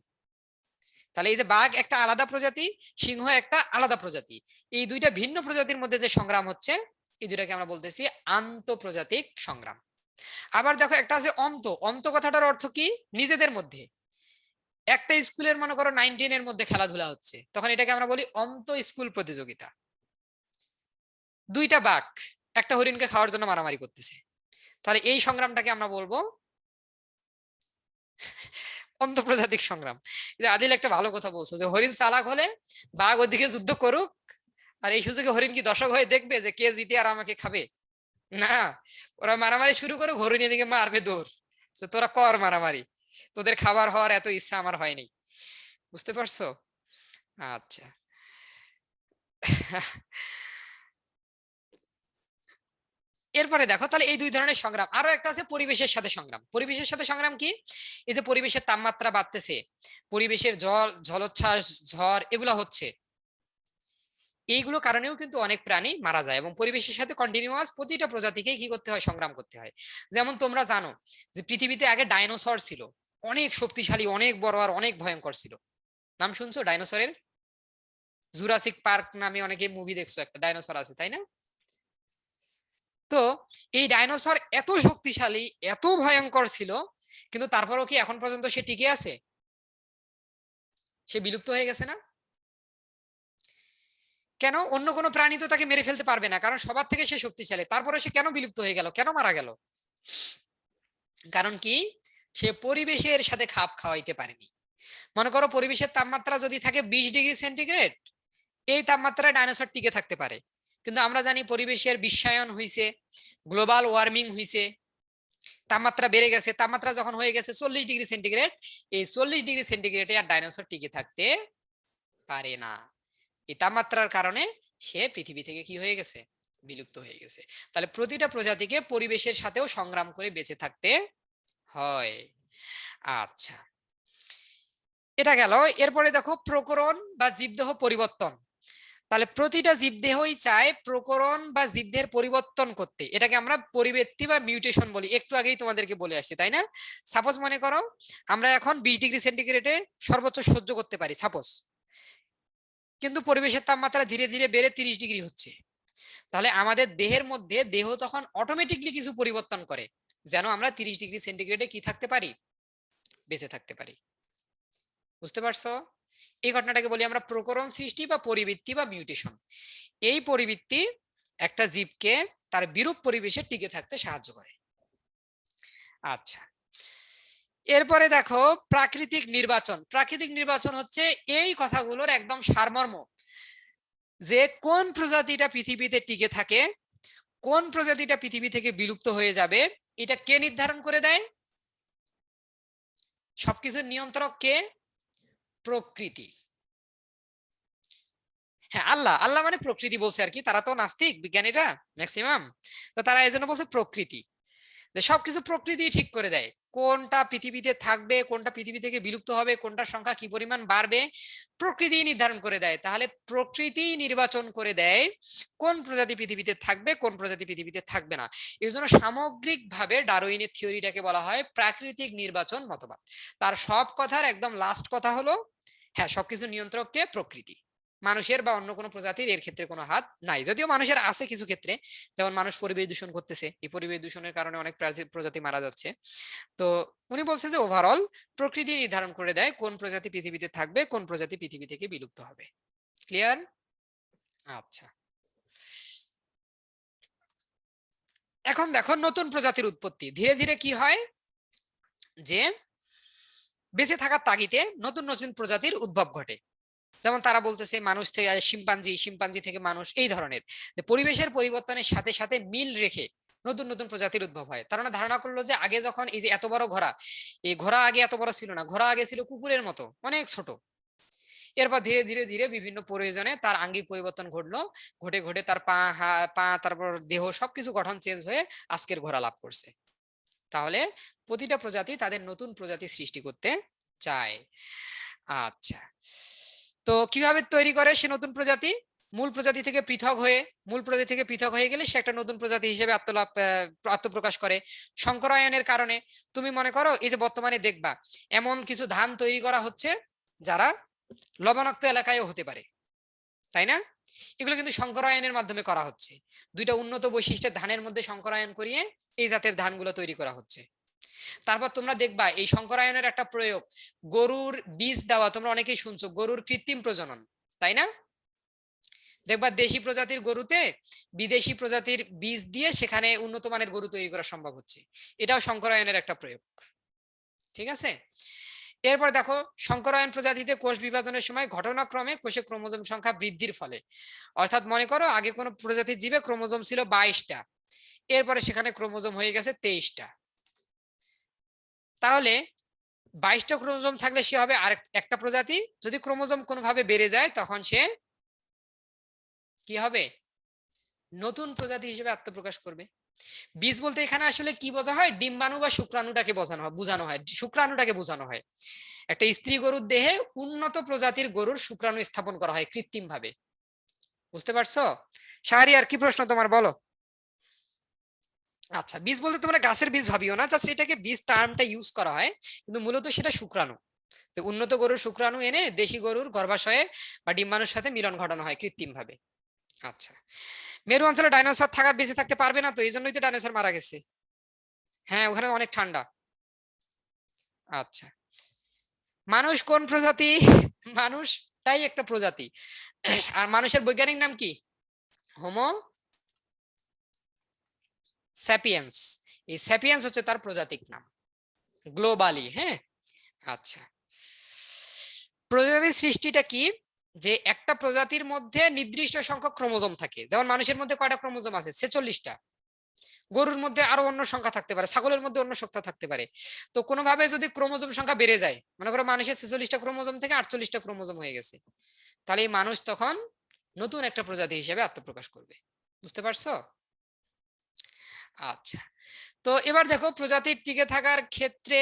তাহলে এই যে বাঘ একটা আলাদা প্রজাতি, সিংহ একটা আলাদা প্রজাতি, এই 2টা ভিন্ন প্রজাতির মধ্যে যে সংগ্রাম হচ্ছে, এই দুটাকে আমরা বলতেছি আন্তঃপ্রজাতিক সংগ্রাম। আবার দেখো একটা আছে অন্ত। অন্ত কথাটার অর্থ কি? নিজেদের মধ্যে। একটা স্কুলের মনে করো 9-10 এর মধ্যে খেলাধুলা হচ্ছে, তখন এটাকে আমরা বলি অন্ত স্কুল প্রতিযোগিতা। 2টা বাঘ একটা হরিণকে খাওয়ার জন্য মারামারি করতেছে, তাহলে এই সংগ্রামটাকে আমরা বলবো অন্তঃপ্রজাতিক সংগ্রাম। আদিল একটা ভালো কথা বলছো যে হরিণ চালাক হলে বাঘ ওদিকে যুদ্ধ করুক, আর এই সুযোগে হরিণ কি দর্শক হয়ে দেখবে যে কে জিতে আর আমাকে খাবে? না, ওরা মারামারি শুরু করুক, হরিণ এদিকে মারবে দৌড়, তোরা কর মারামারি, তোদের খাবার হওয়ার এত ইচ্ছা আমার হয়নি। বুঝতে পারছো? আচ্ছা। এরপরে দেখো, তাহলে এই 2 ধরনের সংগ্রাম। আরো একটা আছে পরিবেশের সাথে সংগ্রাম। পরিবেশের সাথে সংগ্রাম কি? এই যে পরিবেশের তাপমাত্রা বাড়তেছে, পরিবেশের জলোচ্ছ্বাস, ঝড় এগুলো হচ্ছে, এইগুলো কারণেও কিন্তু অনেক প্রাণী মারা যায়, এবং পরিবেশের সাথে কন্টিনিউয়াস প্রতিটা প্রজাতিকে কি করতে হয়? সংগ্রাম করতে হয়। যেমন তোমরা জানো যে পৃথিবীতে আগে ডাইনোসর ছিল, অনেক শক্তিশালী, অনেক বড় আর অনেক ভয়ঙ্কর ছিল। নাম শুনছো ডাইনোসরের? জুরাসিক পার্ক নামে অনেকে মুভি দেখছো, একটা ডাইনোসর আছে, তাই না? তো এই ডাইনোসর এত শক্তিশালী, এত ভয়ঙ্কর ছিল, কিন্তু তারপরেও কি এখন পর্যন্ত সে টিকে আছে? সে বিলুপ্ত হয়ে গেছে না? কেন? অন্য কোনো প্রাণী তো তাকে মেরে ফেলতে পারবে না, কারণ সবার থেকে সে শক্তিশালী, তারপরে সে কেন বিলুপ্ত হয়ে গেল, কেন মারা গেল? কারণ কি? সে পরিবেশের সাথে খাপ খাওয়াইতে পারেনি। মনে করো পরিবেশের তাপমাত্রা যদি থাকে 20 ডিগ্রি সেন্টিগ্রেড, এই তাপমাত্রায় ডাইনোসর টিকে থাকতে পারে। কিন্তু আমরা জানি পরিবেশের বিশ্বায়ন হইছে, গ্লোবাল ওয়ার্মিং হইছে, তাপমাত্রা বেড়ে গেছে। তাপমাত্রা যখন হয়ে গেছে 40 ডিগ্রি সেন্টিগ্রেড, এই 40 ডিগ্রি সেন্টিগ্রেডে আর ডাইনোসর টিকে থাকতে পারে না। এই তাপমাত্রার কারণে সে পৃথিবী থেকে কি হয়ে গেছে? বিলুপ্ত হয়ে গেছে। তাহলে প্রতিটা প্রজাতিকে পরিবেশের সাথেও সংগ্রাম করে বেঁচে থাকতে হয়। আচ্ছা, এটা গেল। এরপরে দেখো প্রকরণ বা জীবদেহ পরিবর্তন। তাহলে প্রতিটা জীবদেহই চায় প্রকরণ বা জীবদেহের পরিবর্তন করতে, এটাকে আমরা পরিবর্তী বা মিউটেশন বলি, একটু আগেই তোমাদেরকে বলে আসছি, তাই না? সাপোজ মনে করো আমরা এখন 20 ডিগ্রি সেন্টিগ্রেডে সর্বোচ্চ সহ্য করতে পারি সাপোজ, কিন্তু পরিবেশের তাপমাত্রা ধীরে ধীরে বেড়ে 30 ডিগ্রি হচ্ছে। তাহলে আমাদের দেহের মধ্যে দেহ তখন অটোমেটিকলি কিছু পরিবর্তন করে, যেন আমরা 30 ডিগ্রি সেন্টিগ্রেডে কি থাকতে পারি? বেঁচে থাকতে পারি। বুঝতে পারছো? এই ঘটনাটাকে বলি আমরা প্রকরণ সৃষ্টি বা পরিবৃত্তি বা মিউটেশন। এই পরিবৃত্তি একটা জীবকে তার বিরূপ পরিবেশে টিকে থাকতে সাহায্য করে। আচ্ছা, এরপরে দেখো প্রাকৃতিক নির্বাচন। প্রাকৃতিক নির্বাচন হচ্ছে এই কথাগুলোর একদম সারমর্ম, যে কোন প্রজাতিটা পৃথিবীতে টিকে থাকে, কোন প্রজাতিটা পৃথিবী থেকে বিলুপ্ত হয়ে যাবে, এটা কে নির্ধারণ করে দেয়? সবকিছুর নিয়ন্ত্রক কে? প্রকৃতি। হ্যাঁ, আল্লাহ। আল্লাহ মানে প্রকৃতি বলছে আর কি, তারা তো নাস্তিক বিজ্ঞানীরা ম্যাক্সিমাম, তো তারা এই জন্য বলছে প্রকৃতি, যে সবকিছু প্রকৃতি ঠিক করে দেয়, কোনটা পৃথিবীতে থাকবে, কোনটা পৃথিবী থেকে বিলুপ্ত হবে, কোনটার সংখ্যা কি পরিমাণ বাড়বে, প্রকৃতি নির্ধারণ করে দেয়। তাহলে প্রকৃতি নির্বাচন করে দেয় কোন প্রজাতি পৃথিবীতে থাকবে, কোন প্রজাতি পৃথিবীতে থাকবে না। এই জন্য সামগ্রিকভাবে ডারউইনের থিওরিটাকে বলা হয় প্রাকৃতিক নির্বাচন মতবাদ। তার সব কথার একদম লাস্ট কথা হলো, হ্যাঁ, সবকিছু নিয়ন্ত্রক কে? প্রকৃতি। মানুষের বা অন্য কোনো প্রজাতির এর ক্ষেত্রে কোনো হাত নাই, যদিও মানুষের আছে কিছু ক্ষেত্রে, যেমন মানুষ পরিবেশ দূষণ করতেছে, এই পরিবেশ দূষণের কারণে অনেক প্রজাতি মারা যাচ্ছে। তো উনি বলছে যে ওভারঅল প্রকৃতি নির্ধারণ করে দেয় কোন প্রজাতি পৃথিবীতে থাকবে, কোন প্রজাতি পৃথিবী থেকে বিলুপ্ত হবে। ক্লিয়ার? আচ্ছা, এখন দেখো নতুন প্রজাতির উৎপত্তি। ধীরে ধীরে কি হয়, যে বেঁচে থাকার তাগিদে নতুন নতুন প্রজাতির উদ্ভব ঘটে। যেমন তারা বলতেছে মানুষ থেকে শিম্পাঞ্জি, শিম্পাঞ্জি থেকে মানুষ, এই ধরনের যে পরিবেশের পরিবর্তনের সাথে সাথে মিল রেখে নতুন নতুন প্রজাতির উদ্ভব হয়। তারা ধারণা করলো যে আগে যখন এই যে এত বড় ঘোড়া, এই ঘোড়া আগে এত বড় ছিল না, ঘোড়া আগে ছিল কুকুরের মতো অনেক ছোট। এরপর ধীরে ধীরে ধীরে বিভিন্ন প্রয়োজনে তার আঙ্গিক পরিবর্তন ঘটলো, ঘটে ঘটে তার পা তারপর দেহ সবকিছু গঠন চেঞ্জ হয়ে আজকের ঘোড়া লাভ করছে। তাহলে প্রতিটা প্রজাতি তাদের নতুন প্রজাতি সৃষ্টি করতে চায়। আচ্ছা, তো কিভাবে তৈরি করে সে নতুন প্রজাতি? মূল প্রজাতি থেকে পৃথক হয়ে, মূল প্রজাতি থেকে পৃথক হয়ে গেলে সে একটা নতুন প্রজাতি হিসেবে আত্মপ্রকাশ করে সংকরায়নের কারণে। তুমি মনে করো এই যে বর্তমানে দেখবা এমন কিছু ধান তৈরি করা হচ্ছে যারা লবণাক্ত এলাকায়ও হতে পারে, তাই না? এগুলো কিন্তু সংকরায়নের মাধ্যমে করা হচ্ছে। দুইটা উন্নত বৈশিষ্ট্যের ধানের মধ্যে সংকরায়ন করিয়ে এই জাতের ধানগুলো তৈরি করা হচ্ছে। তারপর তোমরা দেখবা এই সংকরায়নের একটা প্রয়োগ, গরুর বীজ দেওয়া। তোমরা অনেকেই শুনছো গরুর কৃত্রিম প্রজনন, তাই না? দেখবা দেশি প্রজাতির গরুতে বিদেশি প্রজাতির বীজ দিয়ে সেখানে উন্নত মানের গরু তৈরি করা সম্ভব হচ্ছে। এটাও সংকরায়নের একটা প্রয়োগ। ঠিক আছে? এরপর দেখো সংকরায়ন প্রজাতিতে কোষ বিভাজনের সময় ঘটনাক্রমে কোষে ক্রোমোজোম সংখ্যা বৃদ্ধির ফলে, অর্থাৎ মনে করো আগে কোন প্রজাতির জীবে ক্রোমোজোম ছিল 22টা, এরপরে সেখানে ক্রোমোজোম হয়ে গেছে 23টা। তাহলে 22টা ক্রোমোজোম থাকলে সে হবে আর একটা প্রজাতি। যদি ক্রোমোজোম কোনোভাবে বেড়ে যায় তখন সে কি হবে? নতুন প্রজাতি হিসেবে আত্মপ্রকাশ করবে। বীজ বলতে এখানে আসলে কি বোঝা হয়? ডিম্বাণু বা শুক্রাণুটাকে বোঝানো হয়, শুক্রাণুটাকে বোঝানো হয়। একটা স্ত্রী গরুর দেহে উন্নত প্রজাতির গরুর শুক্রাণু স্থাপন করা হয় কৃত্রিম ভাবে। বুঝতে পারছো? শাহরিয়ার কি প্রশ্ন তোমার, বলো। আচ্ছা, বীজ বলতে তোমরা গাছের বীজ ভাবিও না, জাস্ট এটাকে বীজ টার্মটা ইউজ করা হয়, কিন্তু মূলত সেটা শুক্রাণু। তো উন্নত গরুর শুক্রাণু এনে দেশি গরুর গর্ভাশয়ে বা ডিম্বাণুর সাথে মিলন ঘটানো হয় কৃত্রিম ভাবে। আচ্ছা, মেরু অঞ্চলে ডাইনোসর থাকার বেঁচে থাকতে পারবে না, তো এই জন্যই তো ডাইনোসর মারা গেছে। হ্যাঁ, ওখানে অনেক ঠান্ডা। আচ্ছা, মানুষ কোন প্রজাতি? মানুষটাই একটা প্রজাতি। আর মানুষের বৈজ্ঞানিক নাম কি? Homo sapiens. এই স্যাপিয়েন্স হচ্ছে তার প্রজাতিক নাম গ্লোবালি। হ্যাঁ, আচ্ছা, প্রজাতির সৃষ্টিটা কি? যে একটা প্রজাতির মধ্যে নির্দিষ্ট সংখ্যক ক্রোমোজোম থাকে। যেমন মানুষের মধ্যে কয়টা ক্রোমোজোম আছে? 46টা। গরুর মধ্যে আরো অন্য সংখ্যা থাকতে পারে, ছাগলের মধ্যে অন্য সংখ্যা থাকতে পারে। তো কোনোভাবে যদি ক্রোমোজোম সংখ্যা বেড়ে যায়, মনে করো মানুষের 46টা ক্রোমোজোম থেকে 48টা ক্রোমোজোম হয়ে গেছে, তাহলে এই মানুষ তখন নতুন একটা প্রজাতি হিসেবে আত্মপ্রকাশ করবে। বুঝতে পারছো? আচ্ছা, তো এবার দেখো প্রজাতির টিকে থাকার ক্ষেত্রে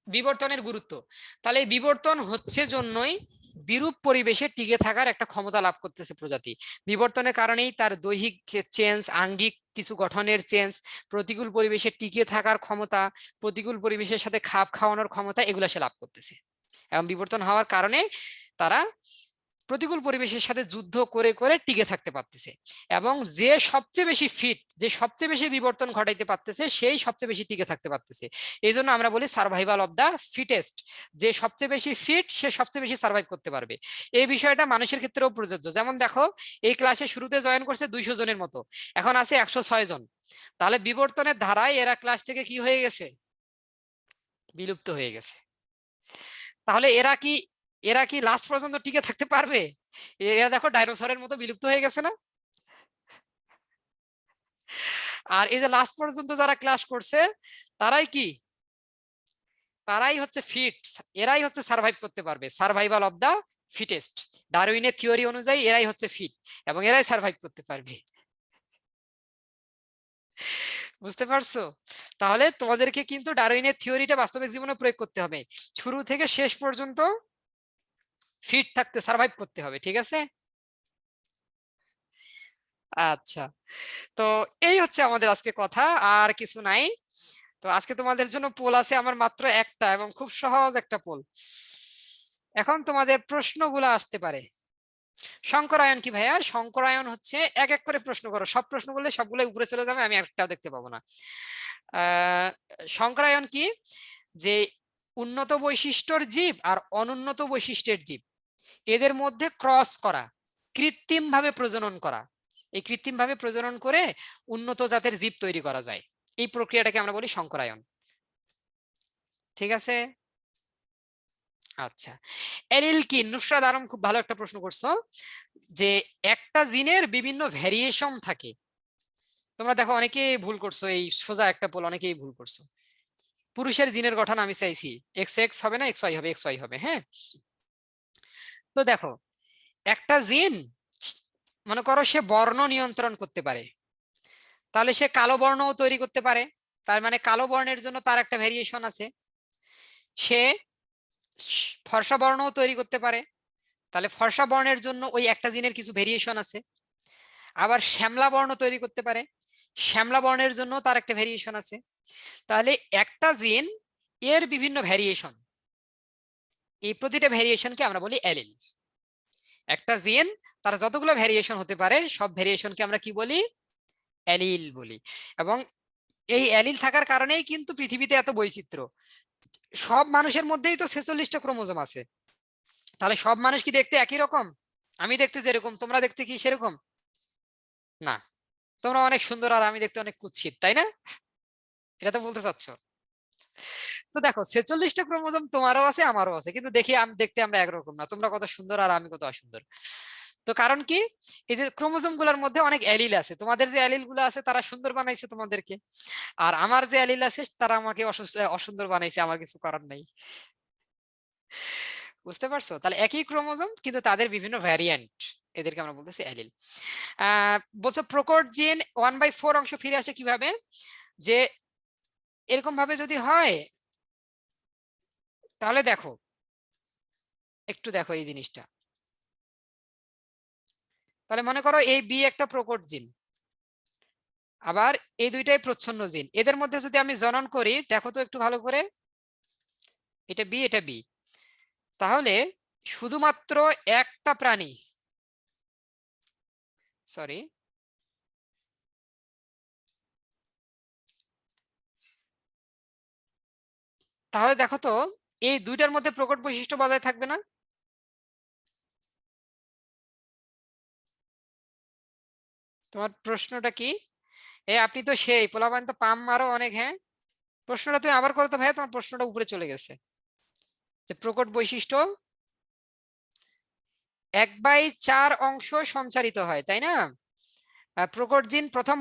বিবর্তনের গুরুত্ব। তাহলে এই বিবর্তন হচ্ছে জন্যই বিরূপ পরিবেশে টিকে থাকার একটা ক্ষমতা লাভ করতেছে প্রজাতি। বিবর্তনের কারণেই তার দৈহিক চেঞ্জ, আঙ্গিক কিছু গঠনের চেঞ্জ, প্রতিকূল পরিবেশে টিকে থাকার ক্ষমতা, প্রতিকূল পরিবেশের সাথে খাপ খাওয়ানোর ক্ষমতা, এগুলো সে লাভ করতেছে। এবং বিবর্তন হওয়ার কারণে তারা প্রতিকূল পরিবেশের সাথে যুদ্ধ করে করে টিকে থাকতে পারতেছে, এবং যে সবচেয়ে বেশি ফিট, যে সবচেয়ে বেশি বিবর্তন ঘটাইতে পারতেছে, সেই সবচেয়ে বেশি টিকে থাকতে পারতেছে। এই জন্য আমরা বলি সার্ভাইভাল অফ দা ফিটেস্ট। যে সবচেয়ে বেশি ফিট সে সবচেয়ে বেশি সার্ভাইভ করতে পারবে। এই বিষয়টা মানুষের ক্ষেত্রেও প্রযোজ্য। যেমন দেখো, এই ক্লাসে শুরুতে জয়েন করছে 200 জনের মতো, এখন আছে 106 জন। তাহলে বিবর্তনের ধারায় এরা ক্লাস থেকে কি হয়ে গেছে? বিলুপ্ত হয়ে গেছে। তাহলে এরা কি লাস্ট পর্যন্ত টিকে থাকতে পারবে? এরা দেখো ডাইনোসরের মতো বিলুপ্ত হয়ে গেছে না? আর এই যে লাস্ট পর্যন্ত যারা ক্লাস করছে তারাই কি? তারাই হচ্ছে ফিট, এরাই হচ্ছে সার্ভাইভ করতে পারবে। সার্ভাইভাল অফ দা ফিটেস্ট, ডারউইনের থিওরি অনুযায়ী এরাই হচ্ছে ফিট এবং এরাই সার্ভাইভ করতে পারবে। বুঝতে পারছো? তাহলে তোমাদেরকে কিন্তু ডারউইনের থিওরিটা বাস্তবিক জীবনে প্রয়োগ করতে হবে, শুরু থেকে শেষ পর্যন্ত ফিট থাকতে, সার্ভাইভ করতে হবে। ঠিক আছে? আচ্ছা, তো এই হচ্ছে আমাদের আজকে কথা, আর কিছু নাই। তো আজকে তোমাদের জন্য পোল আছে আমার মাত্র একটা, এবং খুব সহজ একটা পোল। এখন তোমাদের প্রশ্নগুলো আসতে পারে। শঙ্করায়ন কি ভাইয়া? শঙ্করায়ন হচ্ছে এক এক করে প্রশ্ন করো, সব প্রশ্ন করলে সবগুলো উপরে চলে যাবে, আমি একটাও দেখতে পাবো না। শঙ্করায়ন কি? যে উন্নত বৈশিষ্ট্যর জীব আর অনুন্নত বৈশিষ্ট্যের জীব, এদের মধ্যে ক্রস করা, কৃত্রিম ভাবে প্রজনন করা, এই কৃত্রিম ভাবে প্রজনন করে উন্নত জাতের জীব তৈরি করা যায়, এই প্রক্রিয়াটাকে আমরা বলি শঙ্করায়ন। ঠিক আছে? আচ্ছা, এলিল কি? নুসরাত আলম খুব ভালো একটা প্রশ্ন করছো, যে একটা জিনের বিভিন্ন ভ্যারিয়েশন থাকে। তোমরা দেখো অনেকেই ভুল করছো, এই সোজা একটা পোল অনেকেই ভুল করছো। পুরুষের জিনের গঠন আমি চাইছি এক্স এক্স হবে না, এক্স ওয়াই হবে, এক্স ওয়াই হবে। হ্যাঁ, তো দেখো, একটা জিন মনে করো সে বর্ণ নিয়ন্ত্রণ করতে পারে, তাহলে সে কালো বর্ণও তৈরি করতে পারে। তার মানে কালো বর্ণের জন্য তার একটা ভেরিয়েশন আছে। সে ফর্সা বর্ণও তৈরি করতে পারে, তাহলে ফর্সা বর্ণের জন্য ওই একটা জিনের কিছু ভেরিয়েশন আছে। আবার শ্যামলা বর্ণ তৈরি করতে পারে, শ্যামলা বর্ণের জন্য তার একটা ভেরিয়েশন আছে। তাহলে একটা জিন এর বিভিন্ন ভেরিয়েশন, এই প্রতিটা ভেরিয়েশনকে আমরা বলি অ্যালিল। একটা জিন তার যতগুলো ভেরিয়েশন হতে পারে সব ভেরিয়েশনকে আমরা কি বলি? অ্যালিল বলি। এবং এই অ্যালিল থাকার কারণেই কিন্তু পৃথিবীতে এত বৈচিত্র্য। সব মানুষের মধ্যেই তো 46টা ক্রোমোজোম আছে, তাহলে সব মানুষ কি দেখতে একই রকম? আমি দেখতে যেরকম তোমরা দেখতে কি সেরকম? না, তোমরা অনেক সুন্দর আর আমি দেখতে অনেক কুৎসিত, তাই না? এটা তো বলতে চাচ্ছ। তো দেখো 46টা ক্রোমোজোম তোমারও আছে আমারও আছে, কিন্তু দেখি আমি দেখতে আমরা একরকম না, তোমরা কত সুন্দর আর আমি কত অসুন্দর। তো কারণ কি? এই যে ক্রোমোজোম গুলোর মধ্যে অনেক অ্যালিল আছে, তোমাদের যে অ্যালিল গুলো আছে তারা সুন্দর বানাইছে তোমাদেরকে, আর আমার যে অ্যালিল আছে তারা আমাকে অসুন্দর বানাইছে, আমার কিছু করার নাই। বুঝতে পারছো? তাহলে একই ক্রোমোজোম কিন্তু তাদের বিভিন্ন ভ্যারিয়েন্ট, এদেরকে আমরা বলতেছি অ্যালিল। বলছো প্রকট জিন 1/4 অংশ ফিরে আসে কিভাবে? যে এরকম ভাবে যদি হয়, তাহলে দেখো, একটু দেখো এই জিনিসটা। তাহলে মনে করো এই বি একটা প্রকট জিন, আবার এই দুইটাই প্রচ্ছন্ন জিন, এদের মধ্যে যদি আমি জনন করি, দেখো তো একটু ভালো করে, এটা বি এটা বি, তাহলে শুধুমাত্র একটা প্রাণী, সরি, তাহলে দেখো তো এই দুইটার মধ্যে প্রকট বৈশিষ্ট্য বজায় থাকবে না? তোমার প্রশ্নটা কি? আপনি তো সেই পোলাপান তো পাম মারো অনেক। হ্যাঁ, প্রশ্নটা তুমি আবার করো তো ভাইয়া, তোমার প্রশ্নটা উপরে চলে গেছে। যে প্রকট বৈশিষ্ট্য 1/4 অংশ সঞ্চারিত হয়, তাই না? প্রকট জিন প্রথম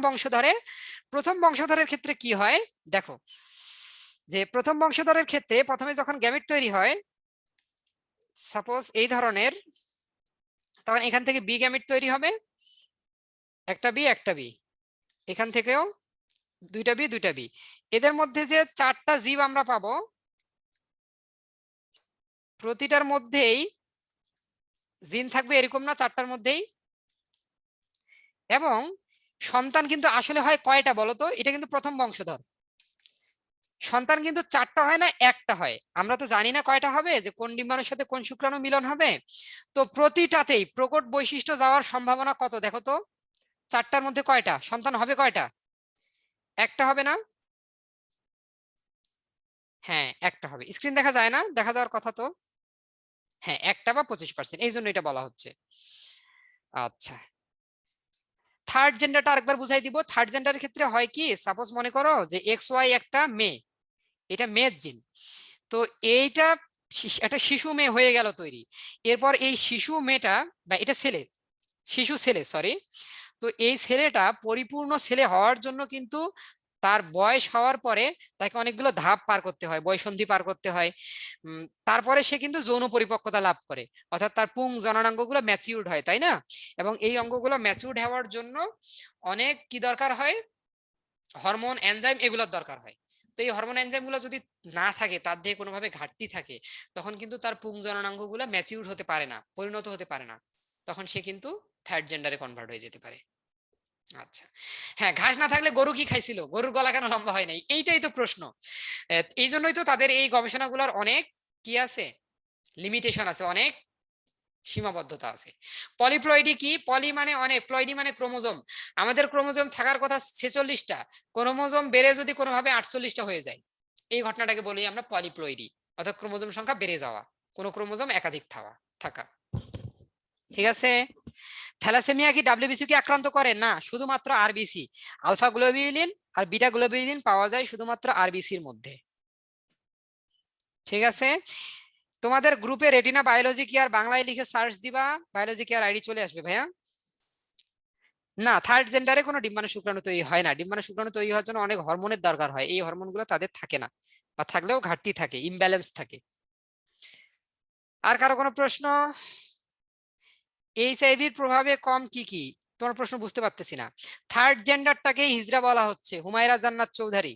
বংশধরের ক্ষেত্রে কি হয় দেখো, যে প্রথম বংশধরের ক্ষেত্রে প্রথমে যখন গ্যামেট তৈরি হয়, সাপোজ এই ধরনের, তখন এখান থেকে বি গ্যামেট তৈরি হবে, একটা বি একটা বি, এখান থেকেও দুইটা বি দুইটা বি। এদের মধ্যে যে 4টা জীব আমরা পাবো, প্রতিটার মধ্যেই জিন থাকবে এরকম না, 4টার মধ্যেই। এবং সন্তান কিন্তু আসলে হয় কয়টা বলতো? এটা কিন্তু প্রথম বংশধর, সন্তান কিন্তু 4টা হয় না, একটা হয়। আমরা তো জানি না কয়টা হবে, যে কোন ডিম্বাণুর সাথে কোন শুক্রাণু মিলন হবে। তো প্রতিটাতেই প্রকট বৈশিষ্ট্য যাওয়ার সম্ভাবনা কত দেখো তো? 4টার মধ্যে কয়টা সন্তান হবে? কয়টা? একটা হবে না? হ্যাঁ, একটা হবে। স্ক্রিন দেখা যায় না? দেখা যাওয়ার কথা তো। হ্যাঁ, একটা বা 25%, এই জন্য এটা বলা হচ্ছে। আচ্ছা, থার্ড জেন্ডারটা আরেকবার বুঝাই দিব। থার্ড জেন্ডারের ক্ষেত্রে হয় কি, সাপোজ মনে করো যে এক্স ওয়াই একটা মেয়ে, এটা মেয়ের জিন। তো এইটা একটা শিশু মেয়ে হয়ে গেল তৈরি। এরপর এই শিশু মেয়েটা, বা এটা ছেলে, শিশু ছেলে সরি, তো এই ছেলেটা পরিপূর্ণ ছেলে হওয়ার জন্য কিন্তু তার বয়স হওয়ার পরে তাকে অনেকগুলো ধাপ পার করতে হয়, বয়ঃসন্ধি পার করতে হয়। তারপরে সে কিন্তু যৌন পরিপক্কতা লাভ করে, অর্থাৎ তার পুং জননাঙ্গগুলো ম্যাচিউরড হয়, তাই না? এবং এই অঙ্গগুলো ম্যাচিউরড হওয়ার জন্য অনেক কি দরকার হয়, হরমোন, এনজাইম, এগুলোর দরকার হয়। তো এই হরমোন এনজাইম গুলো যদি না থাকে, তার দেহে কোনোভাবে ঘাটতি থাকে, তখন কিন্তু তার পুং জননাঙ্গ গুলো ম্যাচিউর হতে পারে না, পরিণত হতে পারে না। তখন সে কিন্তু থার্ড জেন্ডারে কনভার্ট হয়ে যেতে পারে। আচ্ছা, হ্যাঁ, ঘাস না থাকলে গরু কি খাইছিল? গরুর গলা কেন লম্বা হয় নাই? এইটাই তো প্রশ্ন। এই জন্যই তো তাদের এই গবেষণাগুলোর অনেক কি আছে, লিমিটেশন আছে, অনেক সীমাবদ্ধতা আছে। পলিপ্লয়েডি কি? পলি মানে অনেক, প্লয়েডি মানে ক্রোমোজোম। আমাদের ক্রোমোজোম থাকার কথা 46টা, ক্রোমোজোম বেড়ে যদি কোনোভাবে 48টা হয়ে যায়, এই ঘটনাটাকে বলি আমরা পলিপ্লয়েডি, অর্থাৎ ক্রোমোজোম সংখ্যা বেড়ে যাওয়া, কোনো ক্রোমোজোম একাধিক থাকা। ঠিক আছে? থ্যালাসেমিয়া কি ডাব্লিউবিসি কে আক্রান্ত করে? না, শুধুমাত্র আরবিসি। আলফা গ্লোবিউলিন আর বিটা গ্লোবিউলিন পাওয়া যায় শুধুমাত্র আরবিসির মধ্যে। ঠিক আছে? তোমাদের গ্রুপে রেটিনা বায়োলজি কেয়ার বাংলায় লিখে সার্চ দিবা, বায়োলজি কেয়ার আইডি চলে আসবে ভাইয়া। না, থার্ড জেন্ডারে কোনো ডিম্বাণু শুক্রাণু তৈরি হয় না। ডিম্বাণু শুক্রাণু তৈরি হওয়ার জন্য অনেক হরমোনের দরকার হয়, এই হরমোনগুলো তাদের থাকে না, বা থাকলেও ঘাটতি থাকে, ইমব্যালেন্স থাকে। আর কারো কোনো প্রশ্ন? এইচআইভির প্রভাবে কম কি কি? তোমার প্রশ্ন বুঝতে পারতেছি না। থার্ড জেন্ডারটাকে হিজড়া বলা হচ্ছে, হুমায়রা জান্নাত চৌধুরী।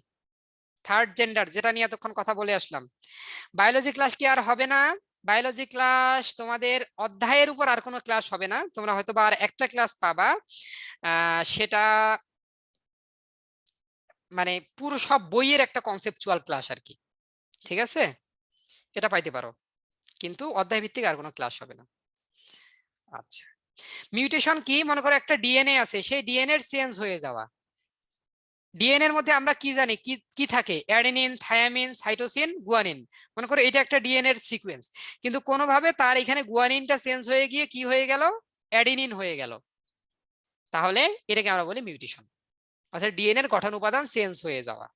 থার্ড জেন্ডার, যেটা নিয়ে এতক্ষণ কথা বলে আসলাম। বায়োলজি ক্লাস কি আর হবে না? বায়োলজি ক্লাস তোমাদের অধ্যায়ের উপর আর কোনো ক্লাস হবে না, তোমরা হয়তো বা আর একটা ক্লাস পাবা, সেটা মানে পুরো সব বইয়ের একটা কনসেপচুয়াল ক্লাস আর কি। ঠিক আছে, এটা পাইতে পারো, কিন্তু অধ্যায় ভিত্তিক আর কোনো ক্লাস হবে না। আচ্ছা, মিউটেশন কি? মনে করো একটা ডিএনএ আছে, সেই ডিএনএ এর চেঞ্জ হয়ে যাওয়া। ডিএনএ এর মধ্যে আমরা কি জানি, কি কি থাকে? Adenine, thymine, cytosine, guanine. মনে করো এটা একটা ডিএনএ এর সিকোয়েন্স, কিন্তু কোনোভাবে তার এখানে গুয়ানিনটা চেঞ্জ হয়ে গিয়ে কি হয়ে গেল? অ্যাডেনিন হয়ে গেল। তাহলে এটাকে আমরা বলি মিউটেশন, অর্থাৎ ডিএনএ এর গঠন উপাদান চেঞ্জ হয়ে যাওয়া,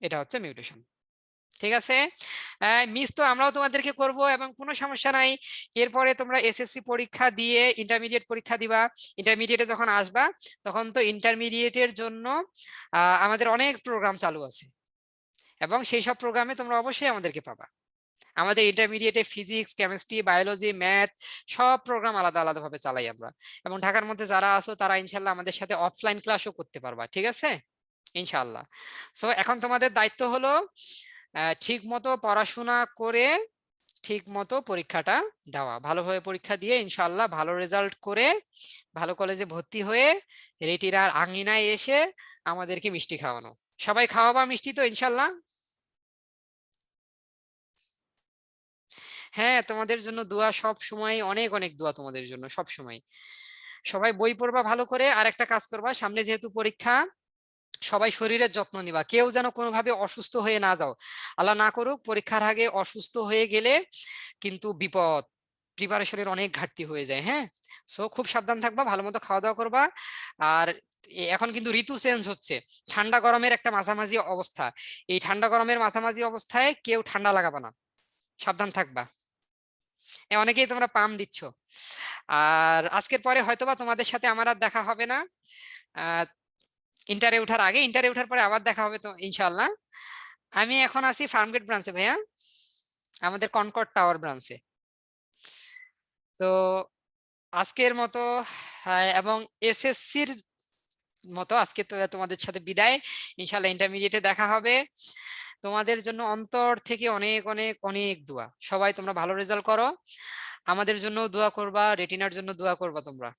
এটা হচ্ছে মিউটেশন। ঠিক আছে, মিস তো আমরাও তোমাদেরকে করব, এবং কোনো সমস্যা নাই। এরপরে তোমরা এসএসসি পরীক্ষা দিয়ে ইন্টারমিডিয়েট পরীক্ষা দিবা। ইন্টারমিডিয়েটে যখন আসবা, তখন তো ইন্টারমিডিয়েটের জন্য আমাদের অনেক প্রোগ্রাম চালু আছে, এবং সেই সব প্রোগ্রামে তোমরা অবশ্যই আমাদেরকে পাবা। আমাদের ইন্টারমিডিয়েটে ফিজিক্স, কেমিস্ট্রি, বায়োলজি, ম্যাথ সব প্রোগ্রাম আলাদা আলাদা ভাবে চালাই আমরা। এবং ঢাকার মধ্যে যারা আছো তারা ইনশাল্লাহ আমাদের সাথে অফলাইন ক্লাসও করতে পারবা। ঠিক আছে, ইনশাল্লাহ। সো এখন তোমাদের দায়িত্ব হলো ঠিক মতো পড়াশোনা করে ঠিক মতো পরীক্ষাটা দেওয়া, ভালোভাবে পরীক্ষা দিয়ে ইনশাল্লাহ ভালো রেজাল্ট করে ভালো কলেজে ভর্তি হয়ে রেটিনার আঙিনায় এসে আমাদেরকে মিষ্টি খাওয়ানো। সবাই খাওয়াবা মিষ্টি তো ইনশাল্লাহ? হ্যাঁ, তোমাদের জন্য দোয়া সব সময়, অনেক অনেক দোয়া তোমাদের জন্য সব সময়। সবাই বই পড়বা ভালো করে, আর একটা কাজ করবা, সামনে যেহেতু পরীক্ষা, সবাই শরীরের যত্ন নিবা, কেউ যেন কোনোভাবে অসুস্থ হয়ে না যাও। আল্লাহ না করুক পরীক্ষার আগে অসুস্থ হয়ে গেলে কিন্তু বিপদ, প্রিপারেশনের অনেক ঘাটতি হয়ে যায়। হ্যাঁ, সো খুব সাবধান থাকবা, ভালো মতো খাওয়া দাওয়া করবা। আর এখন কিন্তু ঋতু চেঞ্জ হচ্ছে, ঠান্ডা গরমের একটা মাঝামাঝি অবস্থা। এই ঠান্ডা গরমের মাঝামাঝি অবস্থায় কেউ ঠান্ডা লাগাবা না, সাবধান থাকবা। অনেকেই তোমরা পাম দিচ্ছ। আর আজকের পরে হয়তোবা তোমাদের সাথে আমার আর দেখা হবে না, ইন্টারে ওঠার আগে। ইন্টারে ওঠার পরে আবার দেখা হবে তো ইনশাআল্লাহ। আমি এখন আছি ফার্মগেট ব্রাঞ্চে ভাইয়া, আমাদের কনকর্ড টাওয়ার ব্রাঞ্চে। তো আজকের মতো এবং এসএসসির মতো আজকে তো তোমাদের সাথে বিদায়। ইনশাআল্লাহ ইন্টারমিডিয়েটে দেখা হবে। তোমাদের জন্য অন্তর থেকে অনেক অনেক অনেক দোয়া। সবাই তোমরা ভালো রেজাল্ট করো, আমাদের জন্য দোয়া করবা, রেটিনার জন্য দোয়া করবা তোমরা।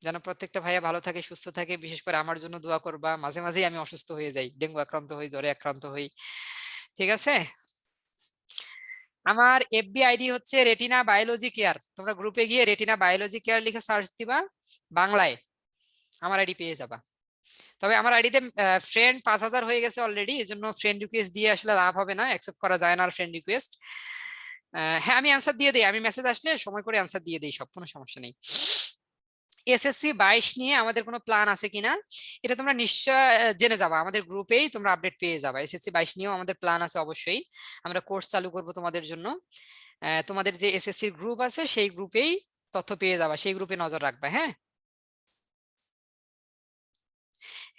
যেন প্রত্যেকটা ভাইয়া ভালো থাকে, সুস্থ থাকে। বিশেষ করে আমার জন্য দোয়া করবা। মাঝে মাঝেই আমি অসুস্থ হয়ে যাই, ডেঙ্গু আক্রান্ত হই, জ্বরে আক্রান্ত হই। ঠিক আছে? আমার এফবি আইডি হচ্ছে রেটিনা বায়োলজি কেয়ার। তোমরা গ্রুপে গিয়ে রেটিনা বায়োলজি কেয়ার লিখে সার্চ দিবা বাংলায়, আমার আইডি পেয়ে যাবা। তবে আমার আইডিতে ফ্রেন্ড 5000 হয়ে গেছে অলরেডি, এজন্য ফ্রেন্ড রিকোয়েস্ট দিয়ে আসলে লাভ হবে না, অ্যাকসেপ্ট করা যায় না আর ফ্রেন্ড রিকোয়েস্ট। হ্যাঁ, আমি অ্যান্সার দিয়ে দিই, আমি মেসেজ আসলে সময় করে অ্যান্সার দিয়ে দিই, সব কোনো সমস্যা নেই। এসএসসি 22 নিয়ে আমাদের কোনো প্ল্যান আছে কিনা এটা তোমরা নিশ্চয় জেনে যাবা, আমাদের গ্রুপেই তোমরা আপডেট পেয়ে যাবা। এসএসসি 22 নিয়েও আমাদের প্ল্যান আছে অবশ্যই, আমরা কোর্স চালু করব তোমাদের জন্য। তোমাদের যে এসএসসি গ্রুপ আছে সেই গ্রুপেই তথ্য পেয়ে যাবা, সেই গ্রুপে নজর রাখবা। হ্যাঁ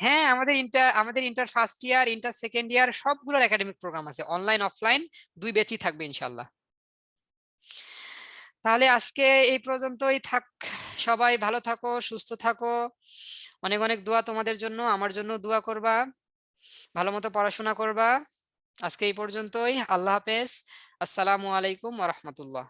হ্যাঁ, আমাদের inter first year, inter second year সবগুলোর একাডেমিক প্রোগ্রাম আছে, অনলাইন অফলাইন দুই ব্যাচই থাকবে ইনশাল্লাহ। তাহলে আজকে এই পর্যন্তই থাক, সবাই ভালো থাকো, সুস্থ থাকো। অনেক অনেক দোয়া তোমাদের জন্য, আমার জন্য দোয়া করবা, ভালো মতো পড়াশোনা করবা। আজকে এই পর্যন্তই, আল্লাহ হাফেজ, আসসালামু আলাইকুম ওয়া রাহমাতুল্লাহ।